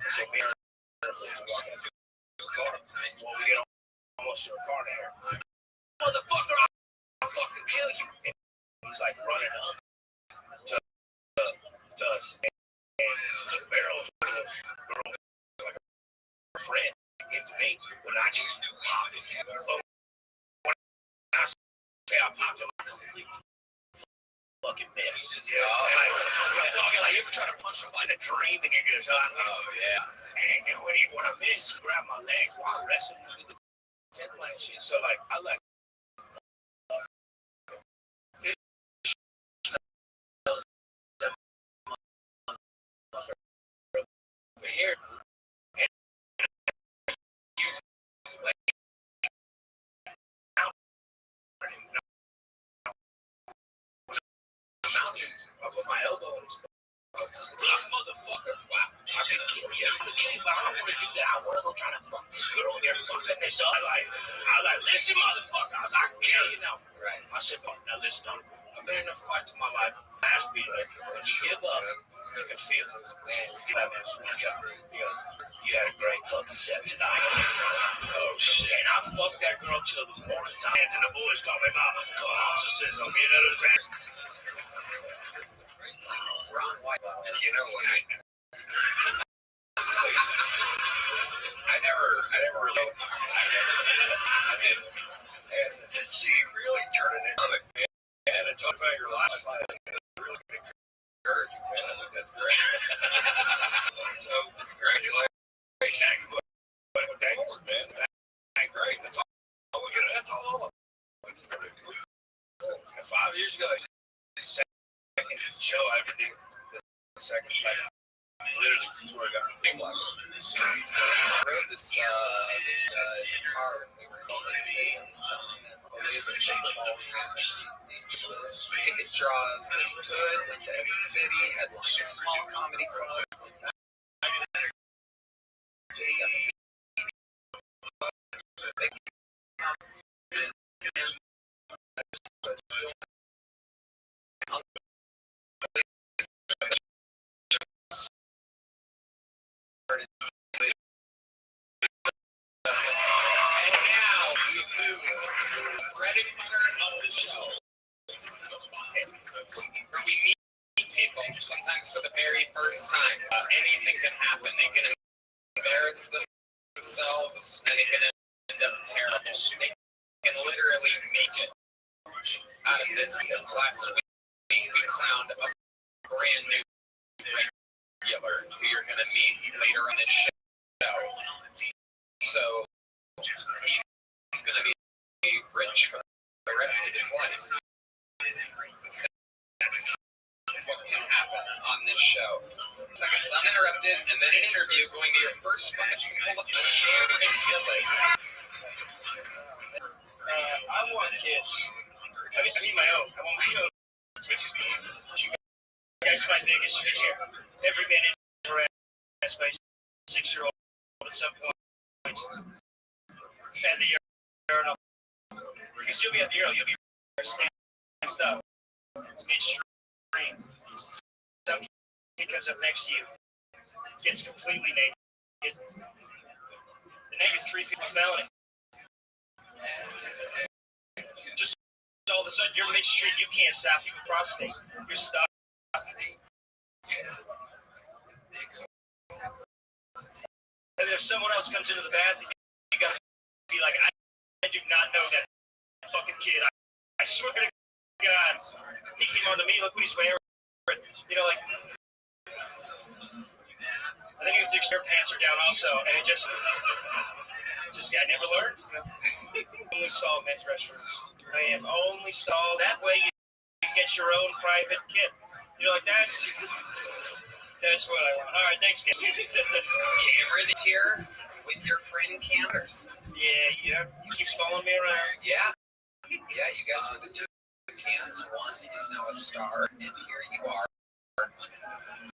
So me and her walk out to the car. When we get almost to the car there, motherfucker, I'll fucking kill you. And he's like running up to us. And the barrels of this girl like a friend into me when I just popped it. But when I say I popped it, I completely fucking missed. You know, I'm talking like you ever try to punch somebody in a dream and you get a shot. Oh, yeah. And when I miss, he grabbed my leg while wrestling with the tent plant shit. So like I like fish here. I put my elbow in his motherfucker. Wow, I could kill you. Okay, but I don't want to do that. I want to go try to fuck this girl and they're fucking this up. I like, listen, motherfucker, I can kill you now. Right. I said, now listen, Tony, I've been in enough fights in my life. Ask me, like, when you give up, you can feel it. And you know, you had a great fucking set tonight. Oh, shit. And I fucked that girl till the morning times and the boys call me about Colossusism, you know what I'm saying? Ron White. You know what I never really, I didn't. And to see you really turning it on and to talk about your life, I really encourage you. That's great. So, congratulations. Thanks, man. That's great. That's all. And 5 years ago, the second show I ever did. The second fight. Literally, swear to God. I rode this car when we were going to the city. I was telling them, oh, there's a big ball ticket draws that good, went to every city, had like a small comedy club. City got bread and butter of the show. Where we meet people, sometimes for the very first time. Anything can happen. They can embarrass themselves, and it can end up terrible. They can literally make it out of this. Last week, we crowned a brand new regular who you're going to meet later on this show. So, he's going to be rich for the rest of his life. That's what can happen on this show. Seconds uninterrupted, and then an interview going to your first fucking I want kids. I need my own. I want my own. Which is that's my biggest fear. Every man is harassed by a 6-year-old at some point. At the urinal. Because you'll be at the urinal, you'll be standing stuff. Midstream. Some kid comes up next to you, gets completely naked. And now you're 3 feet from felony. Just all of a sudden you're midstream, you can't stop, you can prostate. You're stuck. And if someone else comes into the bathroom, you gotta be like, I do not know that fucking kid. I swear to God, he came on to me, look what he's wearing. You know, like, and then you have to take your pants are down also, and it just I never learned. You know? Only stall men's restrooms. I am only stall. That way you get your own private kit. You're like, that's what I want. All right, thanks, guys. Cameron is here with your friend Cammers. Yeah. He keeps following me around. Yeah, you guys were the two cans. One is now a star, and here you are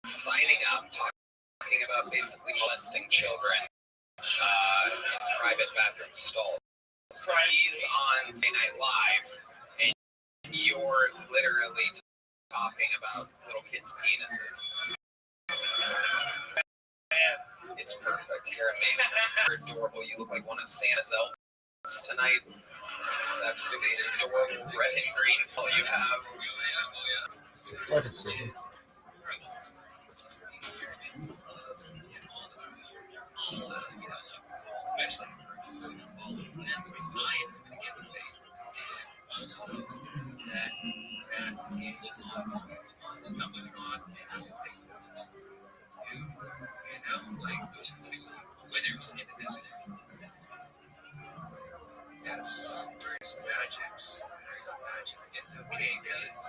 signing up, talking about basically molesting children in private bathroom stalls. He's on Saturday Night Live, and you're literally talking about little kids' penises. It's perfect. You're amazing. You're adorable. You look like one of Santa's elves tonight. It's absolutely adorable red and green flow you have. What a city. Yes, there's magics. It's okay, guys.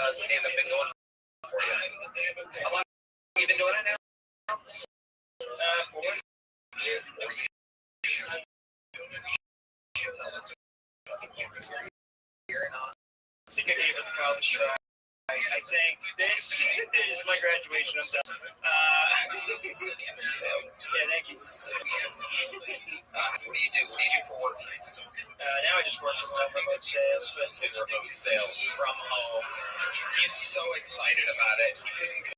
How's stand-up been going for you? How long have you been doing it now? 4 years. I think I gave it the college try. I think this is my graduation. I'm done. Yeah, thank you. What do you do? What do you do for work? Now I just work from remote sales, but Remote sales from home. He's so excited about it. He couldn't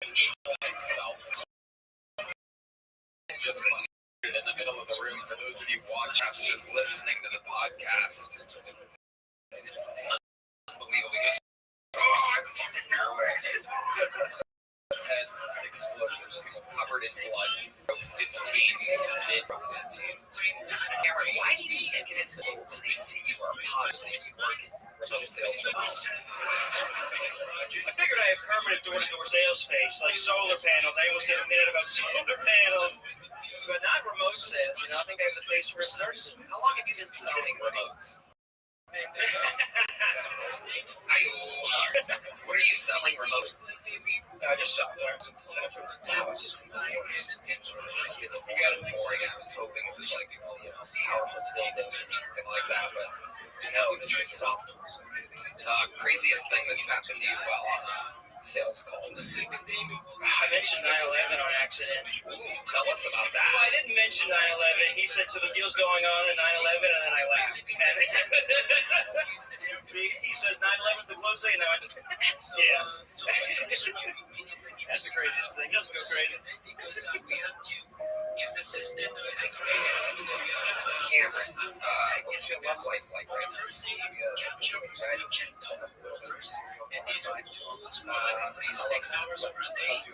control himself. Just in the middle of the room. For those of you watching, just listening to the podcast, it's unbelievable. Head exploded. There's people covered in blood. 15 mid-rows. Aaron, why do you think it is that when they see you are positive, you work in remote sales from home? I figured I had permanent door-to-door sales face, like solar panels. I almost did a minute about solar panels, but not remote sales. You know, I think I have the face for a nurse. How long have you been selling remotes? What are you selling remotely? Just software. It gets boring. I was hoping it was like powerful dildo or something like that, but no, this is software. Craziest thing that's happened to you while on a sales call? I mentioned 9/11 on accident. Ooh, tell us about that. Well, I didn't mention 9/11. He said, so the deal's going on at 9/11, and then I laughed. He said 9/11's the close date, and I went, yeah. That's the craziest thing. He doesn't go crazy. Cameron, what's your love life like right now? 6 hours over a day. I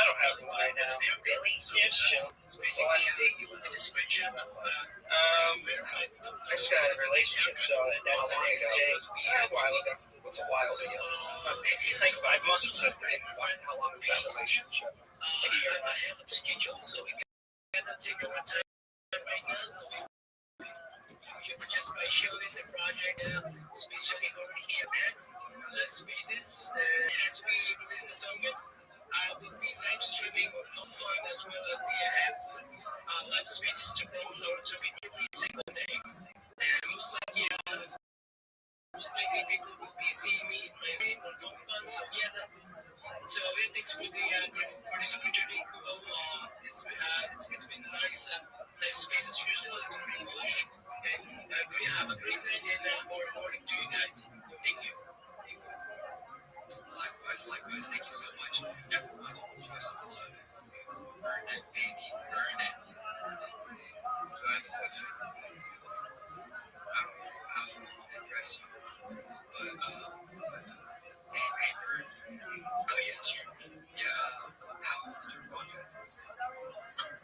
don't have one right now. Really? Yeah, it's chill. It's basically you in a switch up. I just got a relationship, so that's the next day. A while ago. What's a while ago? Like 5 months or so. How long was that relationship? Like a year and a half. Schedule, so we can take our time right now. So we just by showing the project, especially over here at Spaces. As we release the token, will be live streaming offline as well as the apps. Live Spaces to promote to be every single day. And most likely people will be seeing me in my favorite fun. So yeah, so thanks for this opportunity. It's been nice. Live Spaces usually it's pretty much. And we have a great night and more forward to you guys. Thank you. Likewise, thank you so much. Everyone, burn it, baby, burn it. I have a question. I don't know how to address you, but oh yeah, sure. Yeah, how was your project?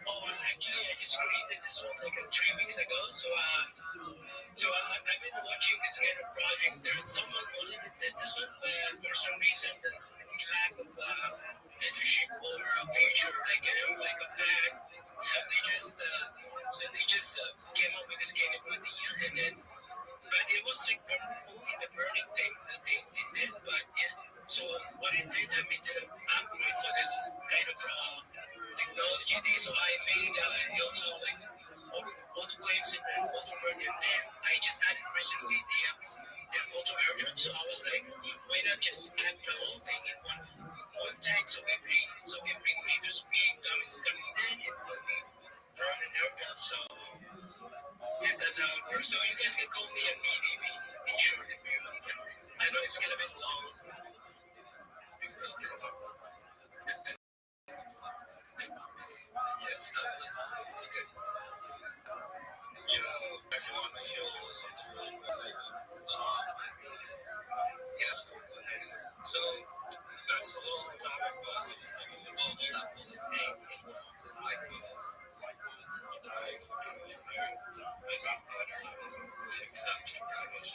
Oh, actually, I just created this one like 3 weeks ago. So I've been watching this kind of project. There's someone wanted to set this up, for some reason, the lack of leadership over a future, like a bag. So they just came up with this kind of idea, and then, but it was like only the burning thing that they did. But yeah, so what it did, I made it upgrade for this kind of technology thing. So I made also like autoclaves and autoburn, and then I just added recently the auto airdrop. So I was like, why not just add the whole thing in one tank? So every meter speed comes in, it will be burn and airdrop. So yeah, that's how it works. So you guys can call me a BDB in short if you want. I know it's gonna be long. Yes, that's good. Everyone feels yeah. So that was a little topic, but I accept and this is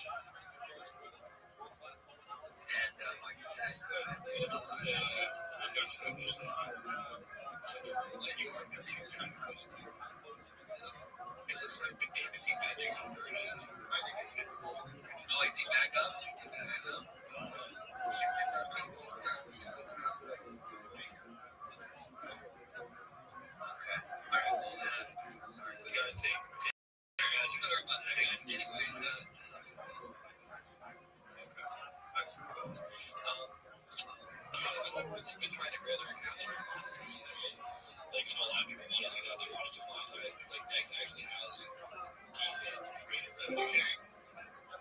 I'm going to focus on you are going to kind of it looks like the fantasy magic on the oh, I think back up. We gotta take anyways. So I've been trying to grow their account. Like, a lot of people want to do that. They want to do monetize because, like, X actually has decent creative revenue sharing.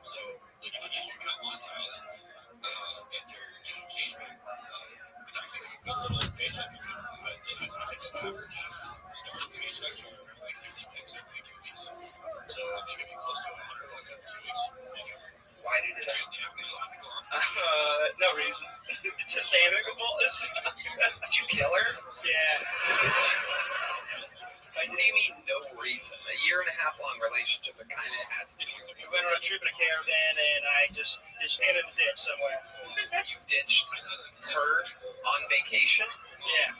So, like, if you get your account monetized, and you're getting engagement, it's actually like a good little paycheck. But it has an average starting paycheck for like 50 bucks every 2 weeks. So, they give you close to $100 every 2 weeks. Why did it actually happen? No reason. Just amicable. Did you kill her? Yeah. What do you mean, no reason? A 1.5 year long relationship, it kind of has to be. We went on a trip in a caravan, and I just stand in the ditch somewhere. You ditched her on vacation? Yeah.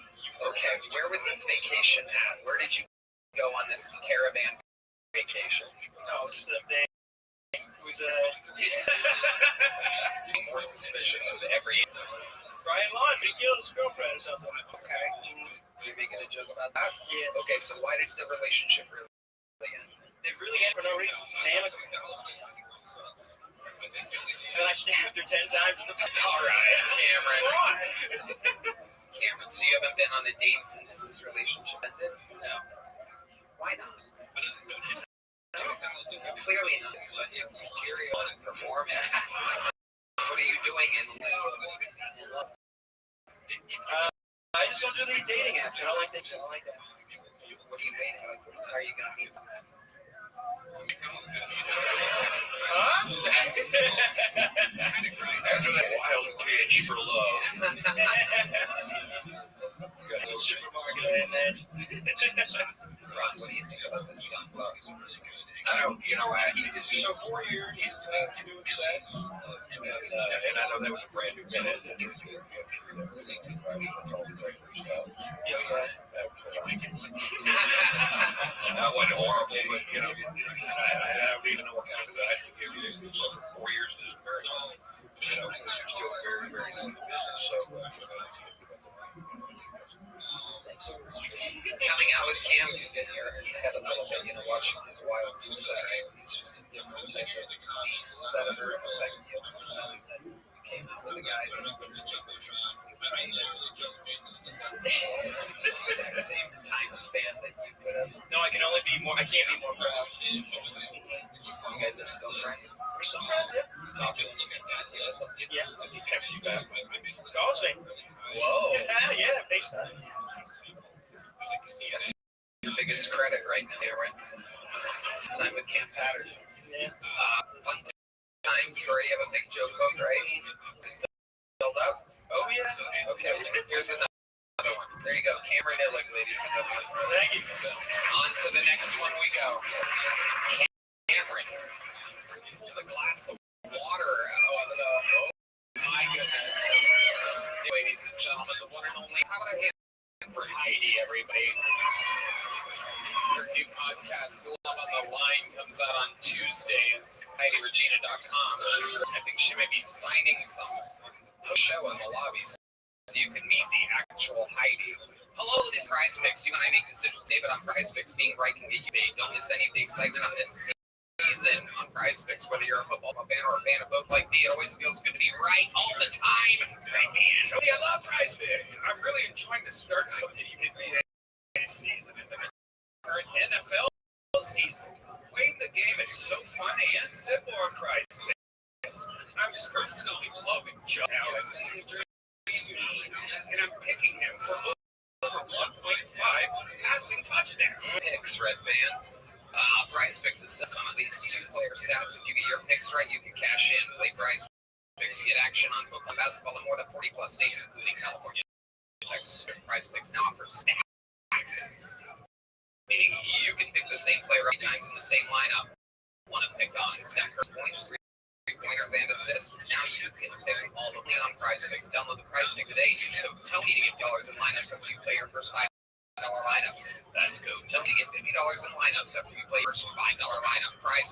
Okay, where was this vacation at? Where did you go on this caravan vacation? No, it's just a big. It was More suspicious with every. Brian Laundrie, he killed his girlfriend or something. Okay. You're making a joke about that? Yes. Okay, so why did the relationship really end? It really ended for no reason. Damn it. Then I stabbed her 10 times in the back. All right, Cameron. Why? Cameron, so you haven't been on a date since this relationship ended? No. Why not? Clearly not. Material and performing. What are you doing in lieu of? I just don't do the dating apps. I don't like that. I don't like that. What are you waiting? Are you going to meet someone? Huh? After that wild pitch for love. Supermarket and then. Ron, what do you think about this young buck? So 4 years doing sex, and I know that was a brand new minute. That wasn't horrible, but I don't even know what kind of advice to give you. So for 4 years, this is very long. You're still very, very new in the business. So. Coming out with Cam, you've been here ahead a little bit, watching his wild success. He's just a different type of beast. Is that ever affect you? You came out with a guy exact same time span that you could have. No, I can't be more proud. You guys are still friends. We're still friends, yeah. Stop it. Look at that. Yeah, he texts you back. Calls me. Whoa. Yeah, FaceTime. That's your biggest credit right now, Aaron. Sign with Cam Patterson. Yeah. Fun times. You already have a big joke book, right? Filled up? Oh, yeah. Okay, here's another one. There you go. Cameron Illick, ladies and gentlemen. Thank you. So, on to the next one we go. Cameron. Pull the glass of water out of the... Oh, my goodness. Ladies and gentlemen, the one and only... How about a hand for Heidi, everybody? Her new podcast, Love on the Line, comes out on Tuesdays. HeidiRegina.com. I think she may be signing some show in the lobby so you can meet the actual Heidi. Hello, this is Prize Picks. You and I make decisions. David on Prize Picks. Being right can get you paid. Don't miss any of the excitement on this season on Prize Picks. Whether you're a football fan or a fan of both like me, it always feels good to be right all the time. Hey, man. Tony, I love Prize Picks. I'm really enjoying the start of the NBA season and the current NFL season. Playing the game is so fun and simple on Prize Picks. I'm just personally loving Joe Allen, and I'm picking him for over 1.5 passing touchdown. Picks, Red Band. Prize Picks is some of these two-player stats. If you get your picks right, you can cash in. Play Prize Picks to get action on football and basketball in more than 40-plus states, including California, Texas. Prize Picks now offers stats, meaning you can pick the same player 8 times in the same lineup. Want to pick on stackers, points, pointers and assists. Now you can pick all the on Prize Picks. Download the Prize Pick today. Use code Tony to get $50 in lineups after you play your first $5 lineup. That's code Tony to get $50 in lineups after you play your first $5 lineup. Prize.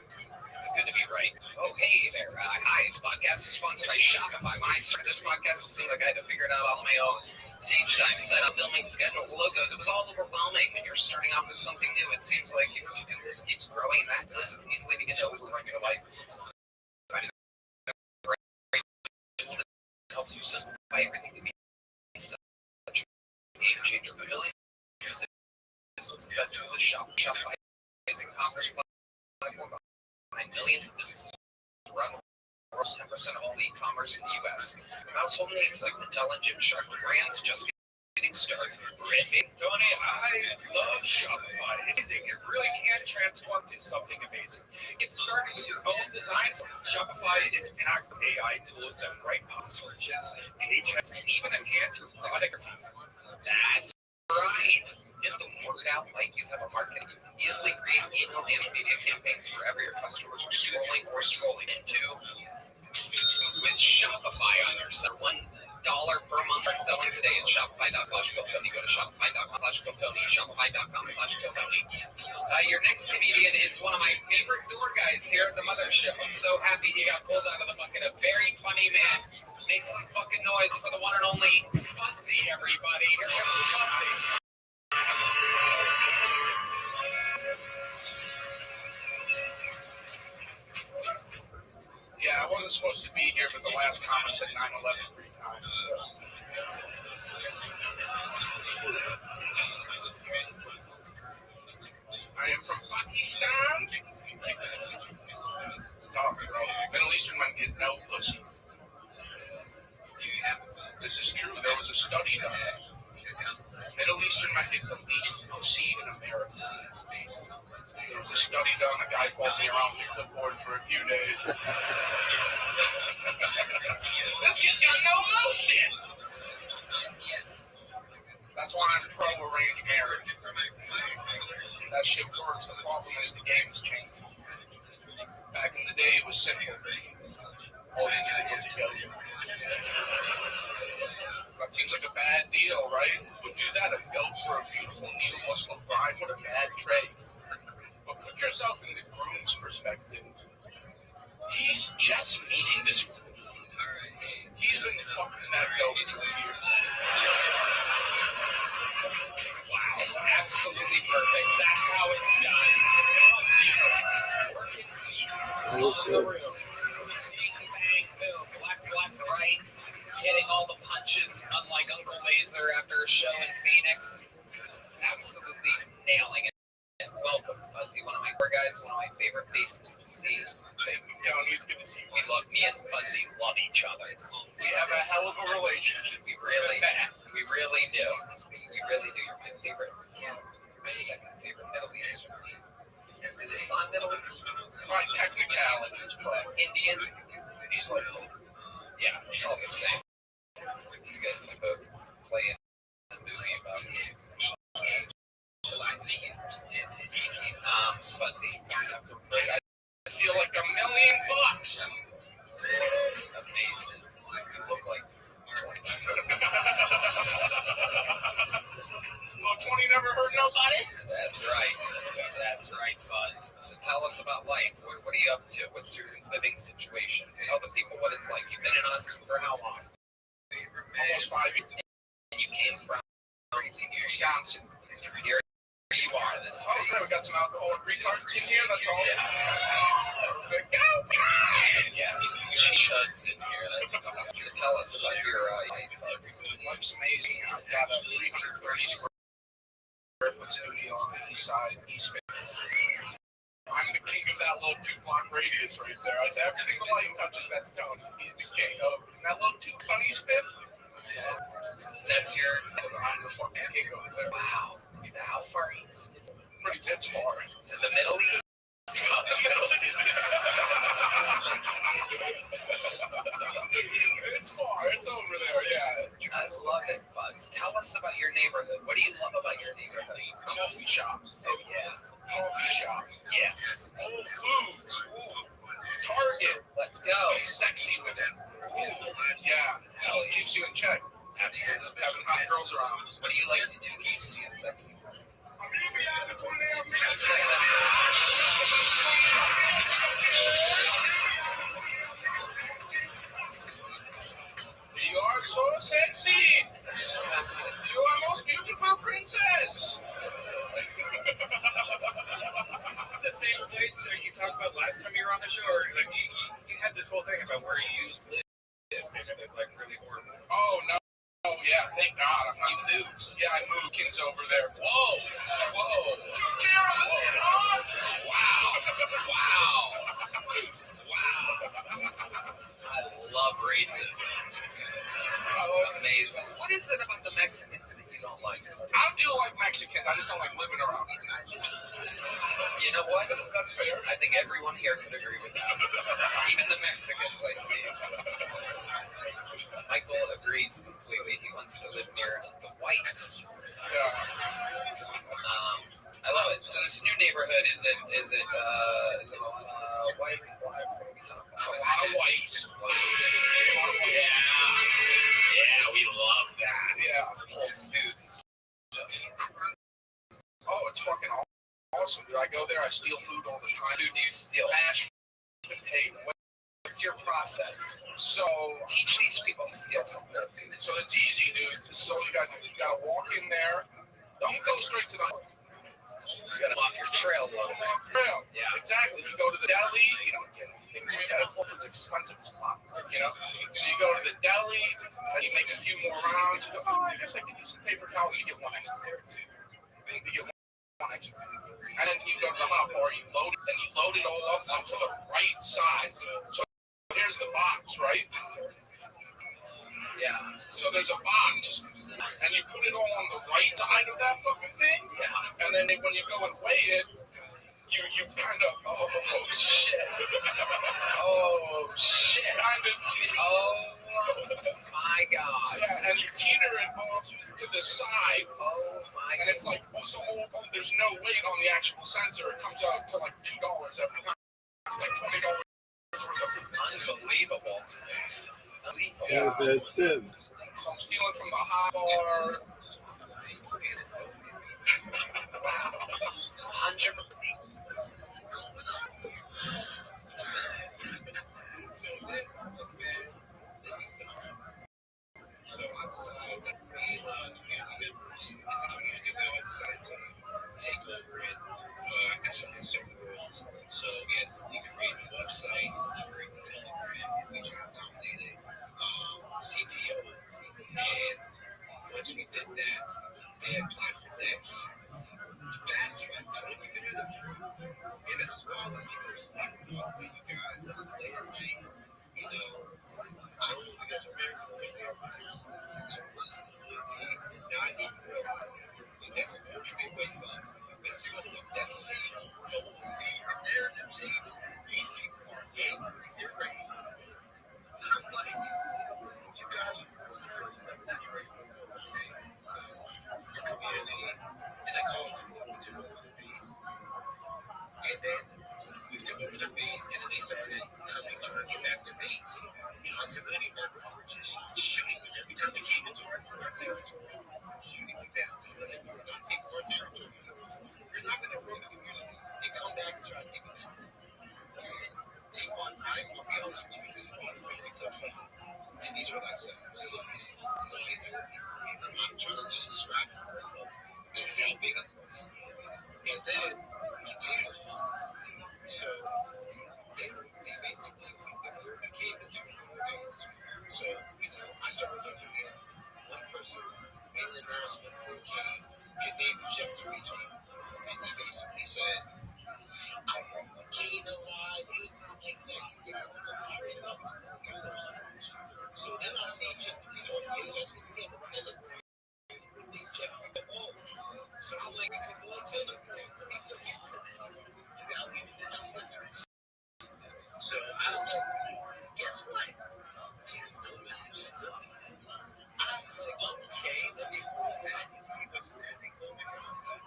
It's good to be right. Oh, hey there. Hi. This podcast is sponsored by Shopify. When I started this podcast, it seemed like I had to figure it out all on my own. Stage time, setup, filming, schedules, logos. It was all overwhelming. When you're starting off with something new, it seems like your to-do list keeps growing, and that list can easily begin to overrun your life. Helps you simplify everything to be such a game changer. The million businesses that do the Shopify is an e-commerce platform behind millions of businesses around the world. 10% of all e-commerce in the U.S. Household names like Mattel and Gymshark brands just getting started. Tony, I love Shopify. It's amazing. It really can transform to something amazing. Get started with your own designs. Shopify is packed with AI tools that write descriptions, page heads, and even enhance your product. That's right. In the worked out like you have a marketing, easily create email and media campaigns wherever your customers are scrolling into. With Shopify on your site, $1 per month on selling today at Shopify.com/GoTony. Go to Shopify.com/GoTony. Shopify.com/GoTony. Your next comedian is one of my favorite newer guys here at the mothership. I'm so happy he got pulled out of the bucket. A very funny man. Make some fucking noise for the one and only Fuzzy, everybody. Here comes Fuzzy. Yeah, I wasn't supposed to be here, but the last comment said 9/11 3 times. So. I am from Pakistan. Stop it, bro. Middle Eastern man is no pussy. This is true. There was a study done. Middle Eastern man gets the least pussy in America. There was a study done. A guy followed me around with a clipboard for a few days. This kid's got no motion. That's why I'm pro arranged marriage. That shit works. The problem is the game has changed. Back in the day, it was simple. All you needed was a go. That seems like a bad deal, right? But do that a goat for a beautiful new Muslim bride. What a bad trade. But put yourself in the groom's perspective. He's just meeting this. He's been fucking that goat for years. Wow, absolutely perfect. That's how it's done. Working beats on the room. Bang, bang, boom. Left, left, right. Hitting all the punches, unlike Uncle Laser after a show in Phoenix. Absolutely nailing it. Welcome, Fuzzy. One of my guys, one of my favorite faces to see. Thank you, Tony. It's good to see you. Me and Fuzzy love each other. We have a hell of a relationship. We really do. We really do. You're my favorite. My second favorite Middle Eastern. Is his son Middle East? It's my technicality, but Indian. He's like, yeah, it's all the same. You guys can both play in a movie about Fuzzy. I feel like $1 million. Amazing. You look like 20. Well, 20 never hurt nobody. That's right, Fuzz. So tell us about life. What are you up to? What's your living situation? Tell the people what it's like. You've been in us for how long? Almost 5 years. And you came from Wisconsin. Here you are. We got some alcoholic retards in here. That's all. Yeah. Perfect. Yes. Chuds in here. So tell us about your life. Life's amazing. I've got a 330 square foot studio on the east side, East Fifth. I'm the king of that little 2-block radius right there. I say everything the light touches, that's Tony. He's the king of that little 2 on East Fifth. That's I'm the fucking king over there. Wow. How far east? It's far. It's in the Middle East. The Middle East. It's far. It's over there, yeah. I love it, Fuzz. Tell us about your neighborhood. What do you love about your neighborhood? Coffee shop. Oh, yeah. Coffee shop. Yes. Whole Foods. Ooh. Target. Let's go. Sexy with it. Ooh. Yeah. Keeps you in check. Absolutely. Having hot girls around. What do you like to do to keep you sexy? You are so sexy. You are most beautiful princess. It's the same place that you talked about last time you were on the show, or like you had this whole thing about where you live, and it's like really horrible. Oh no. Oh yeah, thank God. You moved. Yeah, I moved. Kids over there. Whoa. Wow. I love racism. Amazing. What is it about the Mexicans that you don't like? I do like Mexicans. I just don't like living around them. You know what? That's fair. I think everyone here could agree with that. Even the Mexicans I see. Michael agrees completely. He wants to live near the whites. Yeah. I love it. So this new neighborhood, is it a lot of white? It's a lot of white. Yeah, we love that. Yeah. Whole Foods is just. Oh, it's fucking awesome, dude. I go there, I steal food all the time. Dude, do you steal mashed potato? What's your process? So teach these people to steal from their food. So it's easy, dude. So you gotta walk in there. Don't go straight to the. You gotta off your trail, though. Yeah, exactly. You go to the deli. You don't get it's expensive as fuck. You know. So you go to the deli and you make a few more rounds. You go, I guess I could use some paper towels. You get one extra. And then you go to the hot bar. You load it, and you load it all up onto the right side. So here's the box, right? Yeah. So there's a box, and you put it all on the right side of that fucking thing. Yeah. And then when you go and weigh it, you kind of, oh shit. Oh shit! Kind of, Oh my god! yeah, and you teeter it off to the side, Oh my and it's like, oh, so there's no weight on the actual sensor. It comes out to like $2 every time. It's like $20 worth of food. Unbelievable! Yeah. That's it. So I'm stealing from the hot bar. 100. So outside, like me and family members in the community, we all decided to take over it as certain roles. So yes, we created the websites, we created the Telegram, and we tried to dominate it. CTO, and once we did that, they applied for Dex to backtrack 20 minutes ago. And this is why when people are sleeping off with you guys, this is late at night, you know. I don't know if you guys remember when they were not even real. So that's a very big wake up. That's really definitely the whole team there, the team. These people are angry, they're ready. I'm like, you guys are really stuff that you're ready for. Okay, so your community is a call to over the base. And then we took over their base, and then they started coming trying to get back their base. Our community members were just shooting them every time they came into our territory, shooting them down. They were like, we're going to take our territory. You're not going to ruin the community. They come back and try to take it back. And they fought knives with the LGBT fought stuff. And these were like some cities. I'm trying to just describe it. The same thing. And then we continued to fight. So they basically, the word became the two ways. So, you know, I started looking at one person in the announcement for came, his name was Jeff the Region. And he basically said, I don't know, okay, you know why? It was not like that. You guys are not worried about it. So then I see Jeff, you know, he just he has another friend. Jeff from the wall. So I'm like, you can go and tell the friend, let me look into this. And I'll leave it to the friends. So I don't know. Guess what? There's no messages deleted. I'm like, okay, let me pull back and see what's really going on.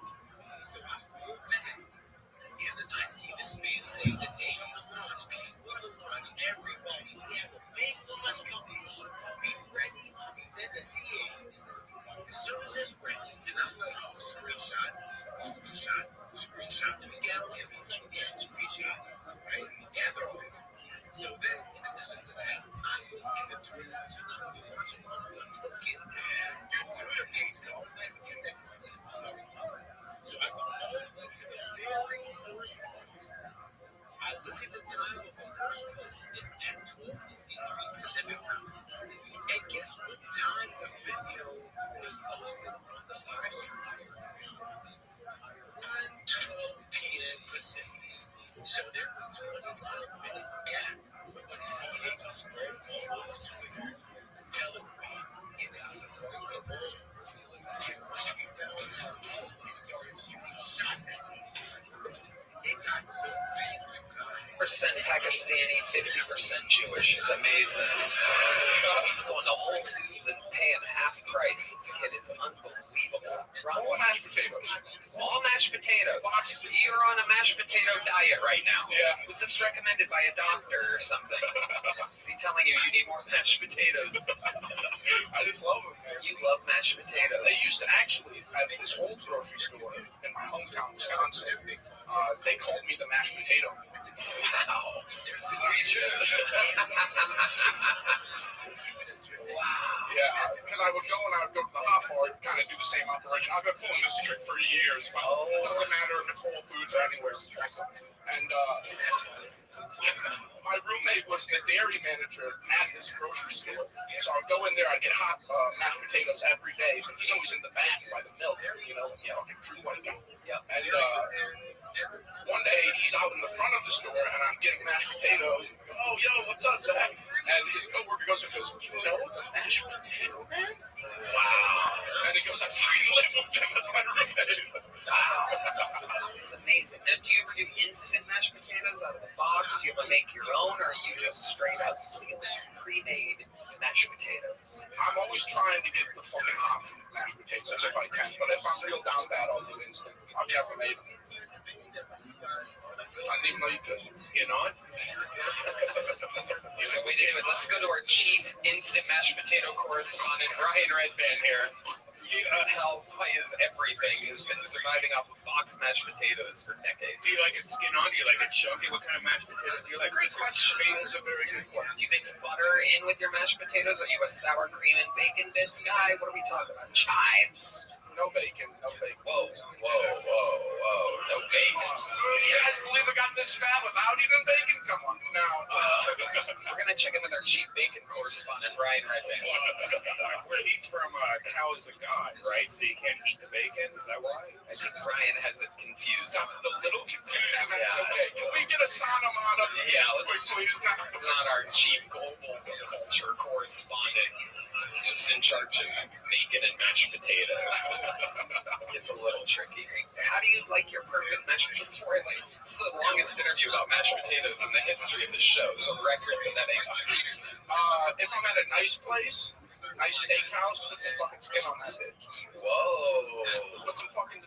So I pull back, and then I see this man say the day of the launch, before the launch, everybody, we have a big launch coming on. Be ready. He's in the CA. As soon as it's ready, and I'm like, oh, screenshot. Let me get on it. Screenshot. Right? Gather on it. So then, in addition to that, I go in the Twitter, I'm watching my token. Your Twitter page calls back to connect with this. So I go all the way to the very first post. I look at the time of the first post. It's at 12:53 Pacific time. And guess what time the video was posted on the live stream? 1:12 p.m. Pacific. So there was a 25-minute gap. But CA was spread all over Twitter, Telegram, and it was a full couple. And once we found out, we started shooting shots at me. It got so big, you guys. Percent Pakistani, 50% Jewish. It's amazing. He's going to Whole Foods and paying half price. This kid is unbelievable. All mashed potatoes. All mashed potatoes. You're on a mashed potato diet right now. Yeah. Was this recommended by a doctor or something? Is he telling you need more mashed potatoes? I just love them, man. You love mashed potatoes. They used to actually, at this old grocery store in my hometown, Wisconsin, they called me the mashed potato. Wow. Me too. Wow. Yeah, because I would go to the hot bar and kind of do the same operation. I've been pulling this trick for years, but it doesn't matter if it's Whole Foods or anywhere. And my roommate was the dairy manager at this grocery store. So I'd go in there, I'd get hot mashed potatoes every day, but he's always in the back by the milk, you know, fucking true white guy. And one day he's out in the front of the store and I'm getting mashed potatoes. Oh, yo, what's up, Zach? And his coworker goes, you know the mashed potato man? Wow. And he goes, I fucking live with him. That's my roommate. Wow. It's amazing. Now, do you always trying to get the fucking hot mashed potatoes if I can. But if I'm real down bad, I'll do instant. I've never made them. I didn't even know you could skin on. There's a way to do it. Let's go to our chief instant mashed potato correspondent, Ryan Redband here. You tell Paya's everything has been surviving off of boxed mashed potatoes for decades. Do you like it skin on? Do you like it chunky? What kind of mashed potatoes do you like? Great question. Is a very good question. Do you mix butter in with your mashed potatoes? Are you a sour cream and bacon bits guy? What are we talking about? Chives? No bacon. No bacon. Whoa. No bacon. Can you guys believe I got this fat without even bacon? Come on. No. We're going to check in with our chief bacon correspondent, Ryan Redband. Where he's from, cow's the god, right? So you can't eat the bacon? Is that why? I think Ryan has it confused. I'm a little confused. Yeah. That's okay. Can we get a sound out of Yeah, let's. quickly? It's not our chief global culture correspondent. It's just in charge of bacon and mashed potatoes. It's a little tricky. How do you like your perfect mashed potatoes? Before I like, it's the longest interview about mashed potatoes in the history of the show. So record-setting. If I'm at a nice place, nice steakhouse, put some fucking skin on that bitch. Whoa. Put some fucking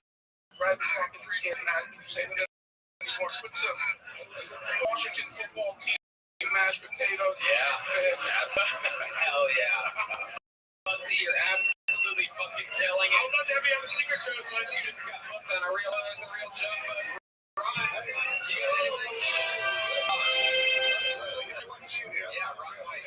red fucking skin on that. Say it anymore. Put some Washington football team mashed potatoes. Yeah. Hell yeah. Fuzzy, you're absolutely fucking killing it. I'll let Debbie have a secret show, but You just got hooked on there's a real joke, but yeah, Ron White.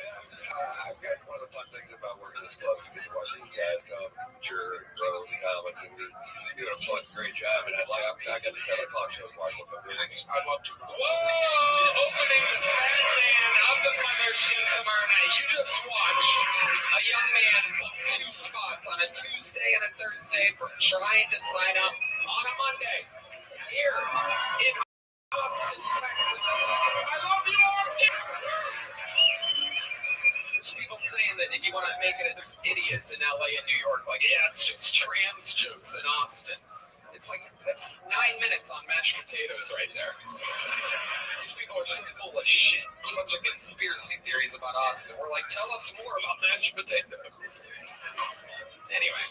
One of the fun things about working this club is watching these guys come, mature, grow, comics, and do a fun, great job. And I got the 7 o'clock show for I'd love to. Whoa! Opening the Batman of the mothership tomorrow night. You just watched a young man book 2 spots on a Tuesday and a Thursday from trying to sign up on a Monday here in Austin, Texas. I love you, Austin! There's people saying that if you want to make it, there's idiots in LA and New York. Like, yeah, it's just trans jokes in Austin. It's like, that's 9 minutes on mashed potatoes right there. These people are so full of shit. A bunch of conspiracy theories about Austin. We're like, tell us more about mashed potatoes. Anyway.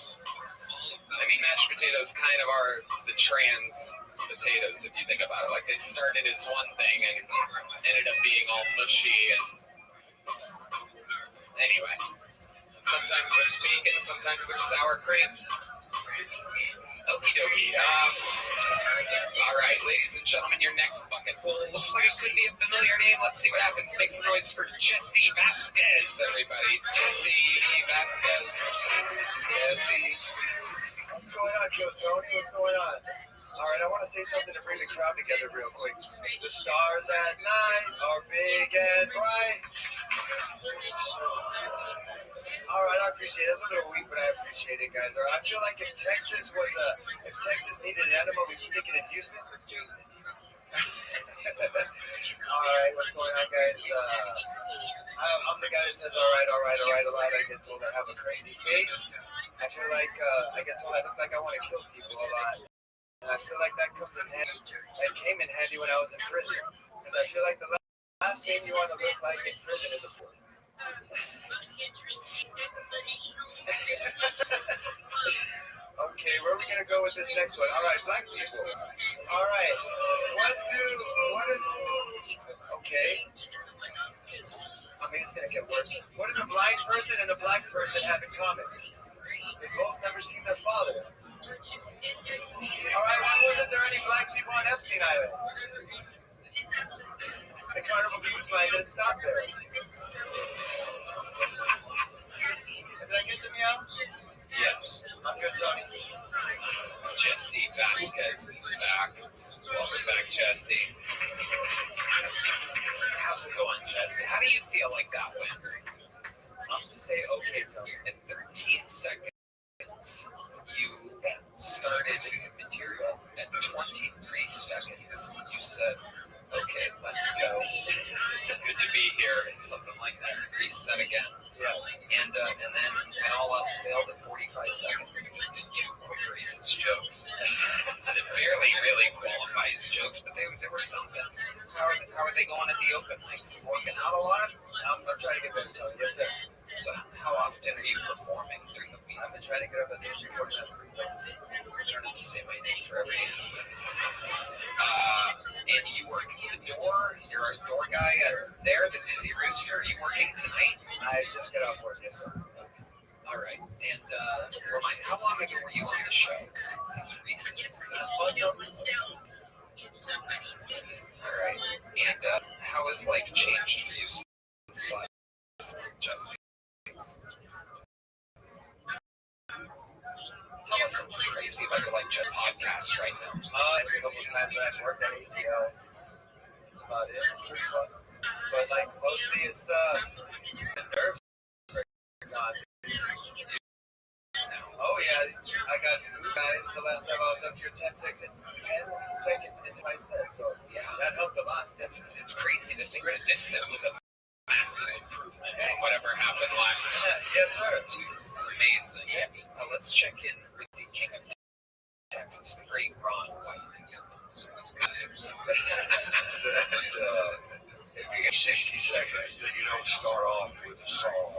I mean, mashed potatoes kind of are the trans potatoes, if you think about it. Like, they started as one thing and ended up being all mushy and... Anyway. Sometimes there's bacon, sometimes there's sour cream. Okie dokie. All right, ladies and gentlemen, your next bucket pool looks like it could be a familiar name. Let's see what happens. Make some noise for Jesse Vasquez, everybody. Jesse Vasquez. Jesse. What's going on, Joe Tony? What's going on? All right, I want to say something to bring the crowd together real quick. The stars at night are big and bright. All right, I appreciate it. It's a little weak, but I appreciate it, guys. All right, I feel like if Texas needed an enema, we'd stick it in Houston. All right, what's going on, guys? I'm the guy that says, all right, a lot. I get told I have a crazy face. I feel like I get told I look like I want to kill people a lot. And I feel like that comes in handy. That came in handy when I was in prison. Because I feel like the last thing you want to look like in prison is a fool. Okay, where are we going to go with this next one? All right, black people. All right. Okay. I mean, it's going to get worse. What does a blind person and a black person have in common? They both never seen their father. All right, why wasn't there any black people on Epstein Island? The Carnival Cruise Line didn't stop there. Did I get the meow? Yes. I'm good, Tony. Jesse Vasquez is back. Welcome back, Jesse. How's it going, Jesse? How do you feel like that went? I'm just say okay, Tony. In 13 seconds, you started material. At 23 seconds, you said, okay, let's go. Good to be here. Something like that. Reset again. Yeah. And then all else failed at 45 seconds. You just did 2 quick racist jokes that barely really qualify as jokes, but they were something. How are they going at the open mics? You working out a lot? I'm trying to get better, Tony. Yes, sir. So how often are you performing during the week? I've been trying to get up at least 3-4 times a week. Trying to say my name for every answer. And you work the door. You're a door guy there, the Dizzy Rooster. Are you working tonight? I just got off work, yes, sir. All right. And remind, how long ago were you on the show? It seems recent. Last month, All right. And how has life changed for you since last week, Jesse? Tell us something crazy about your like podcast right now. It's a couple of times that I've worked at ACL. That's about it. It's pretty fun. But like mostly it's the nerves are on. Oh yeah, I got new guys the last time I was up here 10 seconds into my set, so yeah, that helped a lot. It's crazy to think that this set was a massive improvement from whatever happened last time. Yes, sir. It's amazing. Yeah. Let's check in with the King of Texas, the great Ron White. Sounds good. If you get 60 seconds, then you don't start off with a song.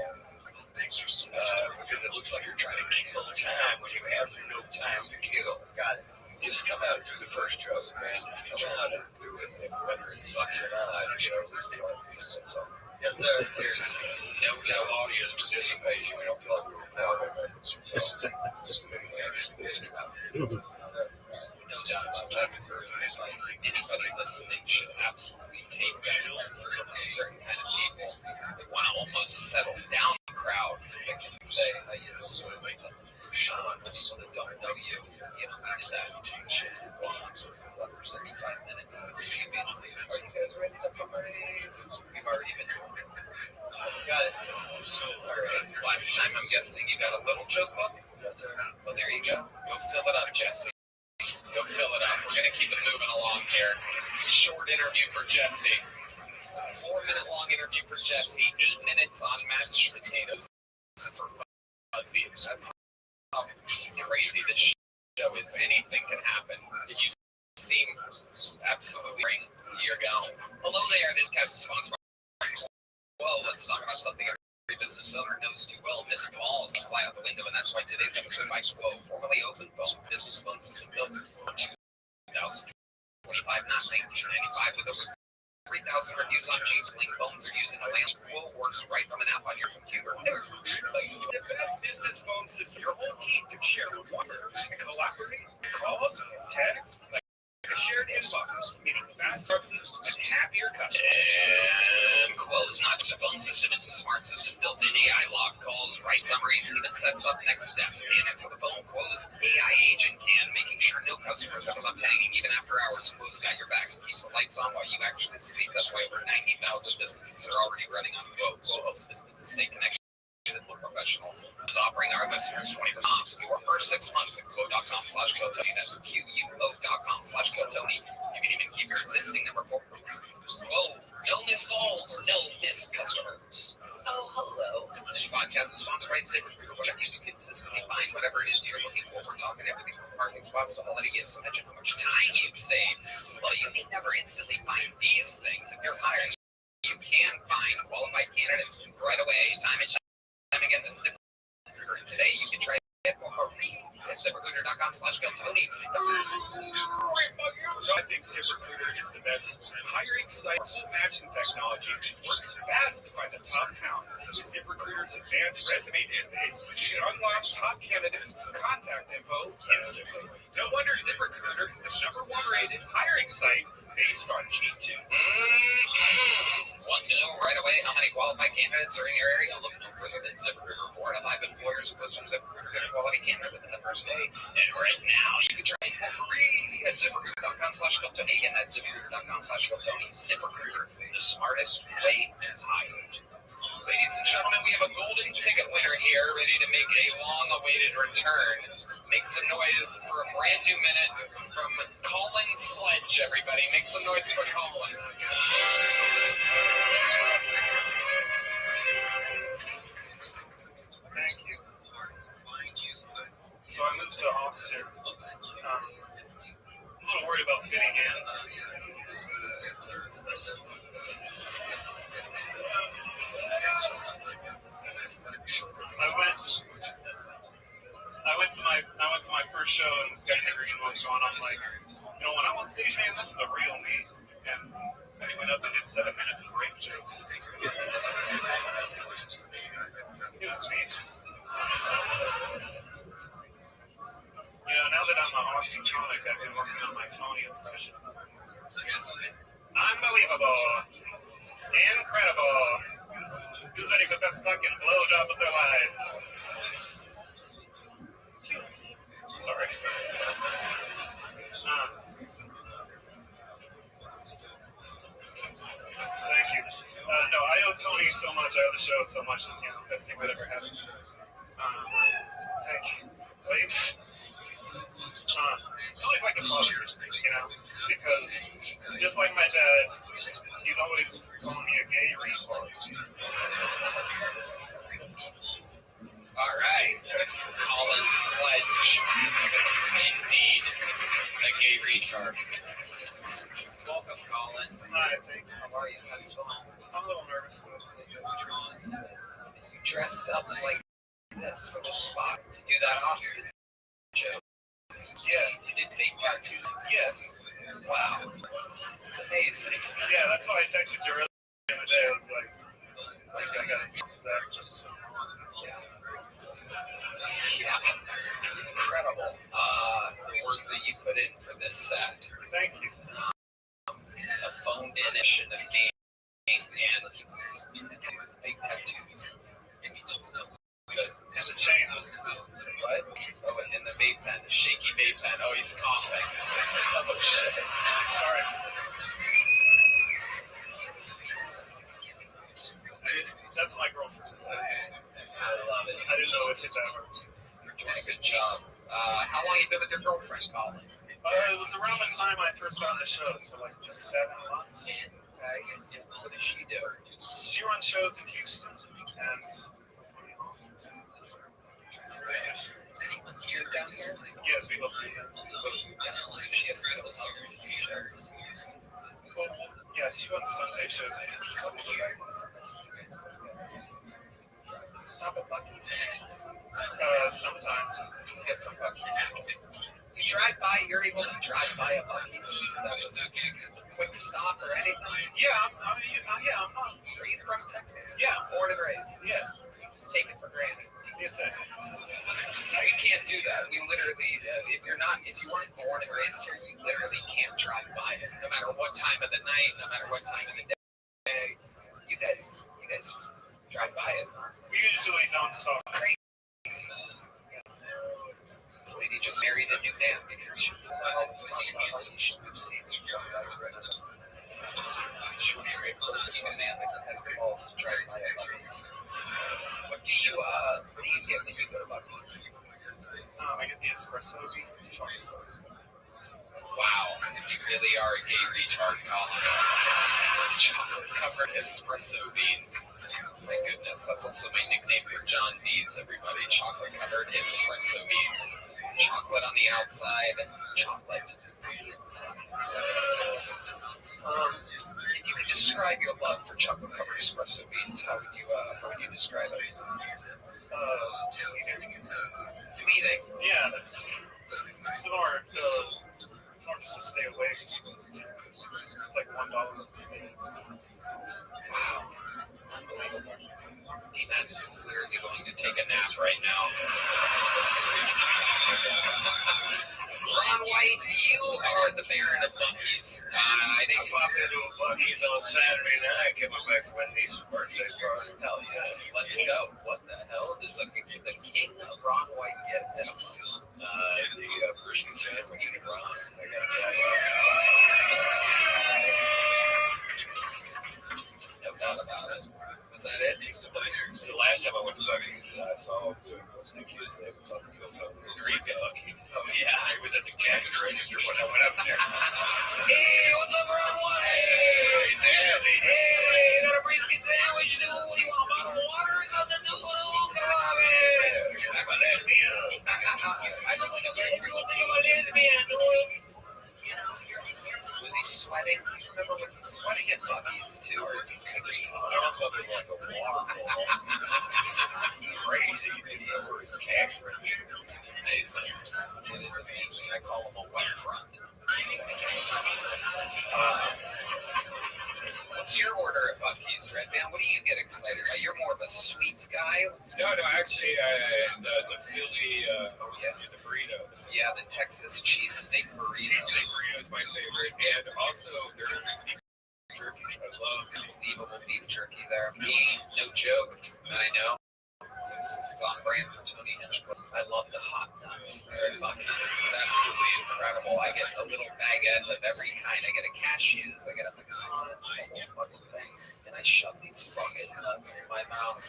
Because it looks like you're trying to kill time when you have no time to kill. Got it. Just come out and do the first joke, man. Come out and do it. And whether it sucks or not, you know, Yes, sir. there's no audience participation. We don't feel like we're recording. No doubt. That's perfect advice. Anybody listening should absolutely take that notes. There's only a certain kind of people that want to almost settle down the crowd that can say, I get so Sean, people that don't know you, we did that shit for 75 minutes. So you've been, are you guys ready to party? We've already been. Got it. So, all right. Last time I'm guessing you got a little joke book? Yes, sir. Well, there you go. Go fill it up, Jesse. Go fill it up. We're going to keep it moving along here. Short interview for Jesse. 4-minute long interview for Jesse. 8 minutes on mashed potatoes for Fuzzy. That's how crazy this show is. Anything can happen. You seem absolutely great. You're going. Hello there. This cast is sponsored by. Well, let's talk about something every business owner knows too well. Missed calls fly out the window, and that's why today's episode by Quo, formerly Open Phone, business phone system built in 2025, not 1995, with over 3,000 reviews on G-Link phones are using a land. Quo works right from an app on your computer. The best business phone system your whole team can share with one another and collaborate, calls, texts, like a shared inbox, meaning fast answers and happier customers. And Quo's not just a phone system, it's a smart system built in AI log calls, write summaries, and even sets up next steps. And answer the phone, Quo's AI agent can, making sure no customers are left hanging even after hours. Quo's got your back. Keeps the lights on while you actually sleep. That's why over 90,000 businesses are already running on Quo. Quo helps businesses stay connected and look professional. Is offering our listeners 20% off your first 6 months at quo.com/Kotoni. That's QUO.com/Kotoni. You can even keep your existing number for Quo. No missed calls, no missed customers. Oh, hello. This podcast is sponsored by ZipRecruiter. Whatever you can consistently find, whatever it is you're looking for. We're talking everything from parking spots to holiday gifts. Imagine how much time you'd save. Well, you can never instantly find these things. If you're hiring, you can find qualified candidates right away, time and time again with ZipRecruiter. And today you can try it for free at ZipRecruiter.com/Kotoni. So I think ZipRecruiter is the best hiring site. Matching technology works fast to find the top talent. With ZipRecruiter's advanced resume database, it unlocks top candidates' contact info instantly. No wonder ZipRecruiter is the #1 rated hiring site based on G2. Want to know right away how many qualified candidates are in your area? Look no further than ZipRecruiter. 4 out of 5 employers who post on ZipRecruiter get a quality candidate within the first day. And right now, you can try it for free at ZipRecruiter.com/Kotoni. Again, that's ZipRecruiter.com/Kotoni. ZipRecruiter, the smartest way to hire. Ladies and gentlemen, we have a golden ticket winner here, ready to make a long-awaited return. Make some noise for a brand new minute from Colin Sledge, everybody. Make some noise for Colin. Thank you. So I moved to Austin. A little worried about fitting in. went to my first show, and this guy never even was going. I'm like, when I'm on stage, man, this is the real me. And he went up and did 7 minutes of rape jokes. It was sweet. Now that I'm an Austin comic, I've been working on my Tony impression. Unbelievable. Incredible. Who's ready for the best fucking blowjob of their lives? Sorry. Thank you. No, I owe Tony so much. I owe the show so much. It's the best thing that ever happened. Thank you. Wait. I always like to mother, because just like my dad, he's always calling me a gay retard. All right, Colin Sledge, indeed, a gay retard. Welcome, Colin. Hi, thank you. How are you? How's it going? I'm a little nervous, but you dressed up like this for the spot to do that Austin show. Yeah, you did fake tattoos. Yes. Wow. It's amazing. Yeah, that's why I texted you earlier the other day. I was like I gotta keep this action. Yeah. Incredible. The work that you put in for this set. Thank you. A phoned in edition of game and fake tattoos. And the chains. What? Oh, and the vape pen, the shaky vape pen. Oh, he's coughing. Oh, shit. Sorry. That's my girlfriend. I love it. I didn't know it hit that hard. You're doing a good job. How long have you been with your girlfriend, Colin? It was around the time I first got on the show, so like 7 months. Okay. What does she do? She runs shows in Houston, and You're down here? yes, we both do that. She has to go to shows. Well, yeah, she runs Sunday shows in Houston, so we'll go back. Stop at Buc-ee's. Sometimes. Get from Buc-ee's. You drive by, you're able to drive by a Buc-ee's? That was a quick stop or anything? Yeah, I'm not. Are you from Texas? Yeah. Born and raised? Yeah. Just take it for granted. Yes, I See, we can't do that. We literally, if you weren't born and raised here, you literally can't drive by it. No matter what time of the night, no matter what time of the day, you guys drive by it. We usually don't stop. Crazy. This lady just married a new man because she was always talking about how she moves seats or something like that. She wants to be a person, a man that has the balls to drive by at Buc-ee's. What do you get when you go to Buc-ee's? I get the espresso bean. Wow, you really are a gay retard, Colin. Chocolate-covered espresso beans. My goodness, that's also my nickname for John Deeds, everybody. Chocolate-covered espresso beans. Chocolate on the outside, chocolate on the inside. If you could describe your love for chocolate-covered espresso beans, how would you describe it? Fleeting. Yeah, it's more just to stay awake. It's like $1 to stay awake. Wow. Unbelievable. D-Madness is literally going to take a nap right now. Ron White, you are the Baron of Buc-ee's. I think I popped into a Buc-ee's on Saturday night. Came back for my niece's birthday party. Hell yeah. Let's go. What the hell does the king of Ron White get? The brisket sandwich and Ron. I got to tell you. No doubt about it. Was that it? The last time I went to Buc-ee's, I saw the kids. They were talking about Buc-ee's. Oh, yeah. I was at the cash register when I went up there. Hey, what's up, Ron White? Hey, there. Hey, got a brisket sandwich, dude. What do you want, a bottle of water or something, dude? Come on, man. How about that, man? I look like a bitch. What do you think about this, man, dude? Was he sweating? Remember, was he sweating at Buc-ee's too, or is he cooking? I was something like a waterfall. Crazy. Cash register. Amazing. It is amazing. I call them a wet front. What's your order at Buc-ee's, Red Man? What do you get excited about? You're more of a sweets guy. No, actually, the Philly, the burrito. Yeah, the Texas cheesesteak burrito. Cheesesteak burrito is my favorite, and also their beef jerky. I love unbelievable beef jerky there. Me, no joke, I know. It's on brand for Tony Hinchcliffe. I love the hot nuts there at Buc-ee's. It's absolutely incredible. I get a little baguette of every kind. I get a cashews. I get a whole fucking thing. And I shove these fucking nuts in my mouth.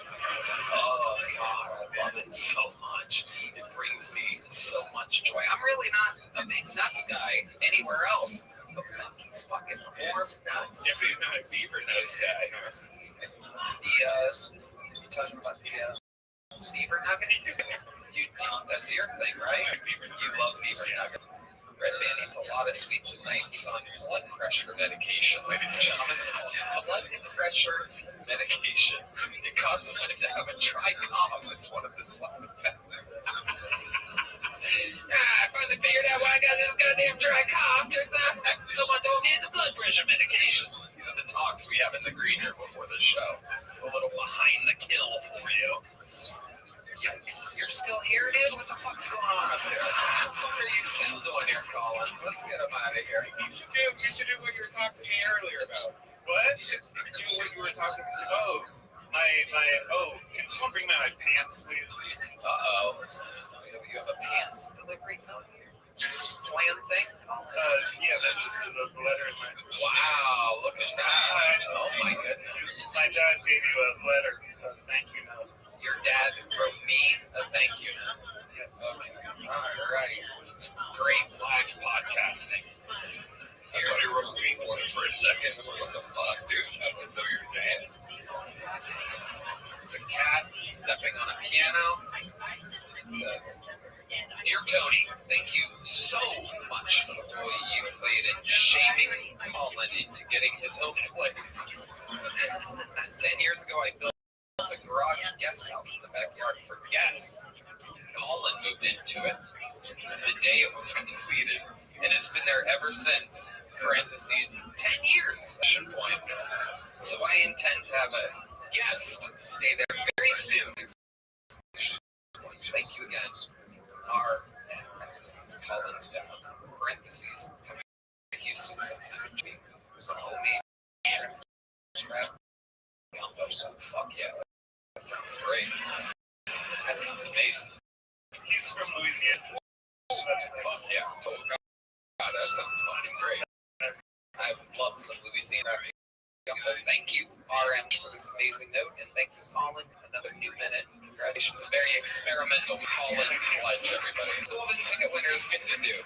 Oh, God, I love it so much. It brings me so much joy. I'm really not a big nuts guy anywhere else. But Buc-ee's fucking warm nuts. Definitely not a beaver nuts guy. You're talking about the beaver nuggets? That's your thing, right? You love beaver nuggets. Red Man eats a lot of sweets at night. He's on blood pressure medication, ladies and gentlemen. It's called blood pressure medication. It causes him to have a dry cough. It's one of the side effects. I finally figured out why I got this goddamn dry cough. Turns out someone told me it's a blood pressure medication. These are the talks we have in the green room before the show. A little behind the kill for you. Yikes. You're still here, dude? What the fuck's going on up there? What the fuck are you still doing here, Colin? Let's get him out of here. You should do what you were talking to me earlier about. What? Do what you were talking to. Can someone bring me my pants, please? Uh-oh. You have a pants delivery company? Plan thing? Yeah, there's a letter in my... Wow, look at that. Oh, my goodness. My dad gave you a letter. Thank you note. Your dad wrote me a thank you note. Okay. All right. This is great live podcasting. I thought he wrote me one for a second. What the fuck, dude? I don't know your dad. It's a cat stepping on a piano. It says, "Dear Tony, thank you so much for the role you played in shaming Colin into getting his own place. 10 years ago, I built a garage guest house in the backyard for guests. Colin moved into it the day it was completed and has been there ever since. Parentheses, 10 years. Point. So I intend to have a guest stay there very soon. Thank you again. R. Parentheses, Colin's dad. Parentheses, coming to Houston sometime. There's a homemade trap. Fuck yeah. That sounds great. That sounds amazing. He's from Louisiana. Fuck yeah. Oh, God, that sounds fucking great. I love some Louisiana. Thank you, RM, for this amazing note, and thank you, Colin. Another new minute. Congratulations. A very experimental Colin sledge, everybody. It's all the ticket winners get to do.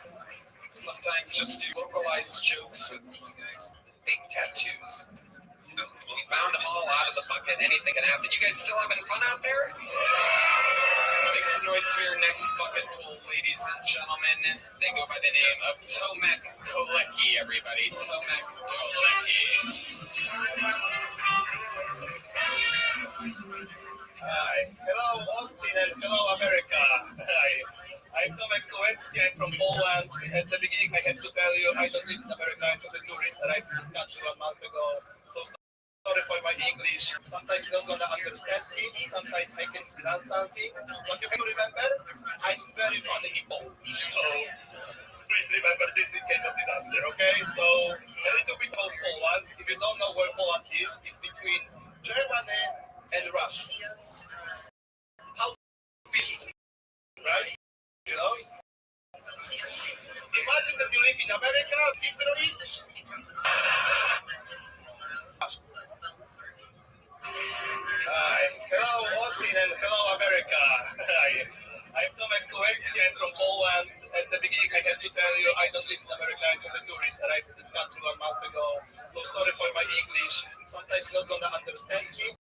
Sometimes just do localized jokes with fake tattoos. We found them all out of the bucket. Anything can happen. You guys still having fun out there? Make some noise for your next bucket pool, ladies and gentlemen. They go by the name of Tomek Kolecki, everybody. Tomek Kolecki. Hi. Hello, Austin, and hello, America. Hi. I'm Tomek Kolecki. I'm from Poland. At the beginning, I have to tell you, I don't live in America. I'm just a tourist. Arrived in this country 1 month ago. So sorry for my English. Sometimes you're not gonna understand me. Sometimes I can pronounce something. But you have to remember, I'm very funny in Polish. So please remember this in case of disaster, okay? So a little bit about Poland. If you don't know where Poland is, it's between Germany and Russia. How peaceful, right? You know? Imagine that you live in America, Detroit. Hi. Hello, Austin, and hello, America. Hi. I'm Tomek Kolecki. I'm from Poland. At the beginning, I have to tell you, I don't live in America. I'm just a tourist. Arrived in this country 1 month ago. So sorry for my English. Sometimes you're not gonna understand me.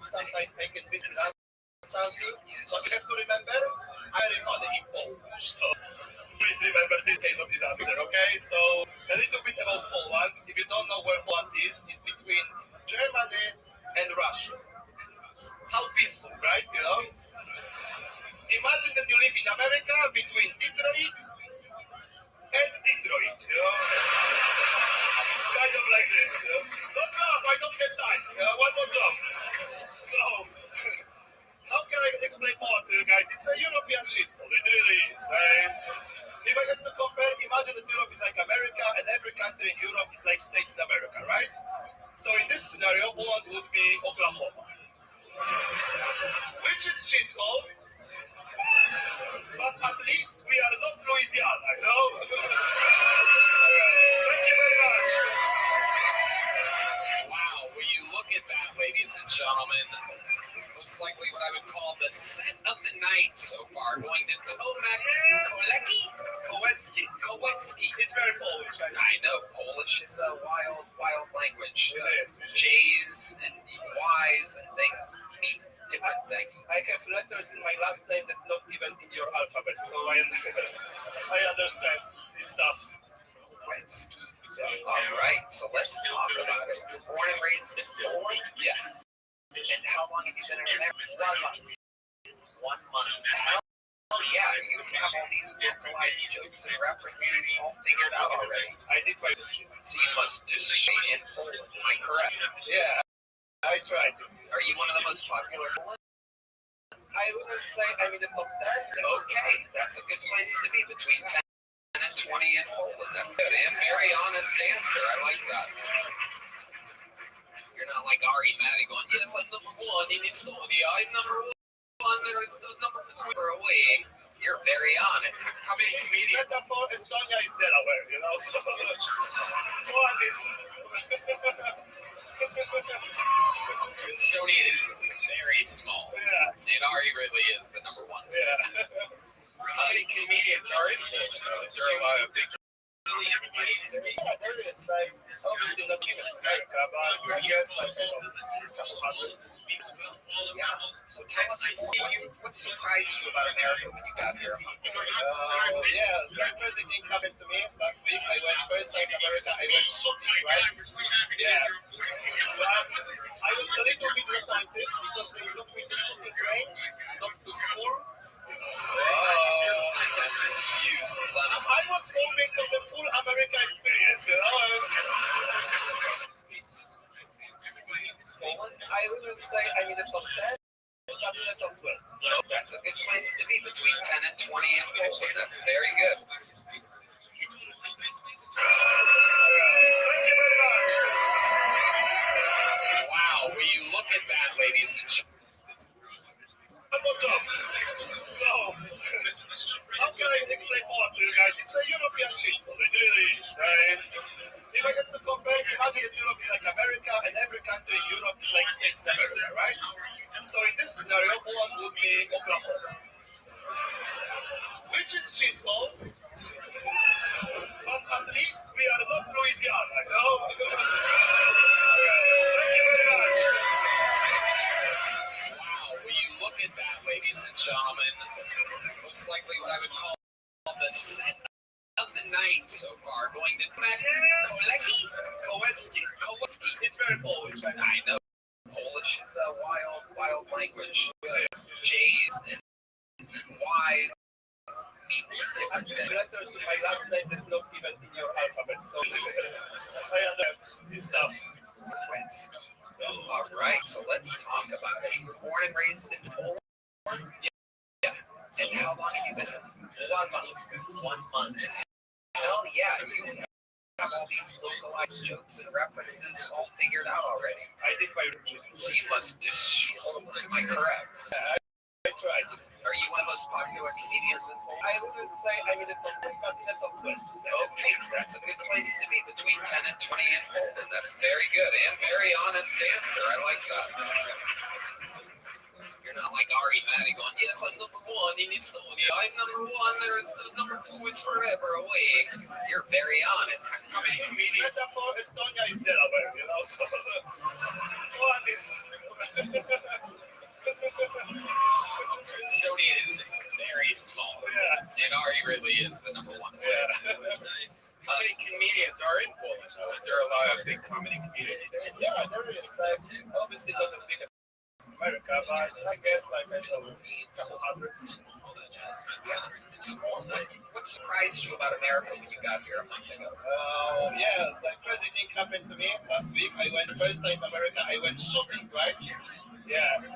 Sometimes I can mispronounce something. But you have to remember, I'm very funny in Polish. So please remember this case of disaster, okay? So a little bit about Poland. If you don't know where Poland is, it's between Germany and Russia. How peaceful, right? You know? Imagine imagine that you live in America between Detroit and Detroit. Kind of like this. Don't laugh, I don't have time. One more job. So, how can I explain more to you guys? It's a European shithole. It really is. If I have to compare, imagine that Europe is like America and every country in Europe is like states in America, right? So in this scenario, Poland would be Oklahoma, which is shithole, but at least we are not Louisiana, you know? Thank you very much. Wow, will you look at that, ladies and gentlemen? Most likely what I would call the set of the night so far, going to Tomek Kolecki. It's very Polish. I know, Polish is a wild, wild language. It is. J's and Y's and things mean different things. I have letters in my last name that not even in your alphabet, so I understand. It's tough. Kolecki. All right, so let's talk about it. You're born and raised in Poland? Yeah. And how long have you been in there? 1 month. 1 month. Oh yeah, you have all these localized jokes and references all figured out already. I did my So you must just stay in Poland, am I correct? Yeah, I tried to. Are you one of the most popular Poland? I wouldn't say I'm in the top 10. Okay, that's a good place to be, between 10 and 20 in Poland. That's good, and very honest answer. I like that. You're not like Ari Maddie going, yes, I'm number 1 in Estonia. I'm number 1. There is no number 2 away. You're very honest. How many comedians? Metaphor Estonia is Delaware, you know? So, what is... Estonia is very small. Yeah. And Ari really is the number 1. Yeah. How many comedians are in this? Is there a lot of big... Yeah, there is, like, obviously not in America, but I guess, like, some hundreds. Yeah. So tell us, what surprised you about America when you got here? Yeah, that crazy thing happened to me last week. I went first time to America, I went shooting, right? Yeah. But I was a little bit disappointed because they took me to shooting range, not to school. You son of I was hoping for the full America experience, you know? I wouldn't say I'm in the top 10, but I'm in the top 12. That's a good place to be, between 10 and 20 in Poland. That's very good. Thank you very much. Wow, will you look at that, ladies and gentlemen? So, how can I explain more to you guys? It's a European shithole, it really is. If I have to compare, imagine that Europe is like America and every country in Europe is like states in America, right? So in this scenario, Poland would be Oklahoma, which is shithole, but at least we are not Louisiana, you know? Thank you very much. Will you look at that, ladies and gentlemen? Most likely what I would call the set of the night so far, going to Kolecki. It's very Polish. I know. Polish is a wild, wild language. J's and Y's mean different things. Letters in my last name that not even in your alphabet, so I understand. It's tough. All right, so let's talk about it. You were born and raised in Poland? Yeah. And how long have you been in? 1 month. 1 month. Hell yeah, you have all these localized jokes and references all figured out already. I did my routine. So you must just, am I correct? I tried. Are you one of the most popular comedians in Poland? I wouldn't say I'm in the top 10, but in the top 12. Okay, that's a good place to be, between 10 and 20 in Poland. That's very good and very honest answer. I like that. You're not like Ari Maddie going, yes, I'm number 1 in Estonia. I'm number 1. There's number 2 is forever away. You're very honest. How many comedians? Metaphor Estonia is Delaware, you know? So, what is... Estonia is very small. Yeah. And Ari really is the number 1. Yeah. How many comedians are in Poland? Is there a lot of big comedy community there? Yeah, there is. Like, obviously not as big as America, but I guess like I don't know, a couple hundreds. What surprised you about America when you got here a month ago? Yeah, the crazy thing happened to me last week. I went first time in America. I went shooting, right? Yeah, but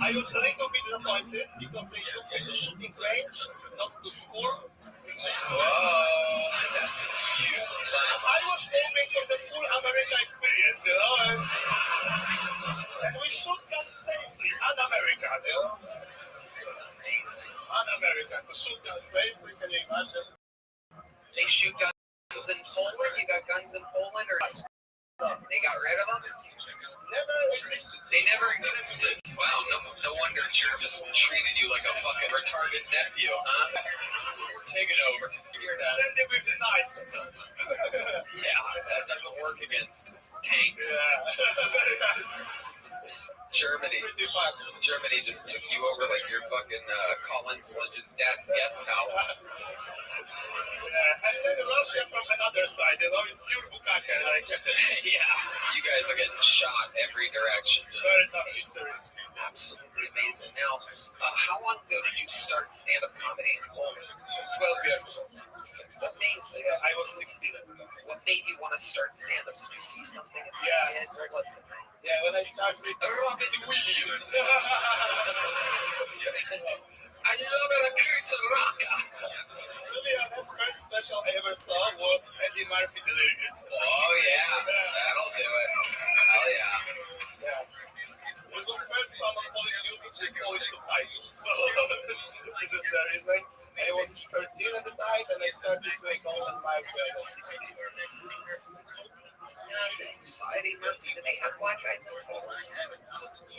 I was a little bit disappointed because they took me to shooting range, not to school. Whoa, you son of I was aiming for the full America experience, you know, and we shoot guns safely, un-American, you know. Un-American, to shoot guns safely, can you imagine? They shoot guns in Poland? You got guns in Poland? Or they got rid of them? Never existed. They never existed. Wow, no wonder Germans treated you like a fucking retarded nephew, huh? Take it over. You're done. Then they with the knives. Yeah, that doesn't work against tanks. Yeah. Germany just took you over like your fucking Colin Sledge's dad's guest house. Yeah, and then Russia from another side, you know, it's pure bukake, like. Yeah, you guys are getting shot every direction. Very tough history. Absolutely amazing. Now, how long ago did you start stand-up comedy in Poland? 12 years ago. Amazing. Yeah, I was 16. What made you want to start stand-up? Did you see something as a Yeah. kid? What was it? Yeah, when I started. Robin Williams. I love it. I think it's a rock. To be honest, first special I ever saw was Eddie Murphy Delirious. Oh, yeah. That'll do it. Hell yeah. Yeah. It was first one on Polish YouTube with Polish subtitles. So, this is the reason. I was 13 at the time, and I started doing open mic when I was 16. Eddie Murphy, did they have black guys in Poland?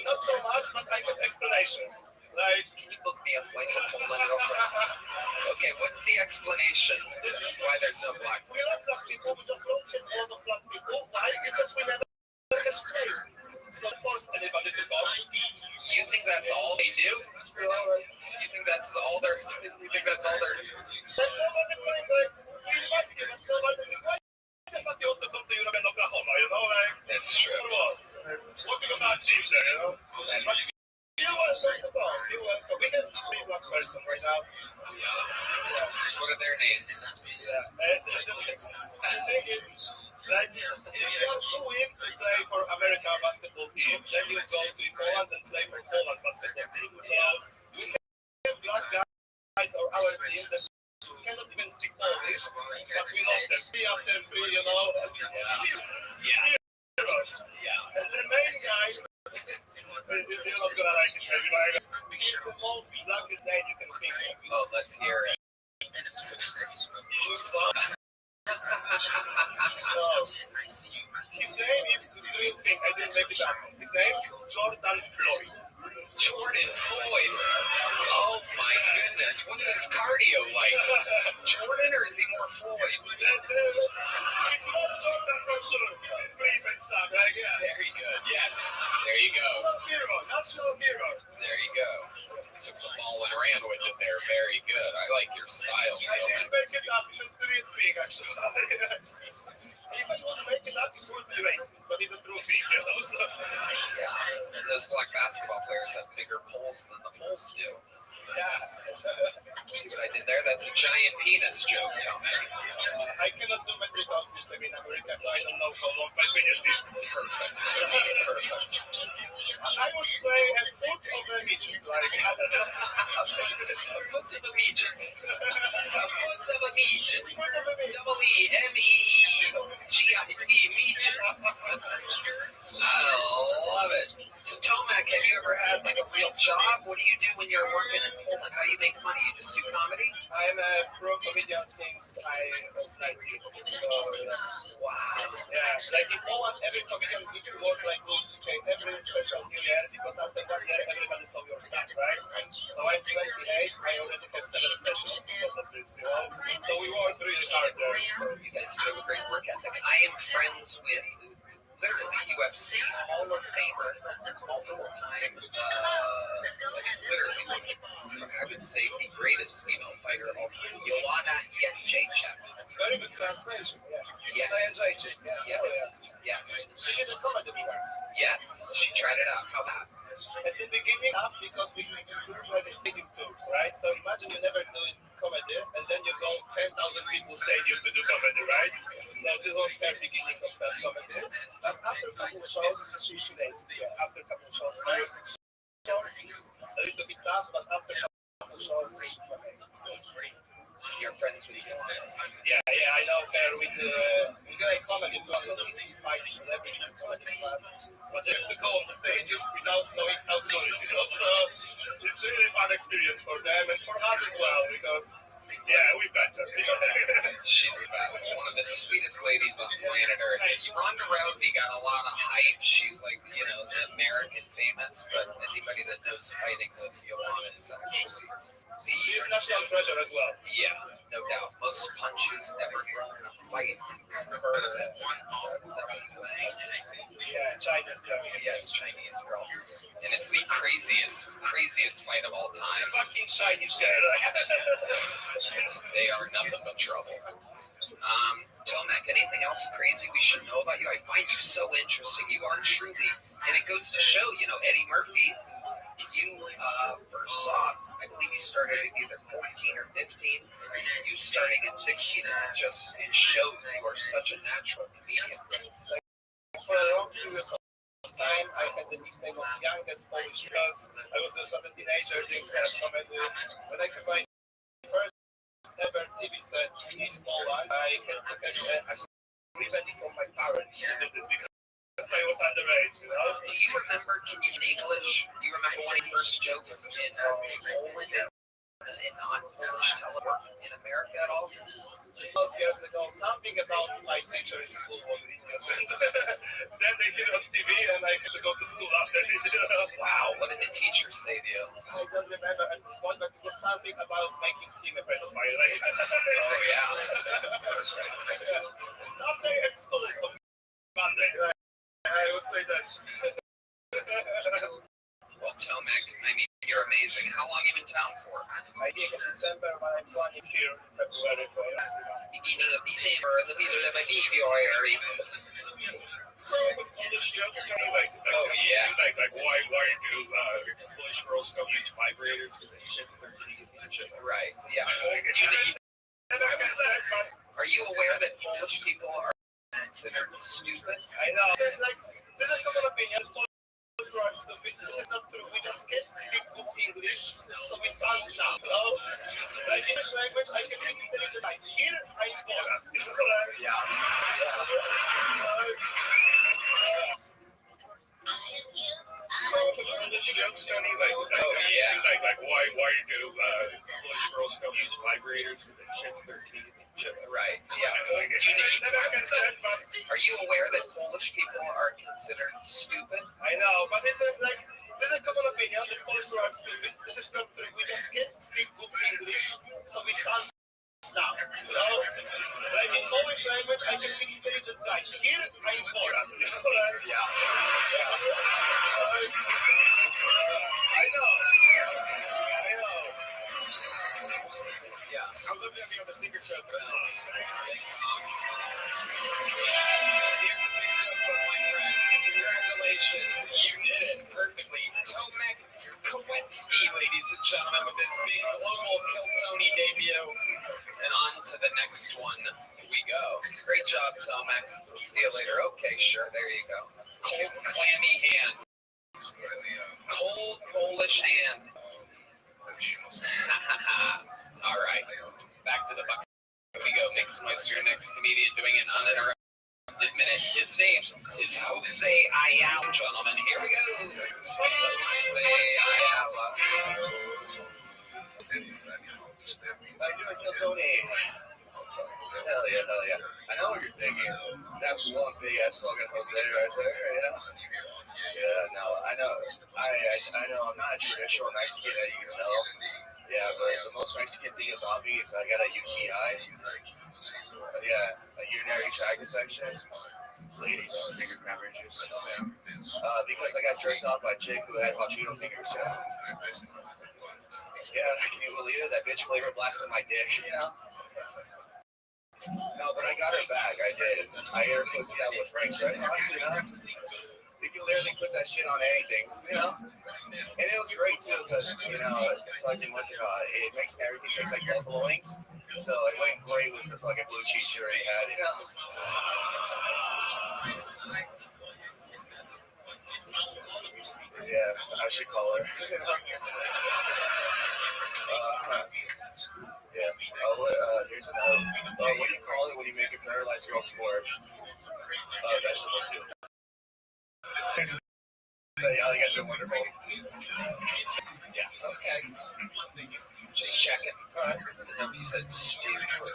Not so much, but I get explanation. Like, can you book me a flight to Poland real quick? Okay, what's the explanation? Why there's no black people? We are black people, we just don't get a lot of black people. Why? Because we never get slave. So force anybody to go. You think that's all they do? You think that's all they're... You think that's all they're... But nobody going like, we invite you, but nobody why the fuck you also come to Europe and Oklahoma, you know? Like, that's true. What we gonna achieve there, you know? But you are so strong. You are. We have 3 black person right now. What are their names? Yeah. The thing is, like, if you are too weak to play for American basketball team, then you go to Poland and play for Poland basketball team. So we have black guys or our team that cannot even speak Polish, but we love them. 3 after 3, you know. Yeah. Heroes. Yeah. And the main guy. You're not gonna like it, maybe, right? He's the most blackest name you can think of. Oh, let's hear it. His name is the same thing. I didn't make it up. His name Jordan Floyd. Jordan Floyd. Oh my goodness. What's his cardio like? Jordan or is he more Floyd? He's not Jordan for sure. Brief and stuff, right? Yeah. Very good. Yes. There you go. National hero. There you go. Took the ball and ran with it there. Very good. I like your style. I didn't make it up. It's a street thing, actually. If I would make it up, it would be racist, but it's a true thing, you know? So. Yeah. And those black basketball players have bigger poles than the Poles do. Yeah. See what I did there? That's a giant penis joke, Tommy. I cannot do metrical system in America, so I don't know how long my penis is. Perfect. Perfect. I would say a foot of a midget, like. A foot of a midget. A foot of a midget. Double E-M-E-E-G-I-T, midget. I love it. So, Tomac, have you ever had like a real job? What do you do when you're working in Poland? How do you make money? You just do comedy? I'm a pro comedian since I was 19. So, wow. Yeah, like in Poland, every comedian needs to work like this, every special new year, because after 1 year, everybody saw your stuff, right? So I'm 28, I already have 7 specials because of this, you know? So we work really hard there. So. You guys do have a great work ethic. I am friends with literally UFC Hall of Famer, multiple time, literally, I would say the greatest female fighter of all time, Joanna Jędrzejczyk. Very good translation, yeah. Yes. Jędrzejczyk, yeah. Yes. Yes. She did a comedy class. Yes. She tried it out. How about? At the beginning, because we sing tours like stadium tours, right? So imagine you never do comedy, and then you go 10,000 people stadium to do comedy, right? So this was her beginning of that comedy. But after a couple of shows, she danced. Yeah, after a couple of shows, a little bit tough, but after a couple of shows, she You're friends with each other. yeah, I know her with we got a comedy class, fight celebrity comedy class, but they have to go on stages without knowing how to do it, you know, so it's really fun experience for them and for us as well, because, yeah, we better. She's the best. One of the sweetest ladies on planet Earth. Ronda Rousey got a lot of hype. She's like, you know, the American famous, but anybody that knows fighting knows Yolanda is actually She's national treasure as well. yeah, no doubt. Most punches ever thrown in a fight. Yeah, China's girl. Yes, Chinese girl. And it's the craziest fight of all time. Fucking Chinese girl. They are nothing but trouble. Tomac, anything else crazy we should know about you? I find you so interesting. You are truly, and it goes to show, you know, Eddie Murphy, you first saw, I believe you started at either 14 or 15. You starting at 16, and it shows you are such a natural comedian. For a long period of time, I had the nickname of youngest Polish because I was a teenager doing stand-up comedy. When I had my first ever TV set in Poland, I had to get a agreement from my parents to do this because I was underage, you know? Do you remember, can you English? Do you remember one of your first jokes in Poland and non-Polish telework in America at all? 12 years ago, something about my teacher in school was in England. Then they did it on TV and I had to go to school after it. Wow, what did the teacher say to you? I don't remember at this point, but it was something about making him a pedophile. Oh, yeah. Not day at school on Monday. I would say that. Well, Tomac, I mean, you're amazing. How long you in town for? I gig in December, but I'm planning here in February for Beginning of December, in the middle of February. Polish jokes, anyway. Oh, yeah. Like why do Polish girls don't use vibrators because they shit their teeth and shit? Right, yeah. Are you aware that Polish people are considered stupid? I know. Like, there's a couple of opinions. Polish girls are stupid. This is not true. We just can't speak good English, so we sound dumb. You know? Like English language, I can make intelligent. Like here, I'm bored. Yeah. Polish jokes, Tony. Like, oh yeah. Like why do Polish girls don't use vibrators because they shit their teeth? Right, yeah. Are you aware that Polish people are considered stupid? I know, but it's like, there's a couple of opinions that Polish people are stupid. This is not true. We just can't speak good English, so we sound dumb. You know? Like in Polish language, I can be intelligent guy. Here, I'm bored. Yeah. I know. Yeah. I'm looking at me on the secret show for that. Congratulations, you did it perfectly. Tomac Kowalski, ladies and gentlemen, with this big global Kill Tony debut. And on to the next one we go. Great job, Tomac. We'll see you later. Okay, sure. There you go. Cold, clammy hand. Cold Polish hand. All right. Back to the bucket. Here we go. Make some noise for your next comedian doing an uninterrupted minute. His name is Jose Ayala, gentlemen. Here we go. Jose Ayala. How you doing, Kill Tony? Hell yeah. I know what you're thinking. That's one big ass fucking Jose right there, you know? Yeah, no, I know. I know I'm not a traditional Mexican, as you can tell. Yeah, but the most Mexican thing about me is I got a UTI. Yeah, a urinary tract infection. Ladies, finger cranberry juice. Yeah. Because I got jerked off by a chick who had Pachino fingers. Yeah, can you believe it? That bitch flavor blasted my dick, you know? No, but I got her back. I did. I got her pussy out with Frank's Red Hot, you know? You can literally put that shit on anything, you know? And it was great too, because, you know, fucking it makes everything taste like buffalo wings. So it went great with the fucking blue cheese she already had, you know? Yeah, I should call her. Yeah. Here's another. What do you call it when you make a paralyzed girl squirt? Vegetable soup. So, yeah, you guys are wonderful. Yeah. Okay. Just checking. All right. I don't know if you said stew or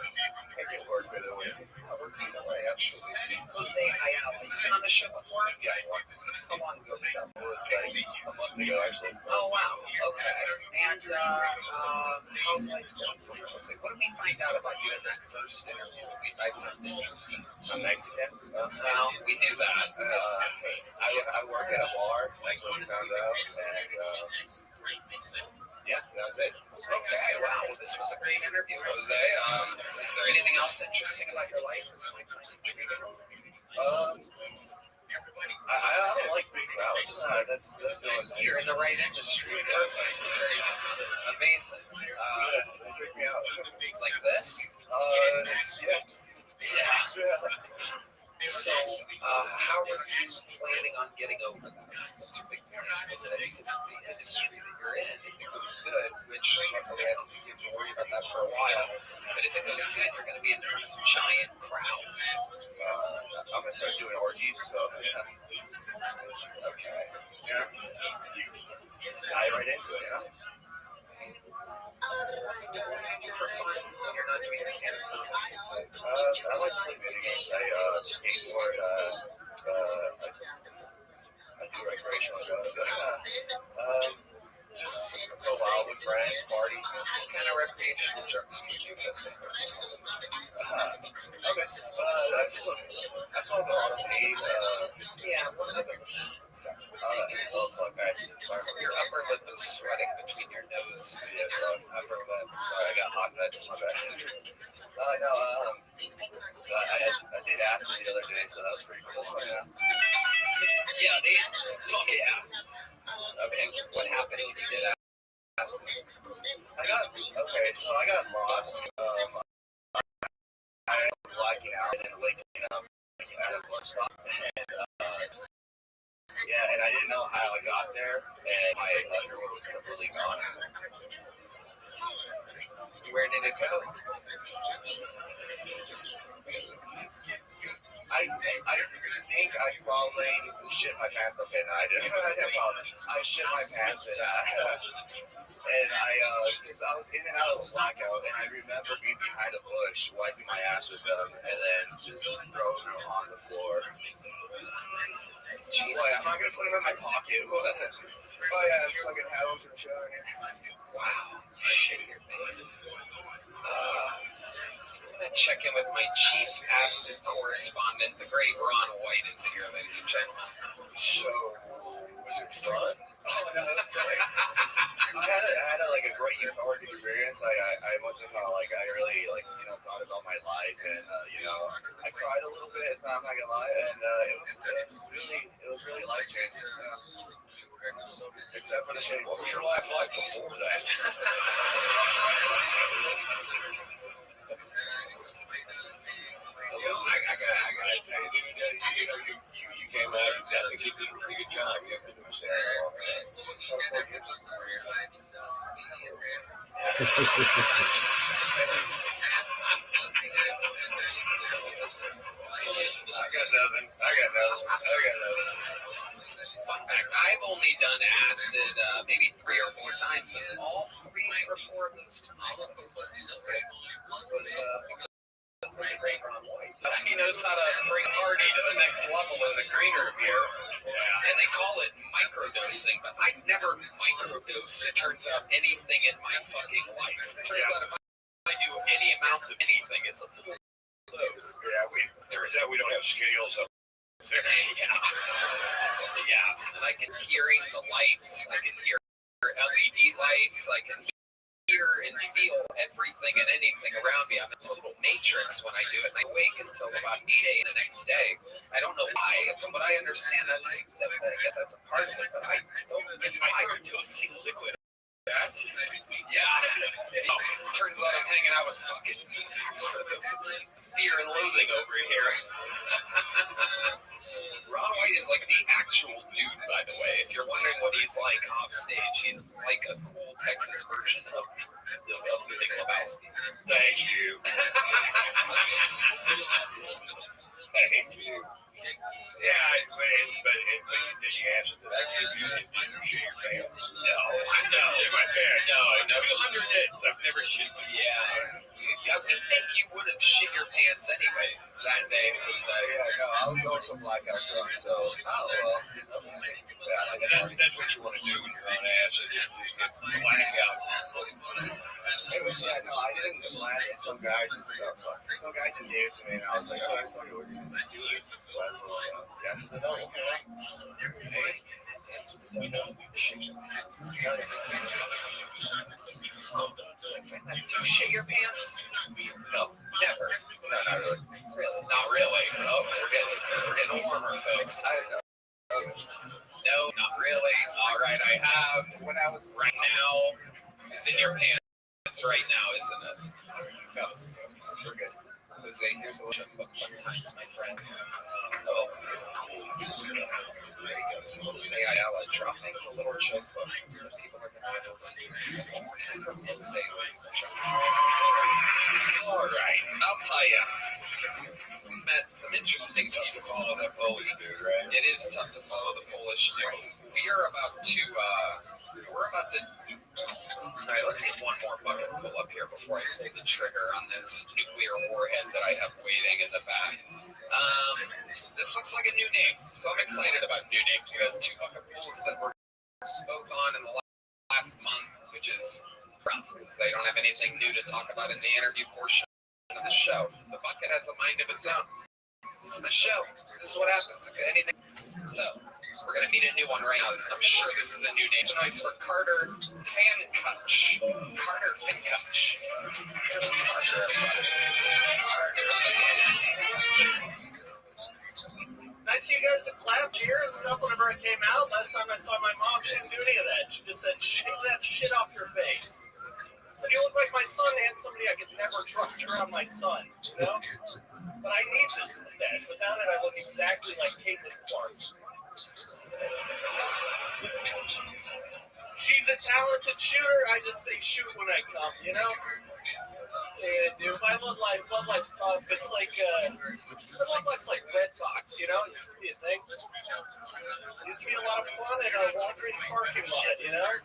It can work either way. it works either way, absolutely. Jose Ayala, you been on the show before? Yeah, once. How long ago was that? It was like a month ago, actually. Oh, wow. Okay. And how's life going for you? What did we find out about you in that first interview? I found interesting. I'm Mexican. Well, we knew that. I work at a bar. That's what we found out. And yeah, that's it. Okay, wow. Well, this was a great interview, Jose. Is there anything else interesting about your life? I don't like big crowds. That's the only thing. You're in the right industry. Perfect. Very amazing. They freak me out. Like this? Yeah. So, how are you planning on getting over that? What's your big plan? It's the industry that you're in. If it goes good, which luckily I don't think you have to worry about that for a while, but if it goes good, you're going to be in front of giant crowds. I'm going to start doing orgies. So, yeah. Okay. Yeah. Dive right into it, you know? For fun, you're not doing stand-up comedy. I like to play video games. I skateboard. I do recreational drugs. Just go wild with friends, party. What kind of recreational drugs do you do? Okay. I smoke a lot of weed. Yeah, what other weeds? Oh, fuck, sorry. Your upper lip is sweating between your nose and Yeah, your upper lip. sorry, I got hot nuts. My bad. No, I did acid the other day, so that was pretty cool. Yeah. Yeah, fuck yeah. Okay, what happened when you did acid? I got lost. I was blacking out and then waking up at a bus stop. And I didn't know how I got there, and my underwear was completely gone. Where did it go? I think I probably shit my pants. Okay, no, I didn't. I shit my pants and because I was in and out of the blackout, and I remember being behind a bush, wiping my ass with them, and then just throwing them on the floor. Boy, I'm not gonna put them in my pocket. Oh yeah, I'm just like gonna have them for the show. Wow, shit your pants. I'm gonna check in with my chief acid correspondent, the great Ron White, is here, ladies and gentlemen. So, was it fun? Oh no, really. I had a great euphoric experience. I wasn't I really thought about my life, and I cried a little bit. I'm not gonna lie, and it was really life changing. Except for the shitty. What was your life like before that? I gotta tell you, dude, you came out, I think you did a pretty good job. You have to do a I got nothing. Fun fact, I've only done acid maybe 3 or 4 times, and all 3 or 4 of those times great Ron White. He knows how to bring party to the next level in the green room here. And they call it microdosing, but I've never microdosed, it turns out, anything in my fucking life. It turns out if I do any amount of anything, it's a full dose. Yeah, turns out we don't have scales up there. Yeah, and I can hearing the lights, I can hear LED lights, I can hear and feel everything and anything around me. I'm a total matrix when I do it. And I wake until about 8 a.m. the next day. I don't know why. From what I understand, I guess that's a part of it, but I don't get tired to see liquid. Yeah. Turns out I'm hanging out with fucking fear and loathing over here. Ron White is like the actual dude, by the way. If you're wondering what he's like off stage, he's like a cool Texas version of the Big Lebowski. Thank you. Thank you. Yeah, but did you answer that? I give you did you shit your pants? No. Shit my pants. No. 200 hits. I've never shit my pants. Yeah. I would think you would have shit your pants anyway that day. I was going some blackout drunk, so well. Yeah, that's what you want to do when you're on acid. Just get blackout. Yeah, no, I didn't get black, and some guy just gave it to me, and I was like, oh, fuck it, we're gonna do this. So I was like, yeah, she's like, oh, okay. Did you shit your pants? No, Never. no, not really. Really? Not really. Oh, we're getting warmer, folks. No, not really. All right, I have. When I was Right now, it's in your pants right now, isn't it? no, we're good. Jose, here's a little bit of fun times, my friend. Oh. There he goes. Jose Ayala dropping a little joke book. People are going to Jose. All right, I'll tell you. We met some interesting people. To follow that Polish dude, right? It is tough to follow the Polish dude. We're about to. All right, let's get one more bucket pull up here before I pull the trigger on this nuclear warhead that I have waiting in the back. This looks like a new name, so I'm excited about new names. We had 2 bucket pulls that were both on in the last month, which is rough because they don't have anything new to talk about in the interview portion of the show. The bucket has a mind of its own. This is the show. This is what happens. Okay, anything. So we're gonna meet a new one right now. I'm sure this is a new name. Tonight's for Carter Fankutch. Carter Fankutch. Here's some Carter. Nice of you guys to clap, cheer, and stuff whenever I came out. Last time I saw my mom, she didn't do any of that. She just said, shake that shit off your face. Said, you look like my son, and somebody I could never trust around my son, you know? But I need this mustache. Without it, I look exactly like Caitlin Clark. She's a talented shooter. I just say shoot when I come, you know? Yeah, dude, my love life's tough. It's like, my love life's like Redbox, you know? It used to be a thing. It used to be a lot of fun in a Walgreens parking lot, you know?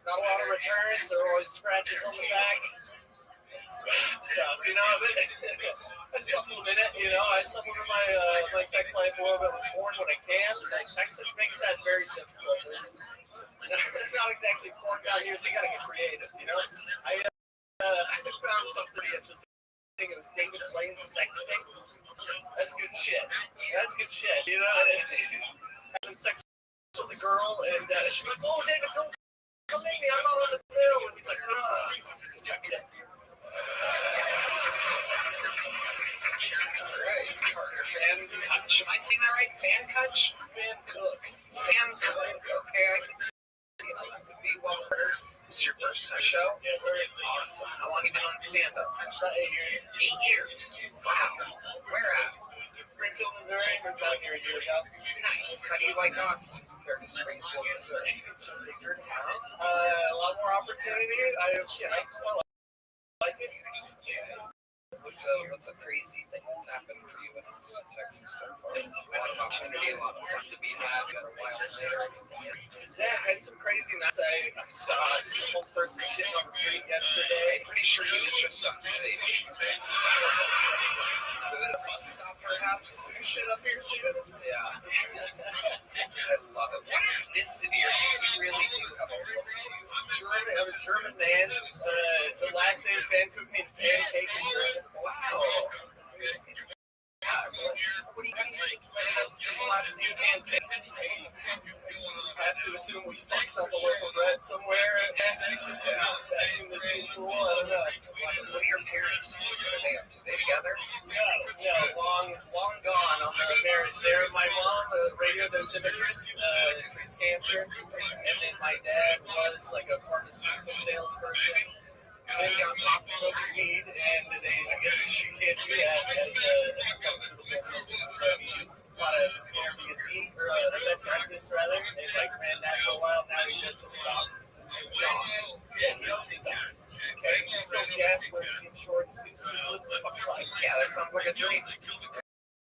Not a lot of returns. There were always scratches on the back. It's tough, you know? I supplement it, you know? I supplement my sex life a little bit with porn when I can. Texas makes that very difficult. It's not exactly porn down here, so you gotta get creative, you know? I found something interesting. It was David Blaine sexting. That's good shit. You know? Having sex with a girl, and she's like, oh, David, don't come make me. I'm not on the bill. And he's like, check it out. Alright, Carter Fankutch. Am I saying that right? Fankutch? Fankutch. Okay, I can see how that would be. Well, Carter, this is your first show? Yes, sir. Awesome. How long have you been on stand-up? 8 years. 8 years. Wow. Where at? Springfield, Missouri. Moved down here a year ago. Nice. How do you like Austin compared to Springfield, Missouri? It's a bigger house. A lot more opportunity. I like it. What's a crazy thing that's happened for you in Austin, Texas so far? A lot of opportunity, a lot of fun to be had. You got a wild later. Yeah, I had some crazy nights. I saw a homeless person shitting on the street yesterday. I'm pretty sure he was just on stage. Is it at a bus stop, perhaps? Shit up here too. Yeah. I love it. What ethnicity are you? You really do have a look to you. I'm a German man. The last name Pfannkuchen means pancake in German. Wow. What do you think? The last thing you can think. I have to assume we fucked up a loaf of bread somewhere. Back in the pool. I don't know. What are your parents? What are they up to? They together? No, long gone on the marriage there. My mom, a radio dosimetrist, treats cancer, and then my dad was like a pharmaceutical salesperson. Then got caught smoking weed, and I guess she can't do that as a pharmaceutical salesperson. So he a lot of Airbnb or a bed practice rather, and like ran that for a while. Now he lives in the dock. Yeah, he owns a dock. Okay, he fills gas, wears jean shorts. He lives the fucking life. Yeah, that sounds like a dream.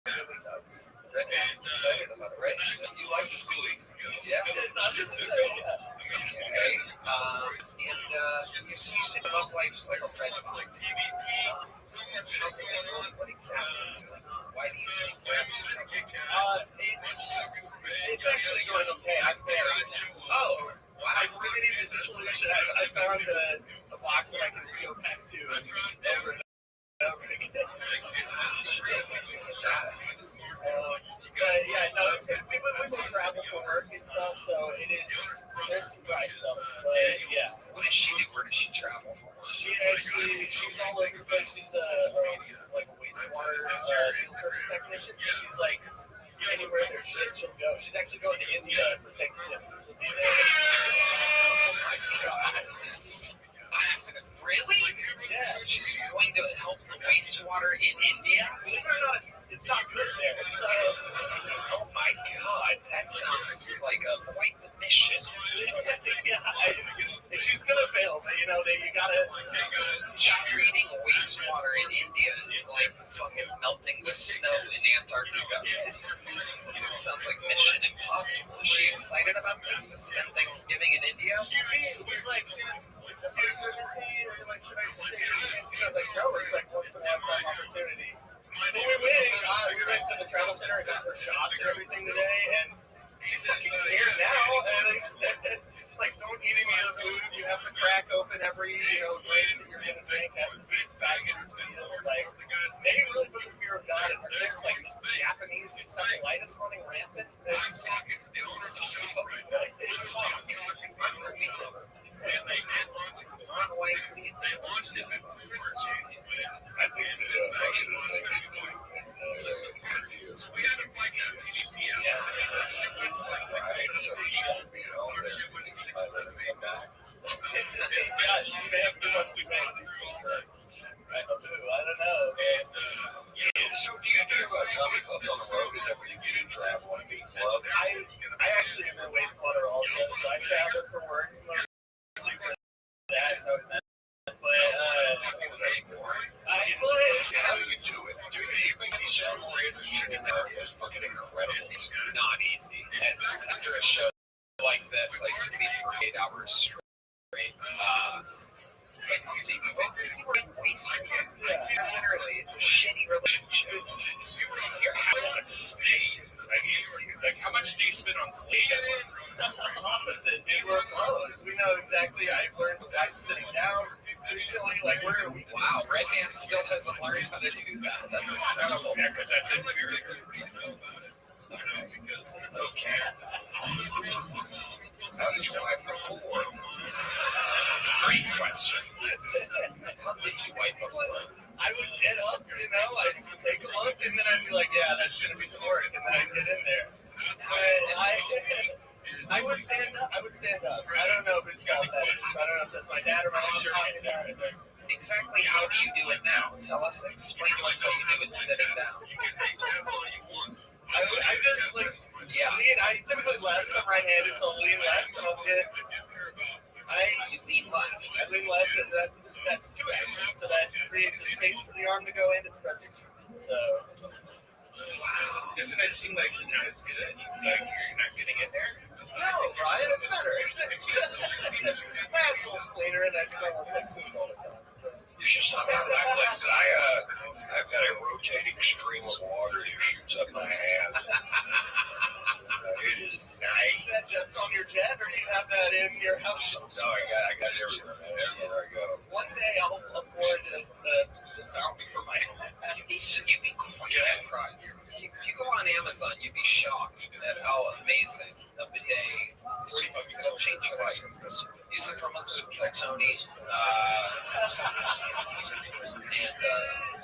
Really does. Redman's excited about it, right? You like this movie? Yeah. It does. Okay. You said love life's like a red box. How's it going? What exactly is going on? Why do you think we're It's actually going okay. I'm married now. Oh, wow. I remedied this solution. I found a box that I can just go back to over and over again. But yeah, no, it's good. We will travel for work and stuff, so there's some dry spells. But yeah. What does she do? Where does she travel for? She's all over the place. She's like a wastewater field service technician, so she's like anywhere there's shit, she'll go. She's actually going to India for Thanksgiving. She'll be there. Oh my god. Really? Yeah. She's going to help the wastewater in India? Believe it or not, it's not good there. Oh my god, that sounds like quite the mission. Yeah, she's gonna fail, but you gotta. Treating wastewater in India is like fucking melting the snow in Antarctica. Sounds like Mission Impossible. Is she excited about this to spend Thanksgiving in India? She was like, should I just stay here? I was like, no, it's like once in a lifetime opportunity. But we went to the travel center and got her shots and everything today, and she's fucking scared now. And like, don't eat any of the food. You have to crack open every drink that you're gonna drink. Has to be back in sealed. Like, they really put the fear of God in her. It's like Japanese encephalitis running rampant. It's fucking Run away from the I think that most of the things you do right, so she won't be at home and everything. I let her come back. God, she may have too much to make. I don't know. So do you do comedy clubs on the road? Is that where you get in travel and meet clubs? I actually do wastewater also, so I travel for work. Mostly for that, so but that's boring. How do you do it? Do you make me sound more interesting? It's fucking incredible. It's not easy. And after a show like this, I sleep for 8 hours straight. And you see, people in wastewater. Literally, it's a shitty relationship. You're having a stay. Like, how much do you spend on cleaning? Opposite, dude, we're close. We know exactly. I've learned the wife sitting down recently. Like, where are we? Wow, Redman still hasn't learned how to do that. That's incredible. Yeah, because that's inferior. Okay. How did your wife before? Great question. How did you wipe before? I would get up, I'd take a look, and then I'd be like, yeah, that's going to be some work, and then I'd get in there. But I would stand up. I don't know whose scalp that is. I don't know if that's my dad or my mom. Exactly how do you do it now? Explain to us how you do it sitting down. I just, I typically left, I'm right-handed, so I'll lean left, and I'll get... You lean left. I lean left, and that's two actions, so that creates a space for the arm to go in and spreads your cheeks. So, wow, doesn't that seem like you're not as good? Like you're not getting in there? No, Brian, it's better. My asshole's cleaner, and that smells like poop all the time. So. You should stop out. I've got a rotating stream of water that shoots up my ass. It is nice. Is that just on your jet, or do you have that in your house? No, I got everywhere I go. One day I'll afford the fountain for my You'd be quite surprised.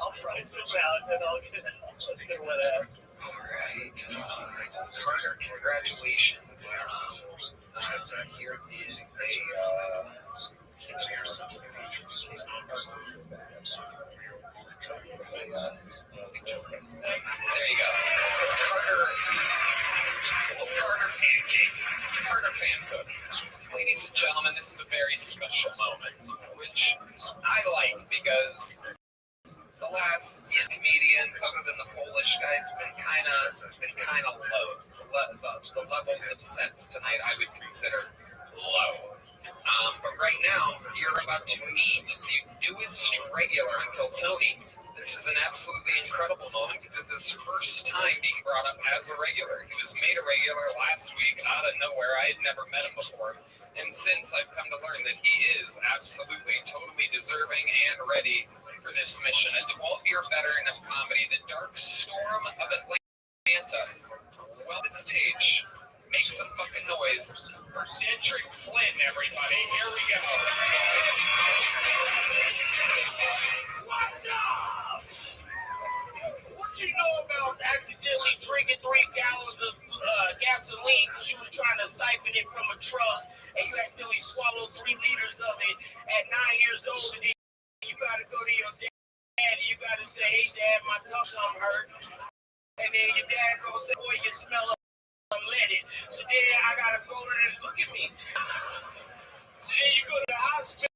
I'll price it out and I'll get whatever. All right. Carter, congratulations. Here is there you go. Carter pancake. Carter fan cook. Ladies and gentlemen, this is a very special moment, which I like because the last comedians, other than the Polish guy, it's been kind of low. The levels of sets tonight I would consider low. But right now, you're about to meet the newest regular on Kill Tony. This is an absolutely incredible moment because it's his first time being brought up as a regular. He was made a regular last week out of nowhere. I had never met him before. And since I've come to learn that he is absolutely, totally deserving and ready for this mission. A 12-year veteran of comedy, the dark storm of Atlanta. Well, the stage. Make some fucking noise for Cedric Flynn, everybody. Here we go. What's up? What you know about accidentally drinking 3 gallons of gasoline because you was trying to siphon it from a truck and you accidentally swallowed 3 liters of it at 9 years old, and then you got to go to your dad and you got to say, hey, Dad, my tongue hurt. And then your dad goes, say, boy, you smell unleaded. So then I got to go to the, look at me. So then you go to the hospital,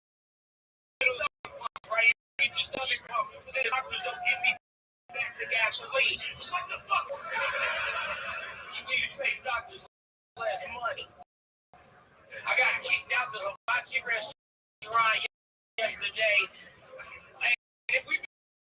right? Get your stomach pump. Then the doctors don't give me back the gasoline. What the fuck? You need to pay doctors less money. I got kicked out the hibachi restaurant yesterday. And if we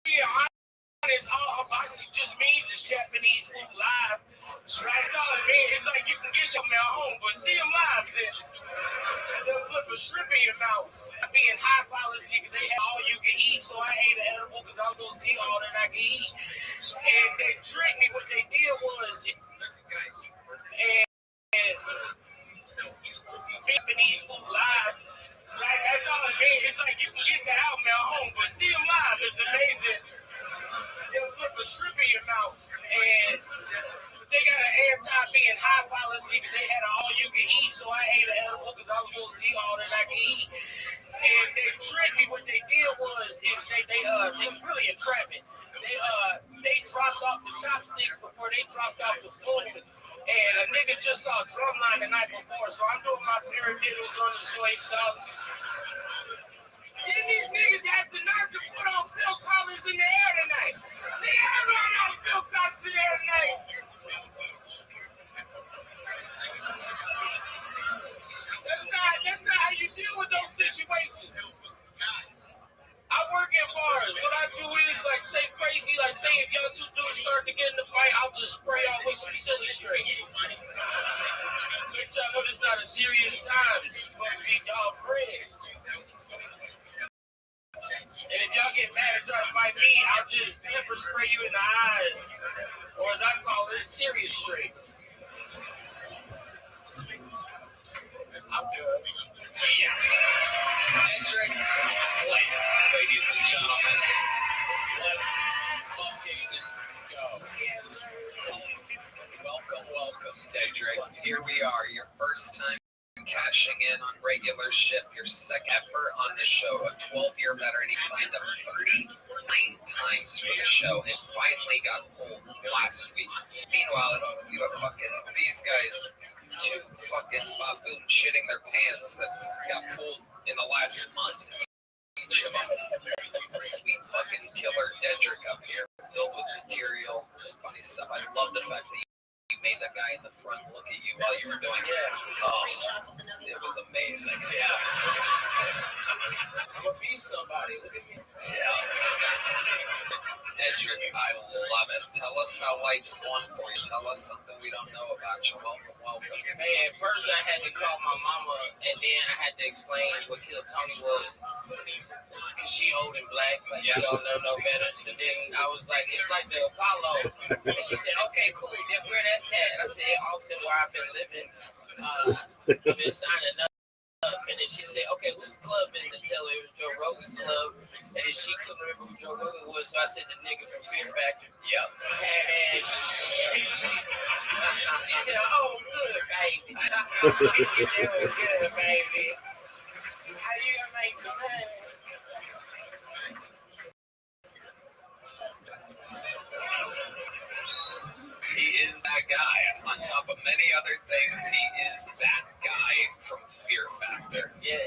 be honest, all hibachi just means it's Japanese food live. That's all it means. It's like you can get them at home, but see them live, they'll flip a shrimp in your mouth. Being high policy because they have all you can eat, so I ate an edible because I was going to see all that I can eat. And they tricked me. What they did was, Japanese food live. Like, that's all it means. It's like you can get the album at home, but see them live. It's amazing. They'll flip a shrimp in your mouth. And they got an anti-being high policy because they had an all-you-can-eat, so I ate an edible because I was going to see all that I can eat. And they tricked me. What they did was, it was really entrapment. They dropped off the chopsticks before they dropped off the food. And a nigga just saw Drumline the night before, so I'm doing my paradiddles on the soy sauce. Then these niggas had the nerve to put on Phil Collins in the air tonight. They had on Phil Collins in the air tonight. That's not how you deal with those situations. I work in bars. What I do is like say crazy, like say if y'all two dudes start to get in the fight, I'll just spray y'all with some silly string. Let y'all know this not a serious time. It's supposed to be y'all friends. And if y'all get mad and try to fight me, I'll just pepper spray you in the eyes. Or as I call it, serious string. I'm good. Yes. Hendrick Flynn, ladies and gentlemen. Let's fucking go. Welcome, Dedrick. Here we are, your first time cashing in on regular ship, your second effort on the show, a 12-year veteran. He signed up 39 times for the show and finally got pulled last week. Meanwhile, you have fucking these guys, 2 fucking buffoons shitting their pants that got pulled in the last month. Each of them. Sweet fucking killer Dedrick up here, filled with material, funny stuff. I love the fact that you made that guy in the front look at you while you were doing it. Oh, it was amazing. Yeah. I'm gonna be somebody. Look at me. Yeah. Dedrick, I love it. Tell us how life's going for you. Tell us something we don't know about you. Welcome. Man, first I had to call my mama, and then I had to explain what Kill Tony was. She old and black, like you don't know no better. So then I was like, it's like the Apollo. And she said, okay, cool. Then where that's at? And I said, Austin, where I've been living. I've been signing up. And then she said, okay, whose club is it? Tell her it was Joe Rogan's club. And then she couldn't remember who Joe Rogan was, so I said the nigga from Fear Factor. Yep. And then she said, oh, good, baby. It was good, baby. How you gonna make some money? He is that guy. On top of many other things, he is that guy from Fear Factor. Yeah,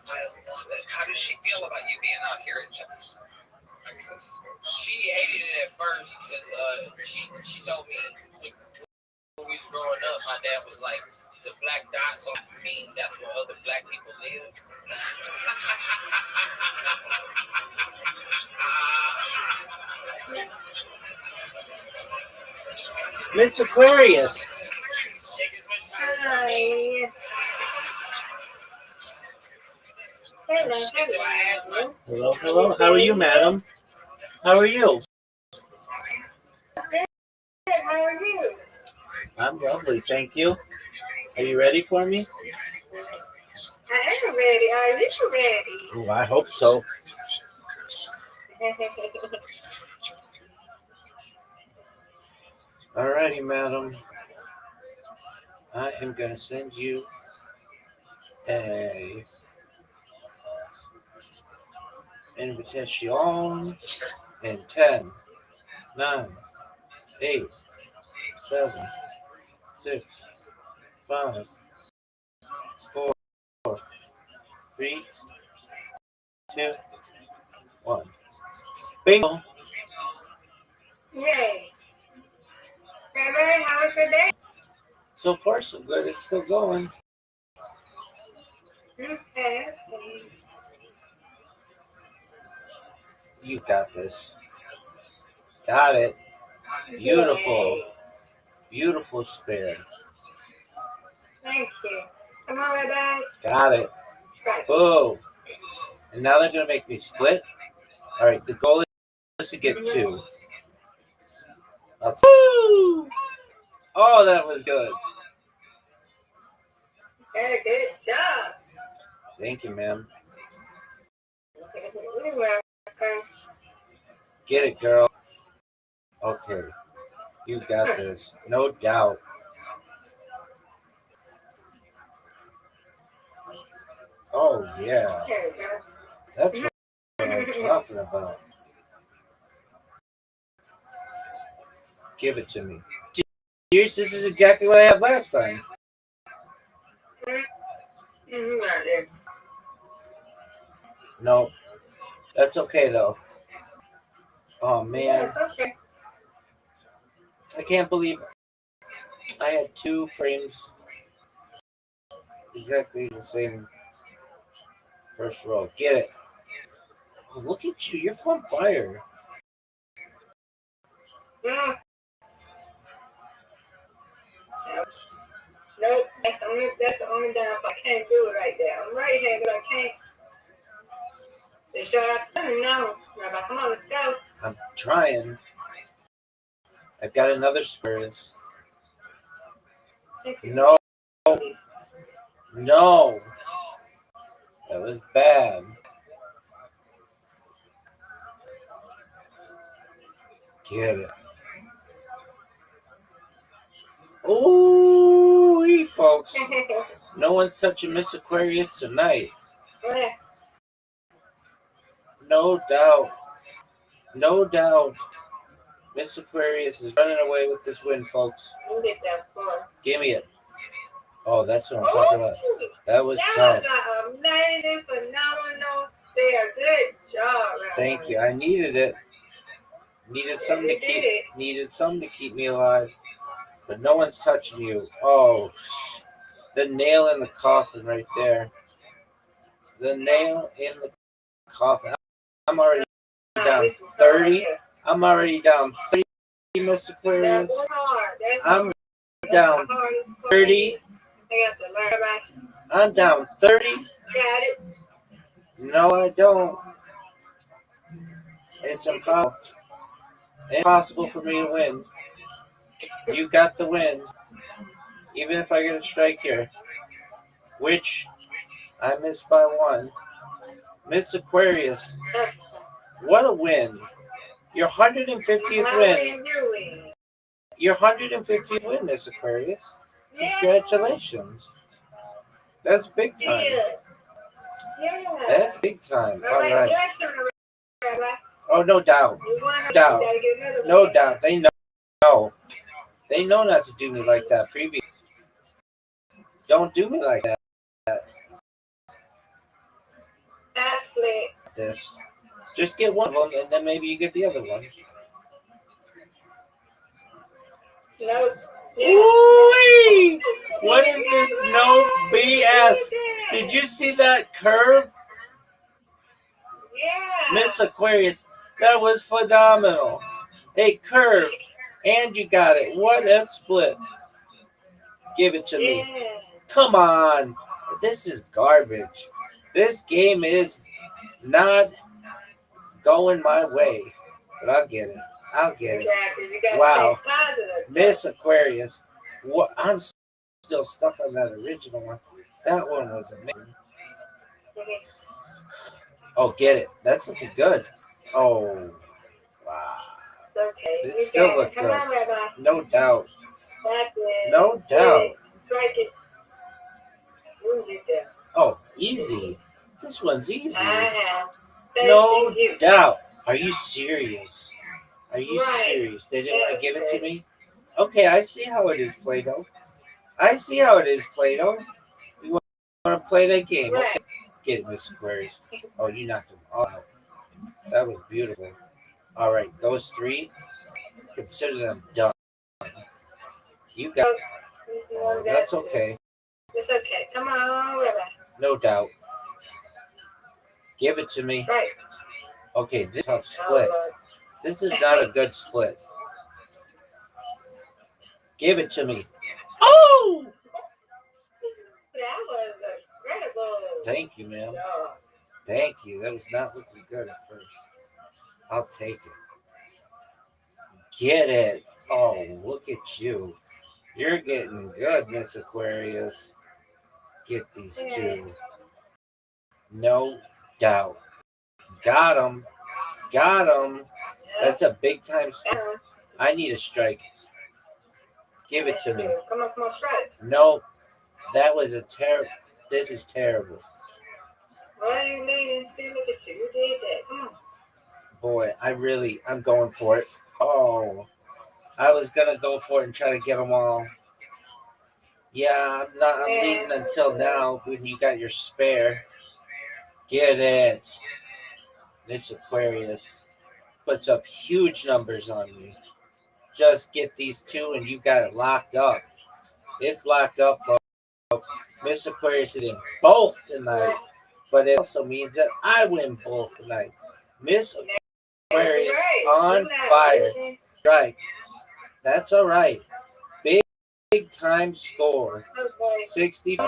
How does she feel about you being out here in Texas? she hated it at first because she told me when we was growing up, my dad was like, the black dots on me, that's where other black people live. Miss Aquarius. Take as much time as Hi. Hello, So I asked my Hello, hello. How are you, madam? How are you? How are you? I'm lovely, thank you. Are you ready for me? I am ready. Are you ready? Oh, I hope so. Alrighty, madam. I am going to send you a invitation in 10, 9, 8, 7, 6, 5, 4, 3, 2, 1. Bingo! Yay. Baby, how was your day? So far, so good. It's still going. Okay. You got this. Got it. Beautiful. Yay. Beautiful spare. Thank you. Come on, right back. Got it. Right. Boom. And now they're going to make me split. All right. The goal is to get 2. Woo! Oh, that was good. Hey, good job. Thank you, ma'am. You're welcome. Get it, girl. Okay. You got this. No doubt. Oh, yeah. There we go. That's what I'm talking about. Give it to me. Serious? This is exactly what I had last time. No. That's okay, though. Oh, man. Okay. I can't believe I had 2 frames exactly the same first row. Get it. Oh, look at you. You're on fire. Mm. Nope, that's the only down. I can't do it right there. I'm right-handed, but I can't. They shut up. No. Rabbi, come on, let's go. I'm trying. I've got another spurs. No. No. That was bad. Get it. Ooh, folks. No one's touching Miss Aquarius tonight. No doubt. No doubt. Miss Aquarius is running away with this win, folks. Give me it. Oh, that's what I'm talking about. That was tough. That was an amazing, phenomenal spare. Good job, Rabbi. Thank you. I needed it. Needed something to keep me alive. But no one's touching you. Oh, the nail in the coffin right there. The nail in the coffin. I'm already down 30. I'm already down 30, Miss Aquarius. I'm down 30. I'm down 30. No, I don't. It's impossible for me to win. You got the win. Even if I get a strike here. Which I missed by one. Miss Aquarius, what a win. Your 150th win. Your 150th win, Miss Aquarius. Congratulations. That's big time. That's big time. All right. Oh, no doubt. No doubt. They know. They know not to do me like that. Previous. Don't do me like that. This. Just get one of them, and then maybe you get the other one. Ooh-wee! What is this? No BS. Did you see that curve? Miss Aquarius, that was phenomenal. A curve, and you got it. What a split. Give it to me. Come on. This is garbage. This game is not going my way. But I'll get it. I'll get it. Wow. Miss Aquarius. What? I'm still stuck on that original one. That one was amazing. Oh, get it. That's looking good. Oh, wow. It still looks good. No doubt. No doubt. Oh, easy. This one's easy. No doubt. Are you serious? Are you serious? They didn't want to give it to me? Okay, I see how it is, Play-Doh. I see how it is, Play-Doh. You want to play that game? Okay. Get it, Miss Aquarius. Oh, you knocked them all out. That was beautiful. All right, those three, consider them done. You got it. Oh, that's okay. It's okay. Come on, no doubt. Give it to me. Right. Okay, this is a tough split. This is not a good split. Give it to me. Oh! That was incredible. Thank you, ma'am. Thank you. That was not looking good at first. I'll take it. Get it. Oh, look at you. You're getting good, Miss Aquarius. Get these two. No doubt. Got him. Got him. That's a big time split. I need a strike. Give it to me. Come on, strike. No, that was a terrible. This is terrible. Why are you leaving? See, look at you. You did that. Come on. Boy, I'm going for it. Oh, I was gonna go for it and try to get them all. Yeah, I'm leading until now when you got your spare. Get it. This Aquarius puts up huge numbers on me. Just get these two and you got it locked up. It's locked up, folks. Miss Aquarius is in both tonight. But it also means that I win both tonight. Miss Aquarius on fire. Right. That's all right. Big time score. 65.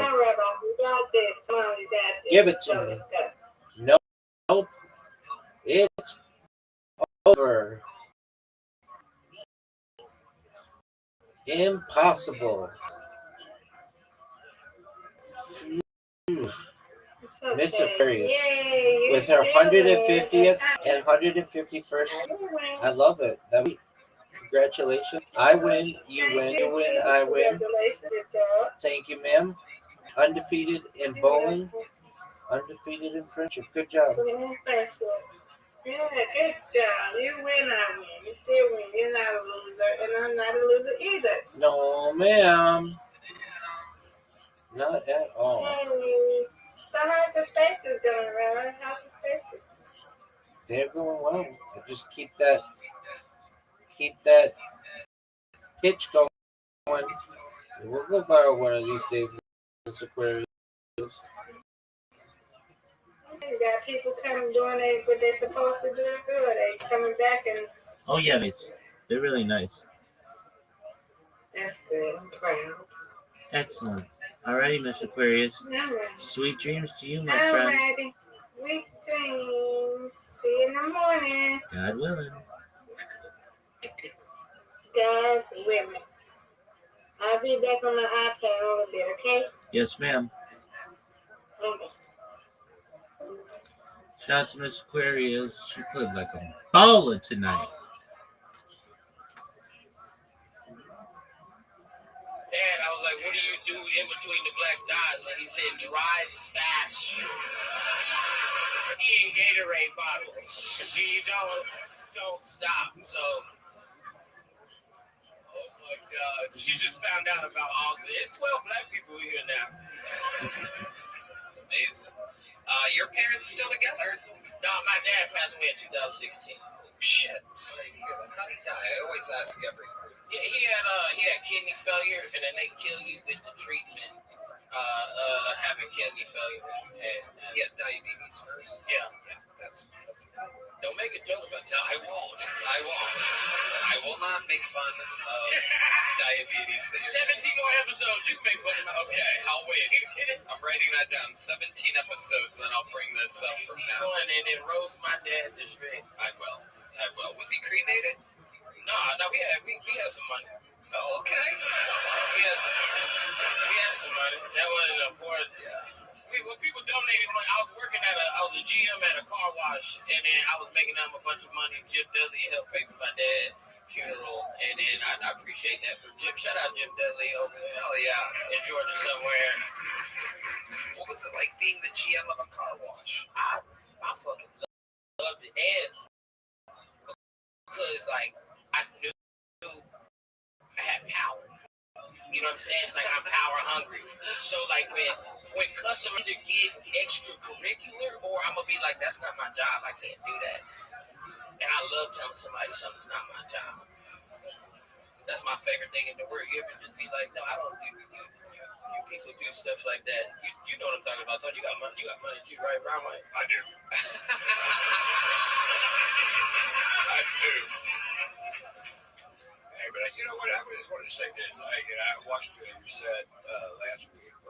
Give it to me. Nope. It's over. Impossible. Miss Aquarius with her 150th and 151st. I love it. Congratulations. I win, you win, you win, I win. Thank you, ma'am. Undefeated in bowling, undefeated in friendship. Good job. Yeah, good job. You win, I win. You still win. You're not a loser, and I'm not a loser either. No, ma'am. Not at all. Hey, so how's your spaces going, Ron? How's the spaces? They're going well. I just keep that pitch going. We'll go viral one of these days. Miss Aquarius. You got people coming doing what they're supposed to do. Good. They coming back and. Oh yeah, they're really nice. That's good. I'm proud. Excellent. Alrighty, Miss Aquarius. All right. Sweet dreams to you, my friend. Alrighty. Sweet dreams. See you in the morning. God willing. God's willing. I'll be back on my iPad a little bit, okay? Yes, ma'am. Okay. Shout out to Miss Aquarius. She played like a baller tonight. And I was like, what do you do in between the black dots? And he said, drive fast. Eating Gatorade bottles. You don't stop. So, oh my God. She just found out about all this. It's 12 black people here now. It's amazing. Your parents still together? No, my dad passed away in 2016. Shit, I'm sorry to hear that. How did he die? I always ask every. Yeah, he had kidney failure, and then they kill you with the treatment having kidney failure. And he had diabetes first. Yeah, that's. Don't make a joke about that. No, I won't. I will not make fun of diabetes. 17 more episodes. You can make fun of my. Okay, I'll wait. I'm writing that down. 17 episodes, and then I'll bring this up from now. And then roast my dad to shred. I will. Was he cremated? No, we had some money. Oh, okay. We had some money. That was important. When people donated money, I was a GM at a car wash, and then I was making them a bunch of money. Jim Dudley helped pay for my dad's funeral, and then I appreciate that for Jim. Shout out Jim Dudley over there. Hell yeah. In Georgia somewhere. What was it like being the GM of a car wash? I fucking loved it, and because like I knew I had power. You know what I'm saying? Like I'm power hungry. So like when customers either get extracurricular or I'm gonna be like, that's not my job. I can't do that. And I love telling somebody something's not my job. That's my favorite thing in the world. You ever just be like, no, I don't do you people do stuff like that. You know what I'm talking about. You got money too, right, Brown? I do. I do. Hey, but you know what? I just wanted to say this. I watched your set last week. Just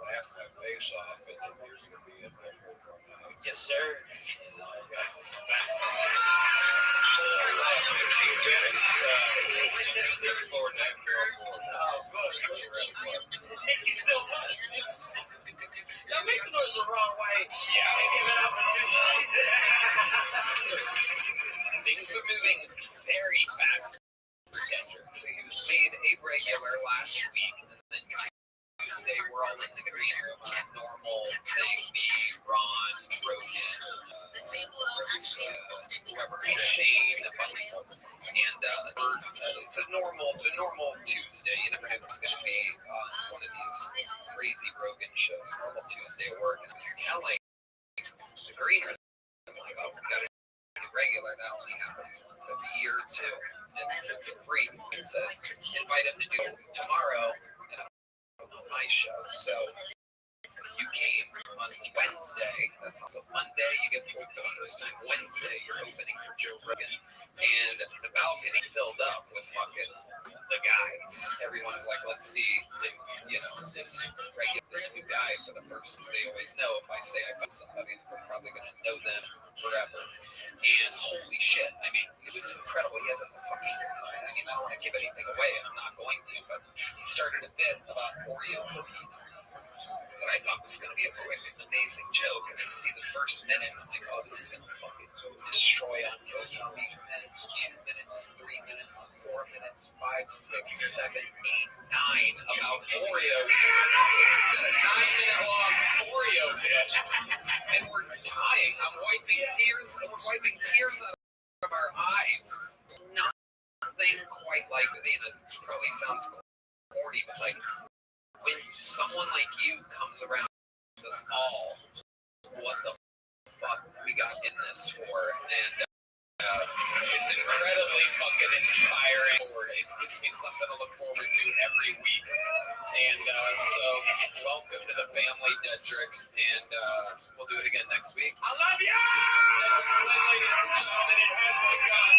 laughed my face off, and then there's going to be a yes, sir. Thank you so much. Y'all make some noise the wrong way. Yeah. Things are moving very fast for Kendrick. So he was made a regular last week, and then Tuesday we're all in the green room on a normal thing. Me, Ron, Rogan, whoever, Shane, and it's a normal Tuesday. You never know who's going to be on one of these crazy Rogan shows. Normal Tuesday at work, and I was telling the green room, like, oh, we got to be regular now. It happens once every year or two, and it's a free. It says invite him to do tomorrow my show. So you came on Wednesday. That's also Monday. You get booked for the first time. Wednesday, you're opening for Joe Rogan, and the balcony filled up with fucking the guys. Everyone's like, let's see, if, this new guy for the first. They always know if I say I found somebody, they're probably gonna know them forever. And holy shit, I mean, it was incredible. He has a fucking, I don't want to give anything away, and I'm not going to, but he started a bit about Oreo cookies that I thought was going to be a quick, amazing joke, and I see the first minute, and I'm like, oh, this is going to fucking destroy on YouTube. 8 minutes, 2 minutes, 3 minutes, 4 minutes, 5, 6, 7, 8, 9 about Oreos. It's got a 9-minute long Oreo dish, and we're dying. I'm wiping tears, and we're wiping tears out of our eyes. Nothing quite like it. It probably sounds corny, but like when someone like you comes around us all, what the fuck we got in this for? And it's incredibly fucking inspiring. It gives me something to look forward to every week. And so, welcome to the family, Dedrick. And we'll do it again next week. I love you! Ladies and gentlemen, it has begun.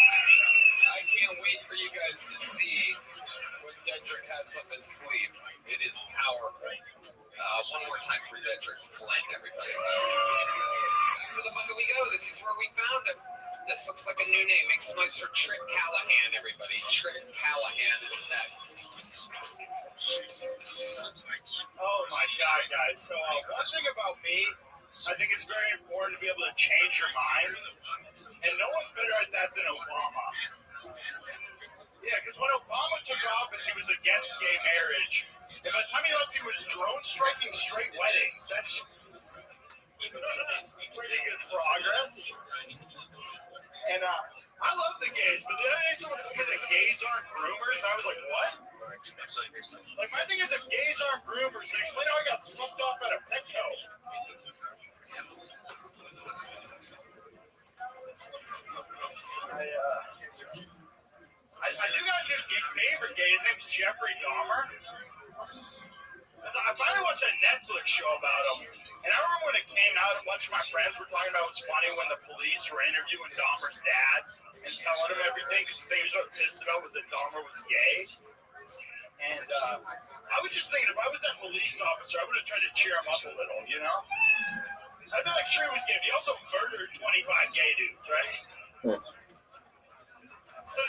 I can't wait for you guys to see what Dedrick has up his sleeve. It is powerful. One more time for Dedrick Flynn, everybody. Back to the bunker we go. This is where we found him. This looks like a new name. Make some noise for Trick Callahan, everybody. Trick Callahan is next. Oh my God, guys. So one thing about me, I think it's very important to be able to change your mind. And no one's better at that than Obama. Yeah, because when Obama took office, he was against gay marriage. And by the time he left, he was drone striking straight weddings. That's pretty good progress. And I love the gays, but the other day someone told me that gays aren't groomers. I was like, what? Like, my thing is, if gays aren't groomers, then explain how I got sucked off at a Petco. I do got a new favorite gay. His name's Jeffrey Dahmer. I finally watched a Netflix show about him. And I remember when it came out, a bunch of my friends were talking about what's funny when the police were interviewing Dahmer's dad and telling him everything because the thing he was so pissed about was that Dahmer was gay. And I was just thinking, if I was that police officer, I would have tried to cheer him up a little, you know? I'd be like, sure he was gay, but he also murdered 25 gay dudes, right? So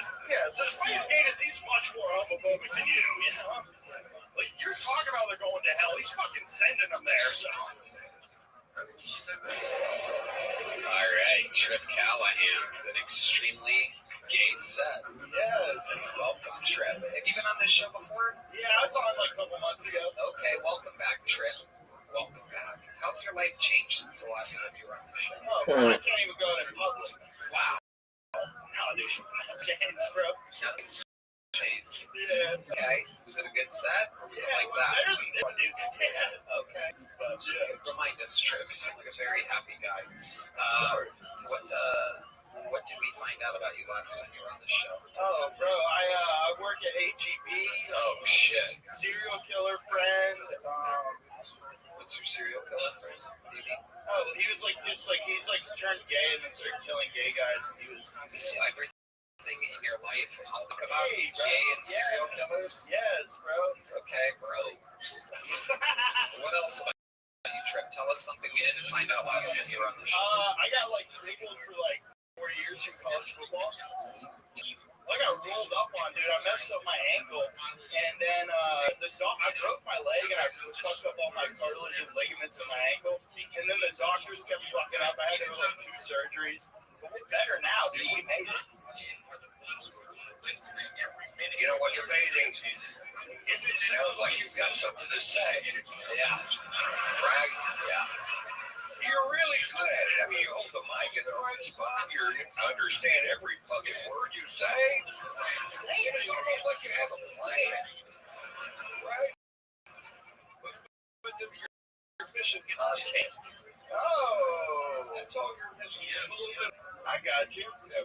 despite his gayness, he's much more homophobic than you know? Like, you're talking about they're going to hell. He's fucking sending them there, so. All right, Trip Callahan, an extremely gay set. Yes. Welcome, Trip. Have you been on this show before? Yeah, I was on like a couple months ago. Okay, welcome back, Trip. Welcome back. How's your life changed since the last time you were on the show? Oh, bro, I can't even go out in public. Wow. No, dude, James, bro. Nothing's changed. Yeah. Okay. Was it a good set? Or was it like that? Better than this one, dude. Yeah. Okay. But, remind us, Trip. You seem like a very happy guy. What did we find out about you last time you were on the show? Oh, bro, I work at HEB. Oh, shit. Serial killer friend. What's your serial killer friend? Oh, he was like, he's like turned gay and then started killing gay guys. And he was. Everything in your life all about gay and serial killers? Yes, bro. Okay, bro. What else about you, Trip? Tell us something we didn't find out last time you were on the show. I got like crippled for like 4 years in college football. I got rolled up on, dude. I messed up my ankle, and then I broke my leg, and I fucked up all my cartilage and ligaments in my ankle. And then the doctors kept fucking up. I had to go like 2 surgeries. But we're better now, dude. We made it. You know what's amazing is it sounds like you've got something to say. Yeah. Right? Yeah. You're really good at it. I mean, you hold the mic in the right spot. You understand every fucking word you say. And it's almost like you have a plan. Right? But you're missing content. Oh. That's all you're missing. I got you. But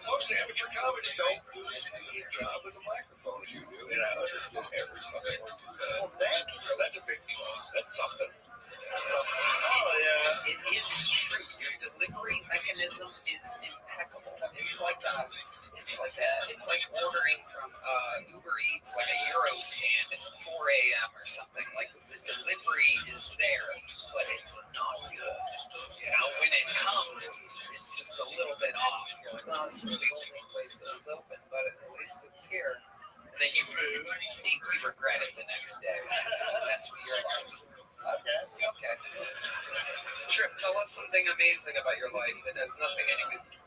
most amateur comics don't do as good a job with a microphone as you do. And I understand every fucking word you say. Well, thank you. That's a big deal. That's something. Oh, yeah. It is true. Your delivery mechanism is impeccable. It's like ordering from Uber Eats, like a Euro stand at 4 a.m. or something. Like the delivery is there, but it's not good. You know, when it comes, it's just a little bit off. You're like, oh, this was the only place that was open, but at least it's here. And then you deeply regret it the next day. That's what you're like. Okay. Trip, tell us something amazing about your life that has nothing to do with you.